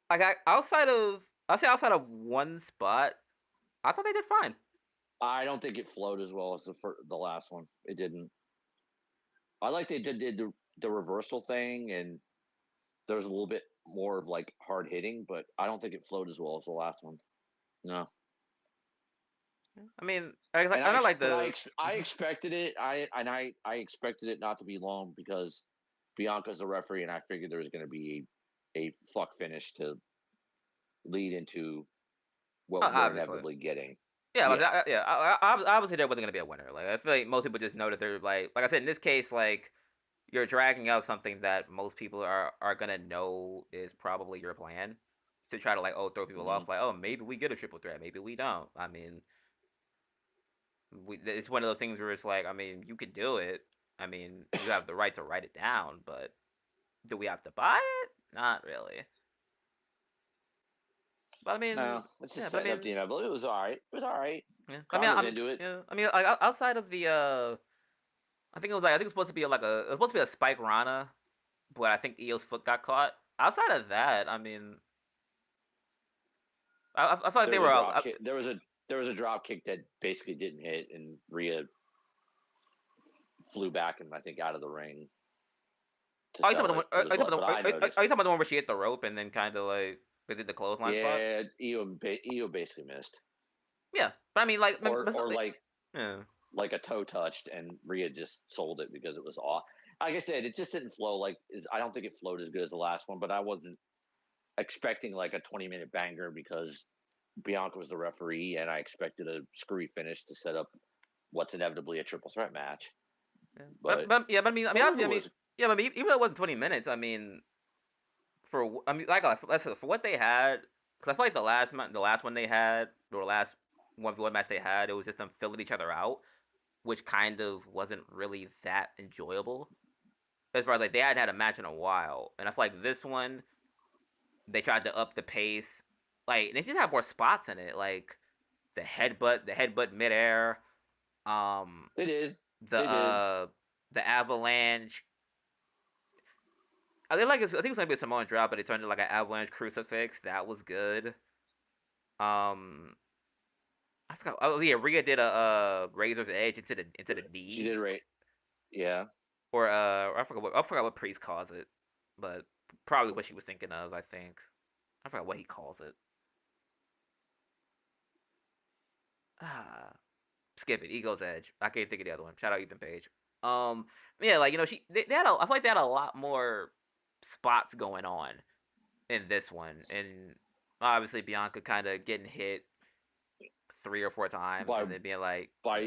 Like I'll say outside of one spot, I thought they did fine. I don't think it flowed as well as the last one. It didn't. I like they did the reversal thing, and there was a little bit more of like hard hitting, but I don't think it flowed as well as the last one. No. I mean, I don't like the. I expected it. I expected it not to be long because Bianca's the referee, and I figured there was going to be a fuck finish to lead into what we're Obviously. inevitably getting. Yeah. Obviously there wasn't gonna be a winner. Like I feel like most people just know that they're like I said in this case, like you're dragging out something that most people are gonna know is probably your plan to try to like throw people off. Like maybe we get a triple threat, maybe we don't. I mean, it's one of those things where it's like I mean you could do it. I mean you have the right to write it down, but do we have to buy it? Not really. But I mean, No, it's just setting up the inevitable. It was all right. It was all right. Yeah, I mean, I'm into it. Yeah, I mean, like outside of the, I think it was supposed to be like it was supposed to be a Spike Rana, but I think Io's foot got caught. Outside of that, I mean, I felt like they were. There was a drop kick that basically didn't hit, and Rhea flew back and I think out of the ring. Are you talking about the one where she hit the rope and then kind of like they did the clothesline spot? Yeah, Io basically missed. Yeah, but I mean, like, like a toe touched, and Rhea just sold it because it was off. Like I said, it just didn't flow. I don't think it flowed as good as the last one, but I wasn't expecting like a 20-minute banger because Bianca was the referee, and I expected a screwy finish to set up what's inevitably a triple threat match. Yeah. But I mean, yeah, but even though it wasn't 20 minutes, I mean, for what they had, because I feel like the last one they had, or the last 1v1 match they had, it was just them filling each other out, which kind of wasn't really that enjoyable. As far as like they hadn't had a match in a while, and I feel like this one, they tried to up the pace, like they just had more spots in it, like the headbutt midair. They did. The avalanche. I think it was gonna be a Samoan drop, but it turned into like an avalanche crucifix. That was good. I forgot. Oh yeah, Rhea did a Razor's Edge into the knee. She did right. Yeah. Or I forgot what Priest calls it, but probably what she was thinking of. I think I forgot what he calls it. Skip it. Ego's Edge. I can't think of the other one. Shout out Ethan Page. Yeah, like they had I feel like they had a lot more spots going on in this one, and obviously Bianca kind of getting hit 3 or 4 times, and then being like by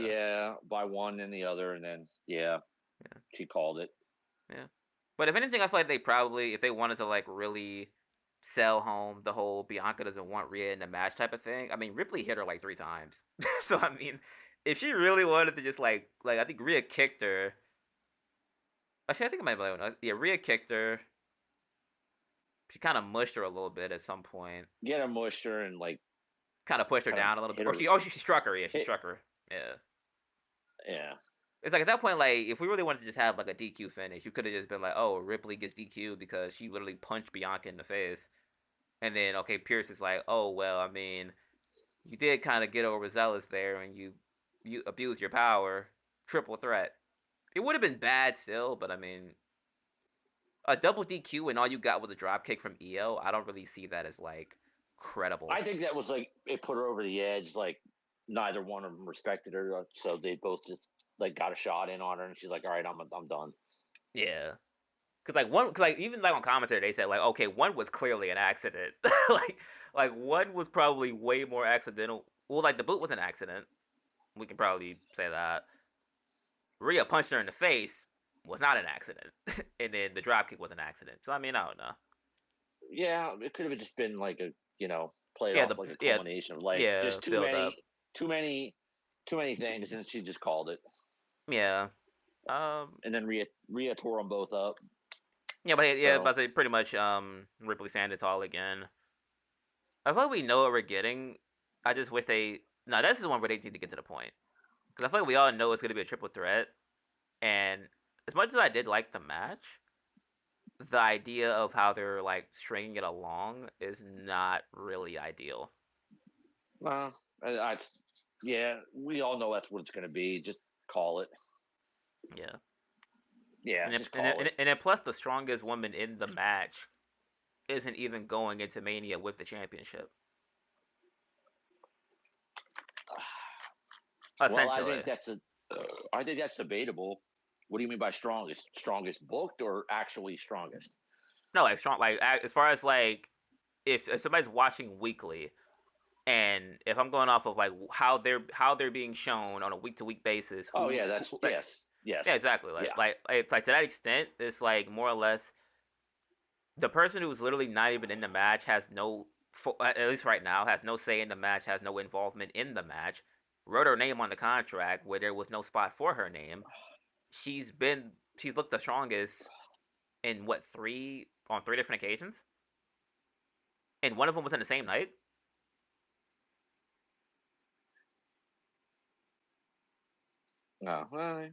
one and the other, and then she called it. Yeah, but if anything, I feel like they probably, if they wanted to like really sell home the whole Bianca doesn't want Rhea in the match type of thing, I mean Ripley hit her like 3 times, so I mean if she really wanted to just like I think Rhea kicked her. Actually, I think it might be Rhea kicked her. She kind of mushed her a little bit at some point. Yeah, mushed her and like kind of pushed her down a little bit. Or she struck her. Yeah, she struck her. Yeah. Yeah. It's like at that point, like if we really wanted to just have like a DQ finish, you could have just been like, oh, Ripley gets DQ'd because she literally punched Bianca in the face, and then okay, Pierce is like, oh well, I mean, you did kind of get overzealous there, and you abused your power, triple threat. It would have been bad still, but I mean, a double DQ and all you got was a drop kick from EO, I don't really see that as like credible. I think that was like it put her over the edge. Like neither one of them respected her, so they both just like got a shot in on her, and she's like, "All right, I'm done." Yeah. Cause like even like on commentary, they said like, okay, one was clearly an accident. like, like one was probably way more accidental. Well, like the boot was an accident. We can probably say that. Rhea punched her in the face was not an accident, and then the dropkick was an accident. So I mean, I don't know. Yeah, it could have just been like a played Yeah, off like a yeah, culmination of like yeah, just too build up. many, too many, too many things, and she just called it. Yeah. Um. And then Rhea tore them both up. Yeah, but yeah, So but they pretty much Ripley Sandoval again. I feel like we know what we're getting. I just wish they. No, this is one where they need to get to the point. Because I feel like we all know it's going to be a triple threat. And as much as I did like the match, the idea of how they're like stringing it along is not really ideal. I yeah, we all know that's what it's going to be. Just call it. Yeah. Yeah, And then, just and, then, call it. and then plus the strongest woman in the match isn't even going into Mania with the championship. Well, Essentially. I think that's debatable. What do you mean by strongest? Strongest booked or actually strongest? No, like strong. Like as far as like if somebody's watching weekly, and if I'm going off of like how they're being shown on a week to week basis, Oh yeah, that's who like, yes, yeah, yes, exactly. yeah. Like to that extent, it's like more or less the person who's literally not even in the match has no, at least right now, has no say in the match, has no involvement in the match. Wrote her name on the contract where there was no spot for her name. She's looked the strongest in what three different occasions, and one of them was in the same night. No, well,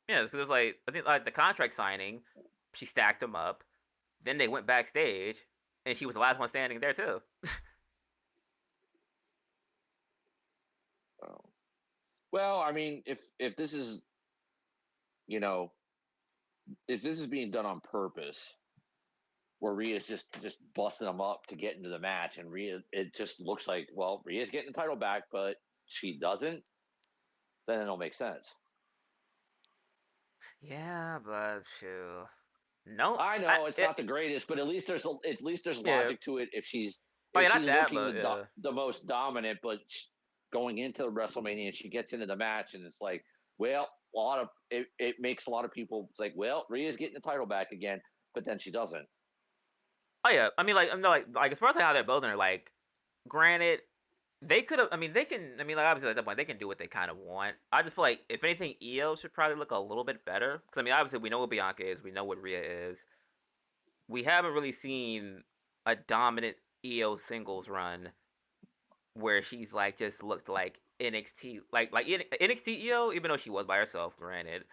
Yeah, because it was like I think like the contract signing, she stacked them up. Then they went backstage, and she was the last one standing there too. oh. Well, I mean, if this is you know if this is being done on purpose, where Rhea's just busting them up to get into the match, and Rhea, it just looks like well, Rhea's getting the title back, but she doesn't. Then it'll make sense. Yeah, but shoot. No, I I know it's not the greatest, but at least there's yeah. logic to it. Oh If yeah, not she's that, looking but yeah. the most dominant, but going into WrestleMania, and she gets into the match, and it's like, well, a lot of it makes a lot of people like, well, Rhea's getting the title back again, but then she doesn't. Oh yeah, I mean like like as far as like how they're building her, like granted, they could have. I mean they can. I mean like obviously at that point they can do what they kind of want. I just feel like if anything, EO should probably look a little bit better. Because I mean obviously we know what Bianca is, we know what Rhea is. We haven't really seen a dominant EO singles run where she's like just looked like NXT like NXT EO, even though she was by herself. Granted,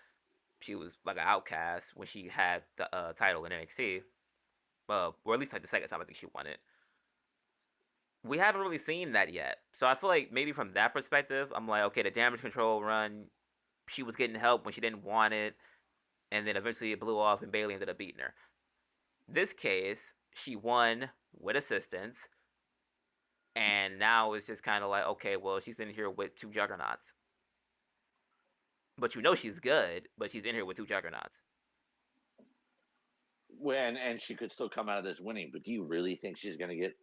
she was like an outcast when she had the title in NXT. Or at least like the second time I think she won it. We haven't really seen that yet, so I feel like maybe from that perspective, I'm like, okay, the damage control run, she was getting help when she didn't want it, and then eventually it blew off and Bayley ended up beating her. This case, she won with assistance, and now it's just kind of like, okay, well, she's in here with two juggernauts. But you know she's good, but she's in here with two juggernauts. When and she could still come out of this winning, but do you really think she's going to get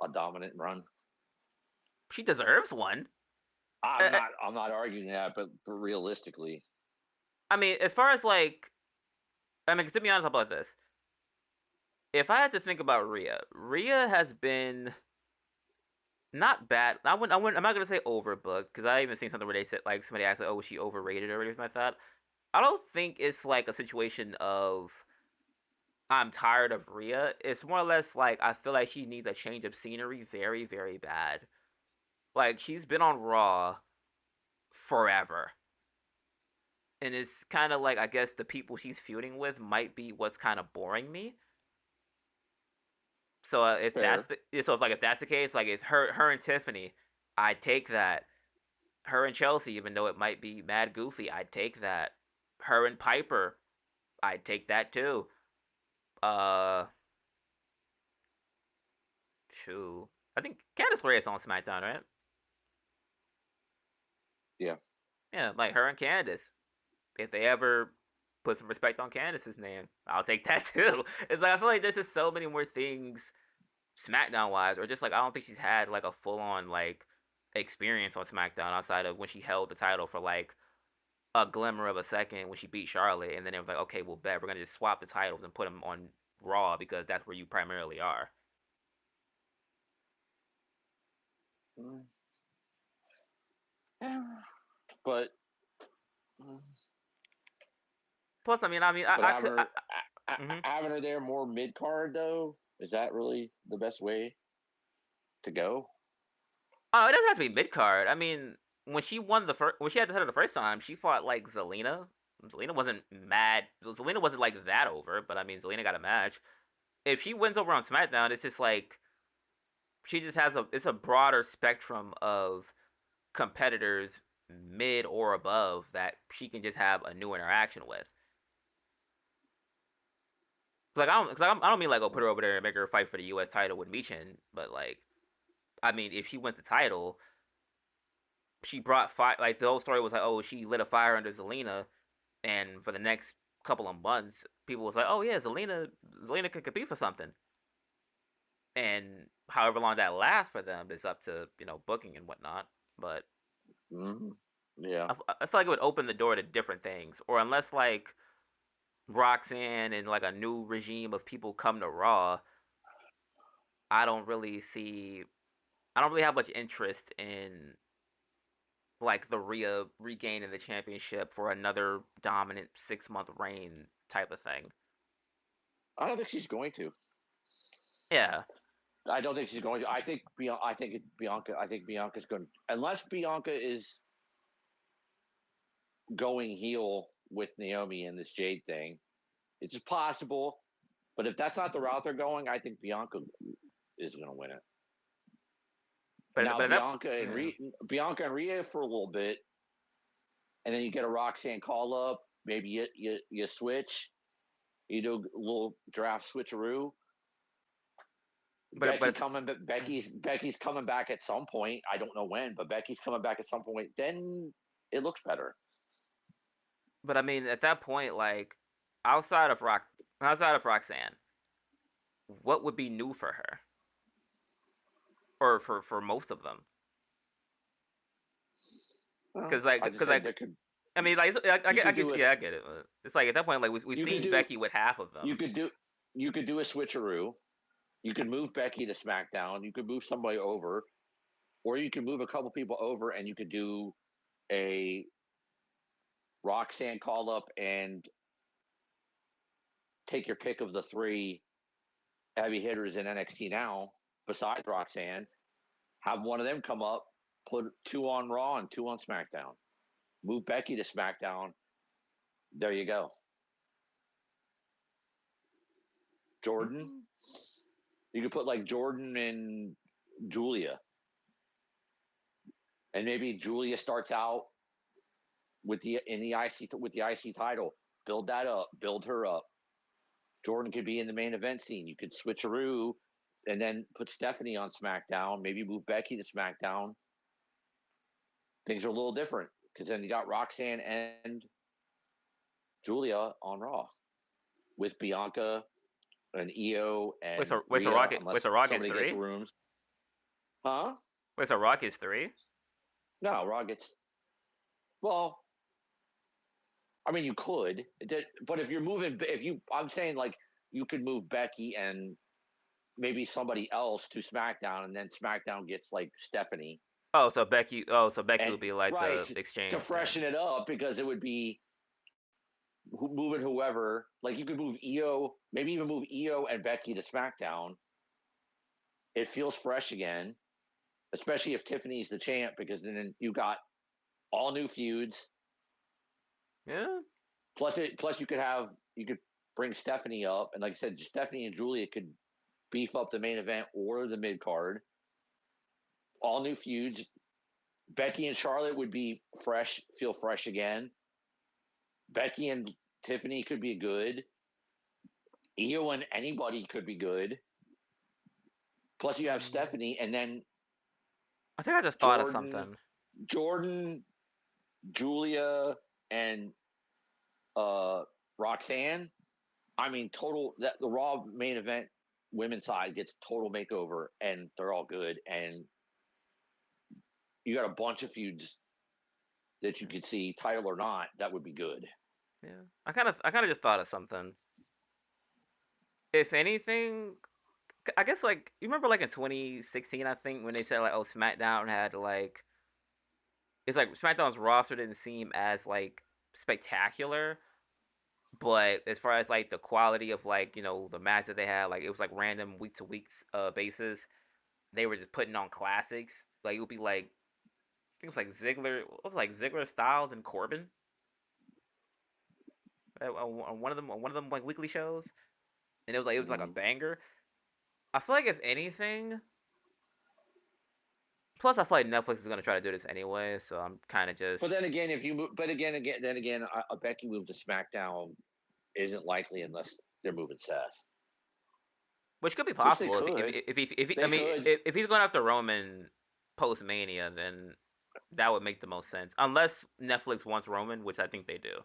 a dominant run? She deserves one. I'm Uh, not. I'm not arguing that, but realistically, I mean, as far as like, I mean, to be honest about this, if I had to think about Rhea, Rhea has been not bad. I'm not gonna say overbooked because I even seen something where they said like somebody asked like, "Oh, was she overrated or anything like that?" I don't think it's like a situation of I'm tired of Rhea. It's more or less like I feel like she needs a change of scenery very, very bad. Like she's been on Raw forever. and it's kind of like I guess the people she's feuding with might be what's kind of boring me. So if that's Fair. the so if like if that's the case, like it's her and Tiffany, I'd take that. Her and Chelsea, even though it might be mad goofy, I'd take that. Her and Piper, I'd take that too. Uh, Shoot, I think Candice LeRae on SmackDown, right? Yeah. Yeah, like her and Candice. If they ever put some respect on Candice's name, I'll take that too. It's like I feel like there's just so many more things SmackDown wise, or just like I don't think she's had like a full on like experience on SmackDown outside of when she held the title for like a glimmer of a second when she beat Charlotte, and then it was like, okay, well, bet we're gonna just swap the titles and put them on Raw because that's where you primarily are. Mm. Yeah. But mm, Plus, but I could. Mm-hmm. having her there more mid card though, is that really the best way to go? Oh, it doesn't have to be mid card. I mean, when she won the first, when she had the title the first time, she fought like Zelina. Zelina wasn't mad. Zelina wasn't like that over, but I mean, Zelina got a match. If she wins over on SmackDown, it's just like she just has a. It's a broader spectrum of competitors mid or above that she can just have a new interaction with. Like I don't mean like go put her over there and make her fight for the U.S. title with Michin, but like I mean if she wins the title, she brought fire. Like the whole story was like, oh, she lit a fire under Zelina, and for the next couple of months, people was like, oh yeah, Zelina can compete for something, and however long that lasts for them is up to booking and whatnot. But Mm-hmm. Yeah. I feel like it would open the door to different things, or unless like Roxanne and like a new regime of people come to Raw, I don't really see. I don't really have much interest in like the Rhea regaining the championship for another dominant 6 month reign type of thing. I don't think she's going to. Yeah, I don't think she's going to. I think Bianca. I think Bianca's going unless Bianca is going heel with Naomi in this Jade thing. It's just possible, but if that's not the route they're going, I think Bianca is going to win it. Now but that yeah. Bianca and Rhea for a little bit, and then you get a Roxanne call up. Maybe you switch. You do a little draft switcheroo. But if, Becky's coming back at some point. I don't know when, but Becky's coming back at some point. Then it looks better. but I mean at that point, like outside of Roxanne, what would be new for her or for most of them? Well, Because like I just because said like there could I mean like I you get I could guess do a yeah I get it. It's like at that point like we've you could seen do Becky with half of you them. could do you could do a switcheroo. You could move Becky to SmackDown. You could move somebody over, or you could move a couple people over, and you could do a Roxanne call up and take your pick of the three heavy hitters in NXT now, besides Roxanne. Have one of them come up, put two on Raw and two on SmackDown. Move Becky to SmackDown. There you go. Jordan. Mm-hmm. You could put like Jordan and Julia, and maybe Julia starts out with the IC title. Build that up. Build her up. Jordan could be in the main event scene. You could switcheroo and then put Stephanie on SmackDown. Maybe move Becky to SmackDown. Things are a little different because then you got Roxanne and Julia on Raw with Bianca and Io and Rhea, Wait, unless so Raw gets somebody gets three? rooms. Huh? Wait, so Raw gets three? No, Raw gets. Well, I mean, you could, but if you're moving, I'm saying like you could move Becky and maybe somebody else to SmackDown, and then SmackDown gets like Stephanie, So Becky and would be like right the to exchange freshen then. it up because it would be moving whoever. Like you could move Io, maybe even move Io and Becky to SmackDown. It feels fresh again, especially if Tiffany's the champ, because then you got all new feuds. Yeah. Plus you could bring Stephanie up, and like I said, Stephanie and Julia could beef up the main event or the mid card. All new feuds. Becky and Charlotte would be fresh, feel fresh again. Becky and Tiffany could be good. Io and anybody could be good. Plus, you have Stephanie, and then I think I just thought of Jordan, something. Jordan, Julia, and Roxanne. I mean, total that the Raw main event women's side gets total makeover, and they're all good. And you got a bunch of feuds that you could see, title or not, that would be good. Yeah. I kind of just thought of something. If anything, I guess like you remember like in 2016, I think when they said like, oh, SmackDown had like it's like SmackDown's roster didn't seem as like spectacular, but as far as like the quality of like the match that they had, like it was like random week to week basis. They were just putting on classics. Like it would be like I think it was like Ziggler, what was it, like Ziggler, Styles, and Corbin. On one of them like weekly shows, and it was like a banger. I feel like if anything, plus I feel like Netflix is gonna try to do this anyway, so I'm kind of just But then again, if you move, but then again, a Becky move to SmackDown isn't likely unless they're moving Seth, which could be which they possible could. if he, I They mean could. if he's going after Roman post Mania, then that would make the most sense. Unless Netflix wants Roman, which I think they do,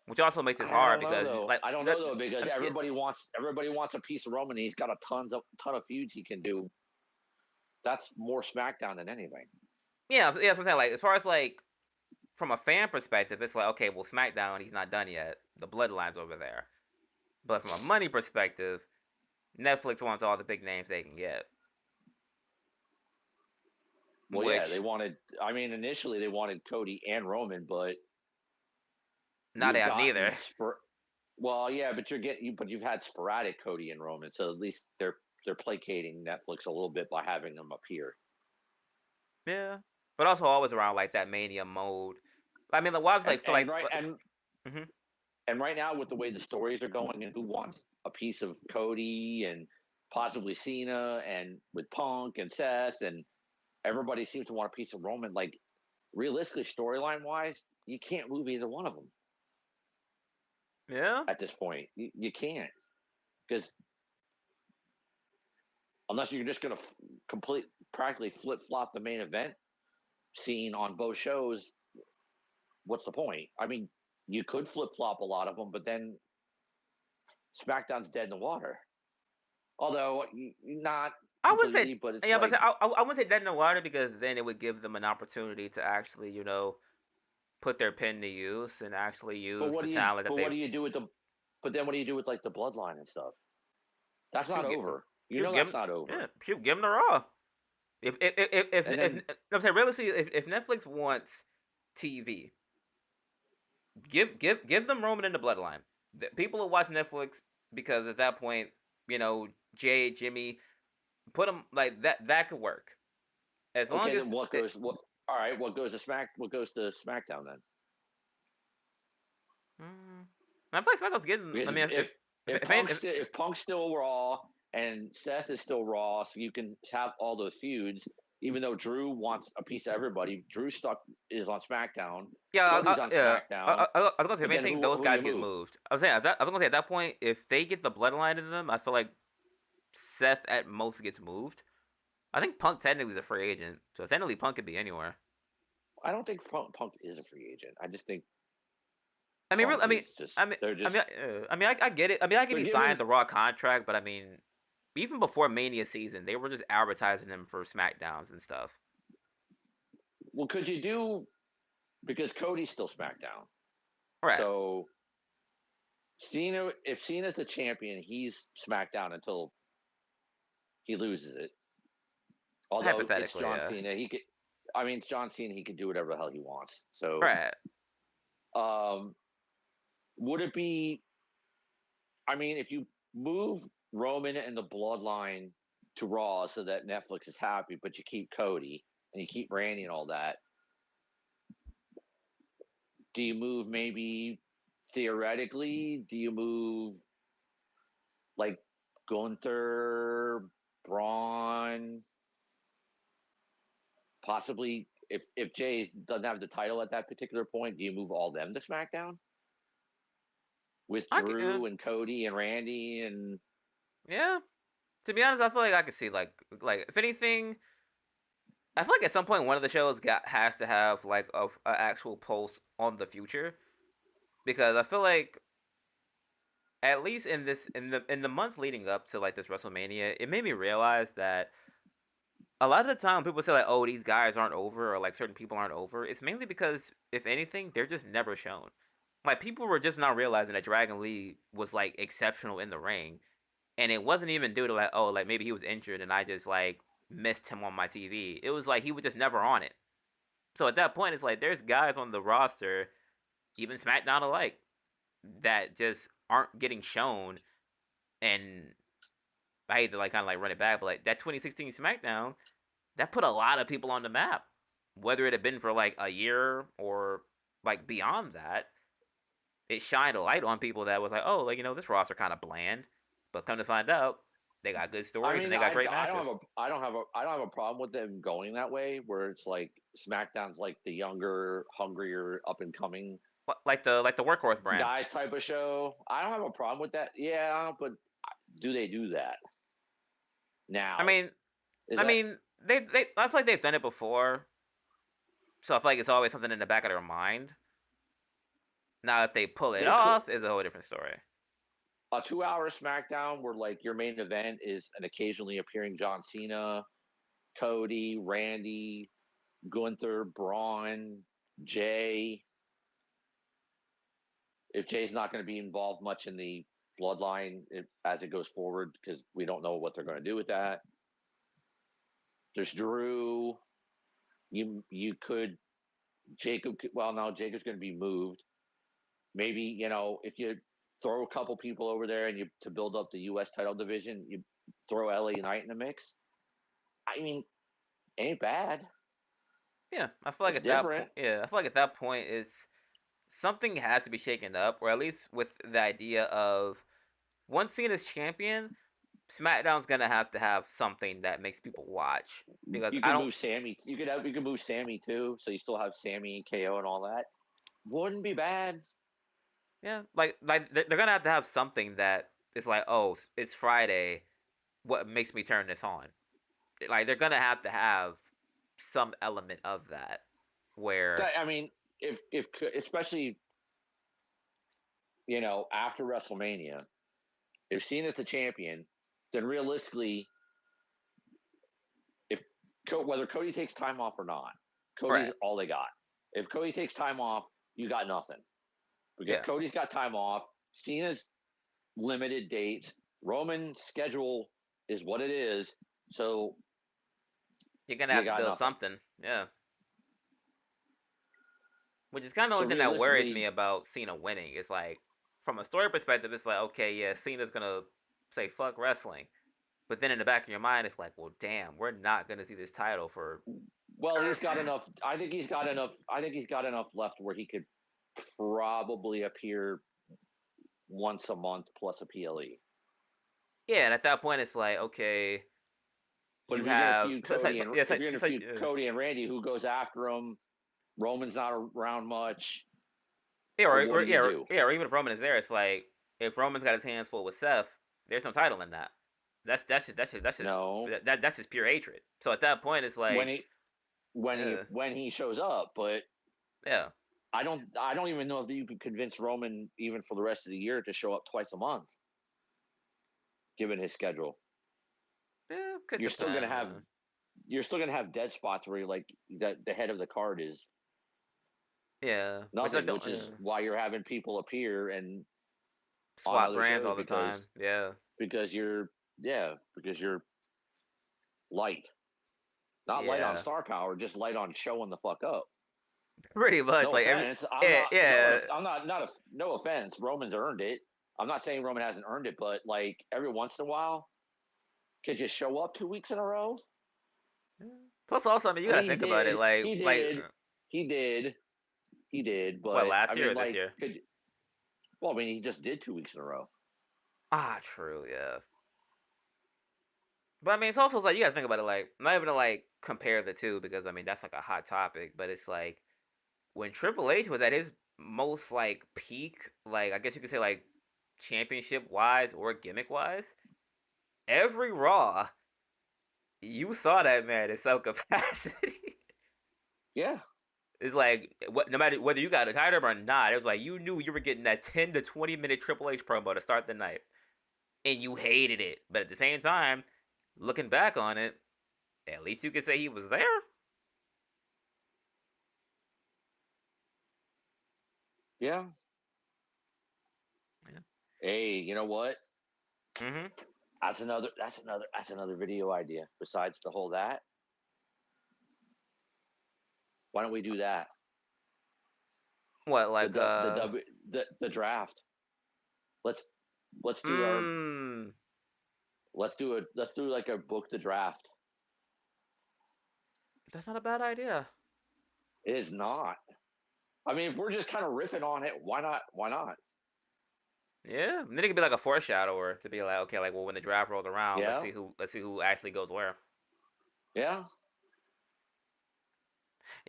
which also makes this I hard don't know because though. like I don't know though because yeah, everybody wants a piece of Roman. He's got a ton of feuds he can do. That's more SmackDown than anything. yeah, that's what I'm saying. Like as far as like from a fan perspective, it's like okay, well SmackDown he's not done yet. The Bloodline's over there, but from a money perspective, Netflix wants all the big names they can get. Well, yeah, they Which wanted. I mean, initially they wanted Cody and Roman, but now they you've have gotten neither. well, yeah, but you've had sporadic Cody and Roman, so at least they're placating Netflix a little bit by having them appear. Yeah, but also always around like that Mania mode. I mean, the wives And like feel and like. right Mm-hmm. and right now with the way the stories are going and who wants a piece of Cody and possibly Cena and with Punk and Seth and everybody seems to want a piece of Roman. Like realistically, storyline wise, you can't move either one of them Yeah, at this point. You can't because unless you're just going to complete practically flip flop the main event scene on both shows, what's the point? I mean, you could flip flop a lot of them, but then SmackDown's dead in the water. Although not I wouldn't say. completely, but it's Yeah, but like, I wouldn't say dead in the water because then it would give them an opportunity to actually put their pin to use and actually use the talent that but they what do you do with the? But then what do you do with like the bloodline and stuff? That's not shoot. over. You Shoot, know give that's them. not Yeah, over. shoot, give them the Raw. And If then I'm saying realistically, if Netflix wants TV, give them Roman and the Bloodline. People will watch Netflix because at that point, Jay, Jimmy, put them like that. That could work as long okay, as then what goes what? All right, what goes to What goes to SmackDown then? mm, I feel like SmackDown's getting. I Because mean, if Punk's still Raw and Seth is still Raw, so you can have all those feuds. Even though Drew wants a piece of everybody, Drew stuck is on SmackDown. yeah, Cody's on yeah. SmackDown. I was gonna say if But then anything, those who do guys you get move? moved. I was gonna say at that point, if they get the Bloodline in them, I feel like Seth at most gets moved. I think Punk technically is a free agent, so technically Punk could be anywhere. I don't think Punk is a free agent. I just think I mean, Punk really, is just they're just I get it. I mean, I get they're he giving. signed the Raw contract, but I mean, even before Mania season, they were just advertising him for SmackDowns and stuff. Well, could you do because Cody's still SmackDown, Right. so Cena if Cena's the champion, he's SmackDown until he loses it. Although it's Hypothetically, John yeah. Cena, he could. I mean, it's John Cena. He could do whatever the hell he wants. So, Right. um, would it be? I mean, if you move Roman and the Bloodline to Raw so that Netflix is happy, but you keep Cody and you keep Randy and all that, Do you move maybe theoretically? Do you move like Gunther, Braun, possibly if Jay doesn't have the title at that particular point? Do you move all them to SmackDown with I can, Drew and Cody and Randy and? yeah. To be honest, I feel like I could see like if anything, I feel like at some point one of the shows has to have like a actual pulse on the future, because I feel like at least in the month leading up to like this WrestleMania, it made me realize that a lot of the time people say like, oh, these guys aren't over, or like certain people aren't over. It's mainly because if anything, they're just never shown. Like people were just not realizing that Dragon Lee was like exceptional in the ring, and it wasn't even due to like, oh, like maybe he was injured and I just like missed him on my TV. It was like he was just never on it. So at that point, it's like there's guys on the roster, even SmackDown alike, that just aren't getting shown. And I hate to like kind of like run it back, but like that 2016 SmackDown, that put a lot of people on the map. Whether it had been for like a year or like beyond that, it shined a light on people that was like, oh, like this roster kind of bland, but come to find out, they got good I stories and mean, they got great I don't matches. I don't have a problem with them going that way, where it's like SmackDown's like the younger, hungrier, up and coming Like the workhorse brand. guys type of show. I don't have a problem with that. Yeah, but do they do that I now? mean, Is I that mean, they I feel like they've done it before, so I feel like it's always something in the back of their mind. Now, if they pull it they could off, is a whole different story. a 2 hour SmackDown where like your main event is an occasionally appearing John Cena, Cody, Randy, Gunther, Braun, Jay. If Jay's not going to be involved much in the bloodline as it goes forward, because we don't know what they're going to do with that. There's Drew. You could Jacob. Well, no, Jacob's going to be moved. Maybe if you throw a couple people over there and you to build up the U.S. title division, you throw LA Knight in the mix. I mean, ain't bad. Yeah, I feel like It's at that different. point, yeah, I feel like at that point, it's something has to be shaken up, or at least with the idea of once Cena's champion, SmackDown's gonna have to have something that makes people watch, because You I could don't. move Sammy. You could move Sammy too, so you still have Sammy, KO, and all that. Wouldn't be bad. Yeah, like they're gonna have to have something that is like, oh, it's Friday. What makes me turn this on? Like they're gonna have to have some element of that where I mean, if especially after WrestleMania, if Cena's the champion, then realistically, if whether Cody takes time off or not, Cody's right, all they got. If Cody takes time off, you got nothing because yeah, Cody's got time off. Cena's limited dates. Roman's schedule is what it is. So you're gonna you have to got build nothing. something. Yeah, which is kind of the So only thing that worries realistically, me about Cena winning. It's like from a story perspective, it's like okay, yeah, Cena's gonna say fuck wrestling, but then in the back of your mind, it's like, well, damn, we're not gonna see this title for. well, he's got enough. I think he's got enough. I think he's got enough left where he could probably appear once a month plus a PLE. Yeah, and at that point, it's like okay, But you have yeah, if you're gonna it's like feud Cody and Randy, who goes after him? Roman's not around much. yeah, What do you do? or even if Roman is there, it's like if Roman's got his hands full with Seth, there's no title in that. No, That's just pure hatred. So at that point, it's when like, he when he uh, when he shows up, but yeah, I don't even know if you can convince Roman even for the rest of the year to show up twice a month, given his schedule. yeah, could You're still gonna depend. have you're still gonna have dead spots where you're like that the head of the card is Yeah, which I nothing, don't which is why you're having people appear and on swap other brands shows all the time. Yeah, because you're because you're light. Not light on yeah, star power, just light on showing the fuck up. pretty much. No Like every offense. yeah, yeah, I'm not no offense. Roman's earned it. I'm not saying Roman hasn't earned it, but like every once in a while, could you show up 2 weeks in a row? Plus, also, I mean, you I gotta mean, think about it. Like, He did. He did, What, but last I year mean, or this like, year? well, I mean, he just did 2 weeks in a row. Ah, true, yeah. But I mean, it's also like you gotta think about it. Like, I'm not even to like compare the two because I mean that's like a hot topic. But it's like when Triple H was at his most like peak, like I guess you could say like championship wise or gimmick wise, every Raw you saw that man in some capacity. Yeah, It's like what no matter whether you got a title or not, it was like you knew you were getting that 10 to 20 minute Triple H promo to start the night, and you hated it. But at the same time, looking back on it, at least you could say he was there. yeah. Yeah. Hey, you know what? Mm-hmm. That's another video idea. Besides the whole that, why don't we do that? What The like du- the W the draft. Let's let's do our mm, let's do like a book the draft. that's not a bad idea. It is not. I mean, if we're just kind of riffing on it, why not? Why not? Yeah, and then it could be like a foreshadower to be like, okay, like well, when the draft rolls around, Yeah, let's see who actually goes where. yeah.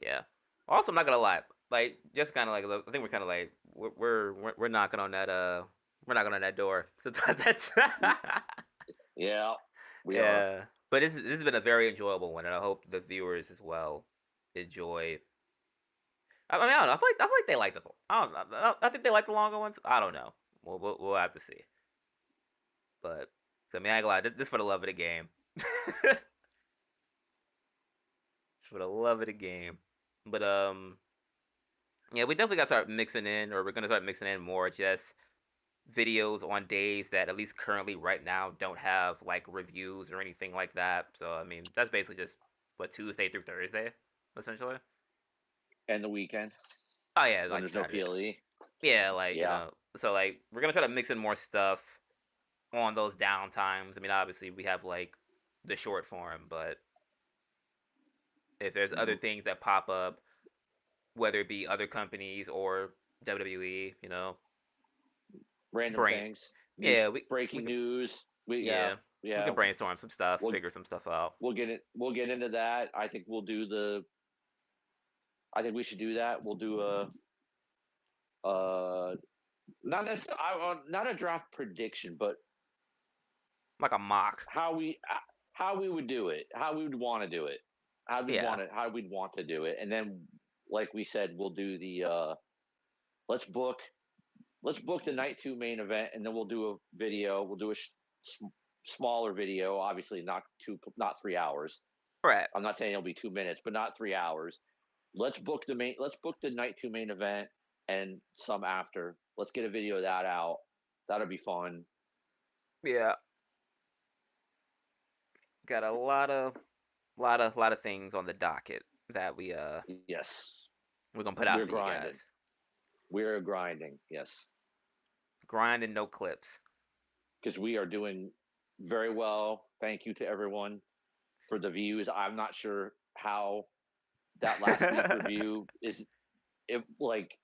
Yeah. Also, I'm not gonna lie, like just kind of like I think we're kind of like we're knocking on that we're knocking on that door. That's Yeah, we are. yeah. But this has been a very enjoyable one, and I hope the viewers as well enjoy. I mean, I don't know. I feel like they like the. I don't know. I think they like the longer ones. I don't know. We'll have to see. But I mean, I ain't gonna lie. This for the love of the game. For the love of the game. But yeah, we definitely got to start mixing in, or we're gonna start mixing in more just videos on days that at least currently right now don't have like reviews or anything like that. So I mean, that's basically just what Tuesday through Thursday, essentially. And the weekend Oh yeah, when like there's no Saturday. PLE. Yeah, like Yeah. so like we're gonna try to mix in more stuff on those down times. I mean, obviously we have like the short form, but if there's other Mhm. things that pop up, whether it be other companies or WWE, Random brain. things, news, Yeah, we breaking could. news. Yeah, we Yeah. can brainstorm some stuff, We'll figure some stuff out. we'll get it. We'll get into that. I think we'll do the. I think we should do that. We'll do a not necessarily not a draft prediction, but Like a mock. how we would do it, how we would want to do it, Yeah. how we'd want to do it, and then like we said, we'll do the let's book let's book the night two main event, and then we'll do a video. We'll do a smaller video, obviously not 3 hours. Right. I'm not saying it'll be 2 minutes, but not 3 hours. Let's book the night two main event and some after. Let's get a video of that out. That'll be fun. Yeah. Got a lot of things on the docket that Yes, we're gonna put out we're for you grinding. guys. We're grinding. Yes, Grind and no clips. because we are doing very well. Thank you to everyone for the views. I'm not sure how that last week review is. It like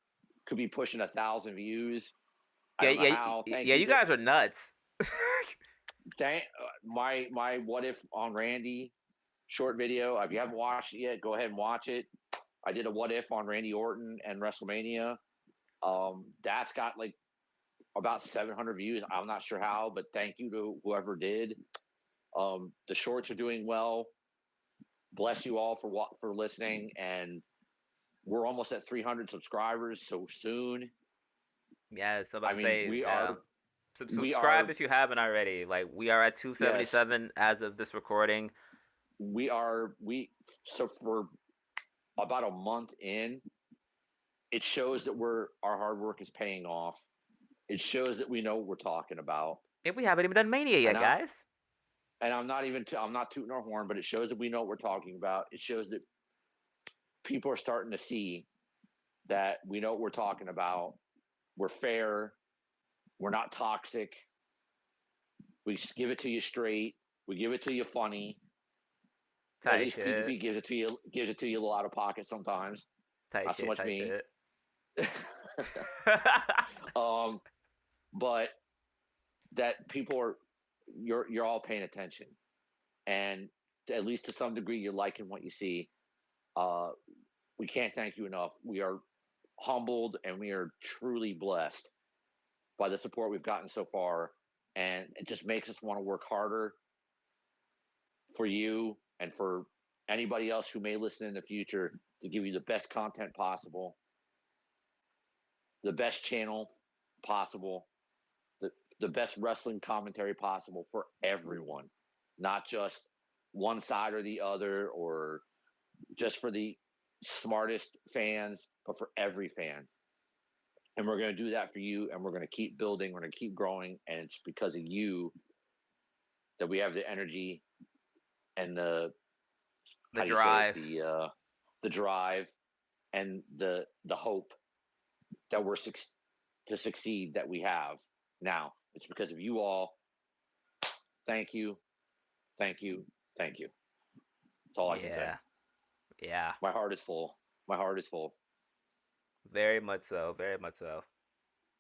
could be pushing 1,000 views. I Yeah, don't know yeah, how. Thank yeah. you You to guys are nuts. thank my what if on Randy short video. If you haven't watched it yet, go ahead and watch it. I did a what if on Randy Orton and WrestleMania. That's got like about 700 views. I'm not sure how, but thank you to whoever did. The shorts are doing well. Bless you all for listening, and we're almost at 300 subscribers so soon. Yeah, so about I to mean, say, we yeah. are we Subscribe are if you haven't already. Like we are at yes 277 as of this recording. we so for about a month in, it shows that our hard work is paying off. It shows that we know what we're talking about. If we haven't even done Mania And yet, guys. I'm not even I'm not tooting our horn, but it shows that we know what we're talking about. It shows that people are starting to see that we know what we're talking about. We're fair. We're not toxic. We just give it to you straight. We give it to you funny. At Tight least shit. PTP gives it to you a little out of pocket sometimes. Tight Not so shit. much Tight me. shit. But that people are you're all paying attention, and at least to some degree you're liking what you see. Uh, we can't thank you enough. We are humbled and we are truly blessed by the support we've gotten so far, and it just makes us want to work harder for you and for anybody else who may listen in the future to give you the best content possible, the best channel possible, the, the best wrestling commentary possible for everyone, not just one side or the other, or just for the smartest fans, but for every fan. And we're going to do that for you, and we're going to keep building, we're going to keep growing, and it's because of you that we have the energy and the The how do you say it, drive. the drive and the hope that we're to succeed that we have now. It's because of you all. Thank you, thank you, thank you. That's all I can say. Yeah. Yeah. My heart is full. My heart is full. Very much so. Very much so.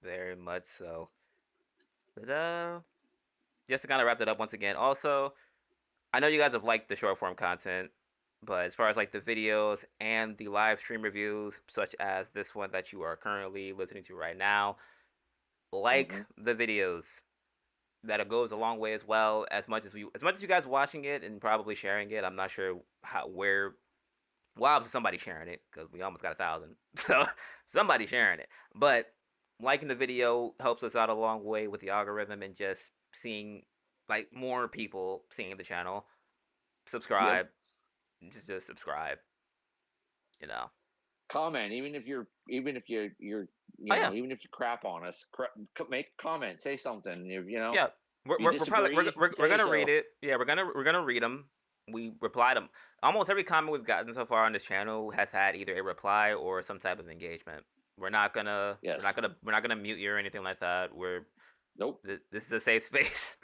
Very much so. But just to kind of wrap that up once again. Also, I know you guys have liked the short form content, but as far as like the videos and the live stream reviews, such as this one that you are currently listening to right now, like the videos. That it goes a long way as well. As much as you guys watching it and probably sharing it, I'm not sure obviously somebody sharing it because we almost got 1,000, so somebody sharing it. But liking the video helps us out a long way with the algorithm and just seeing like more people seeing the channel. Yep. Subscribe, just subscribe. You know. Comment, even if Oh yeah, even if you crap on us, make a comment, say something. If yeah. you We're probably disagree, we're say gonna read so. it. Yeah, we're gonna read them. We reply them. Almost every comment we've gotten so far on this channel has had either a reply or some type of engagement. Yes. We're not gonna mute you or anything like that. Nope. This is a safe space.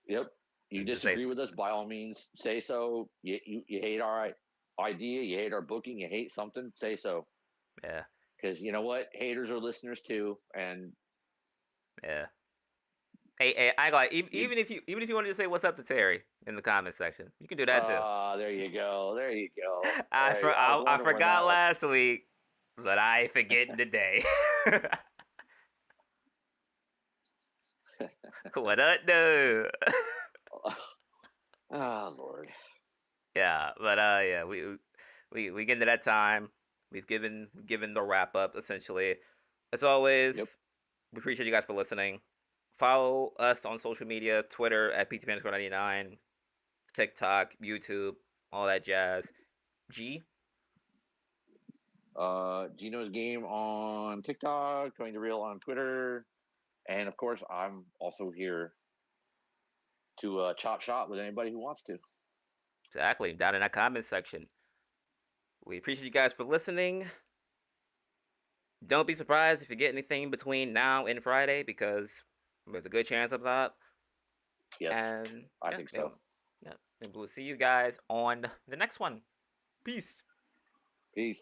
Yep. You This is a safe. disagree with us, by all means, say so. You hate our idea, you hate our booking, you hate something, say so. Yeah, Because you know what, haters are listeners too, and yeah. Hey, I got you. even if you wanted to say what's up to Terry in the comment section, you can do that too. There you go. There you go. I was I wondering when forgot that was. last week, but I forget today. What up, dude? Oh Lord. Yeah, but yeah, we get into that time. We've given the wrap up essentially. As Yep. always, we appreciate you guys for listening. Follow us on social media: Twitter at PTP_99, TikTok, YouTube, all that jazz. G. Gino's game on TikTok, Going to Real on Twitter, and of course, I'm also here to chop shop with anybody who wants to. Exactly, down in that comment section. We appreciate you guys for listening. Don't be surprised if you get anything between now and Friday because there's a good chance of that. Yes, And I yeah, think yeah, so. yeah. And we'll see you guys on the next one. Peace. Peace.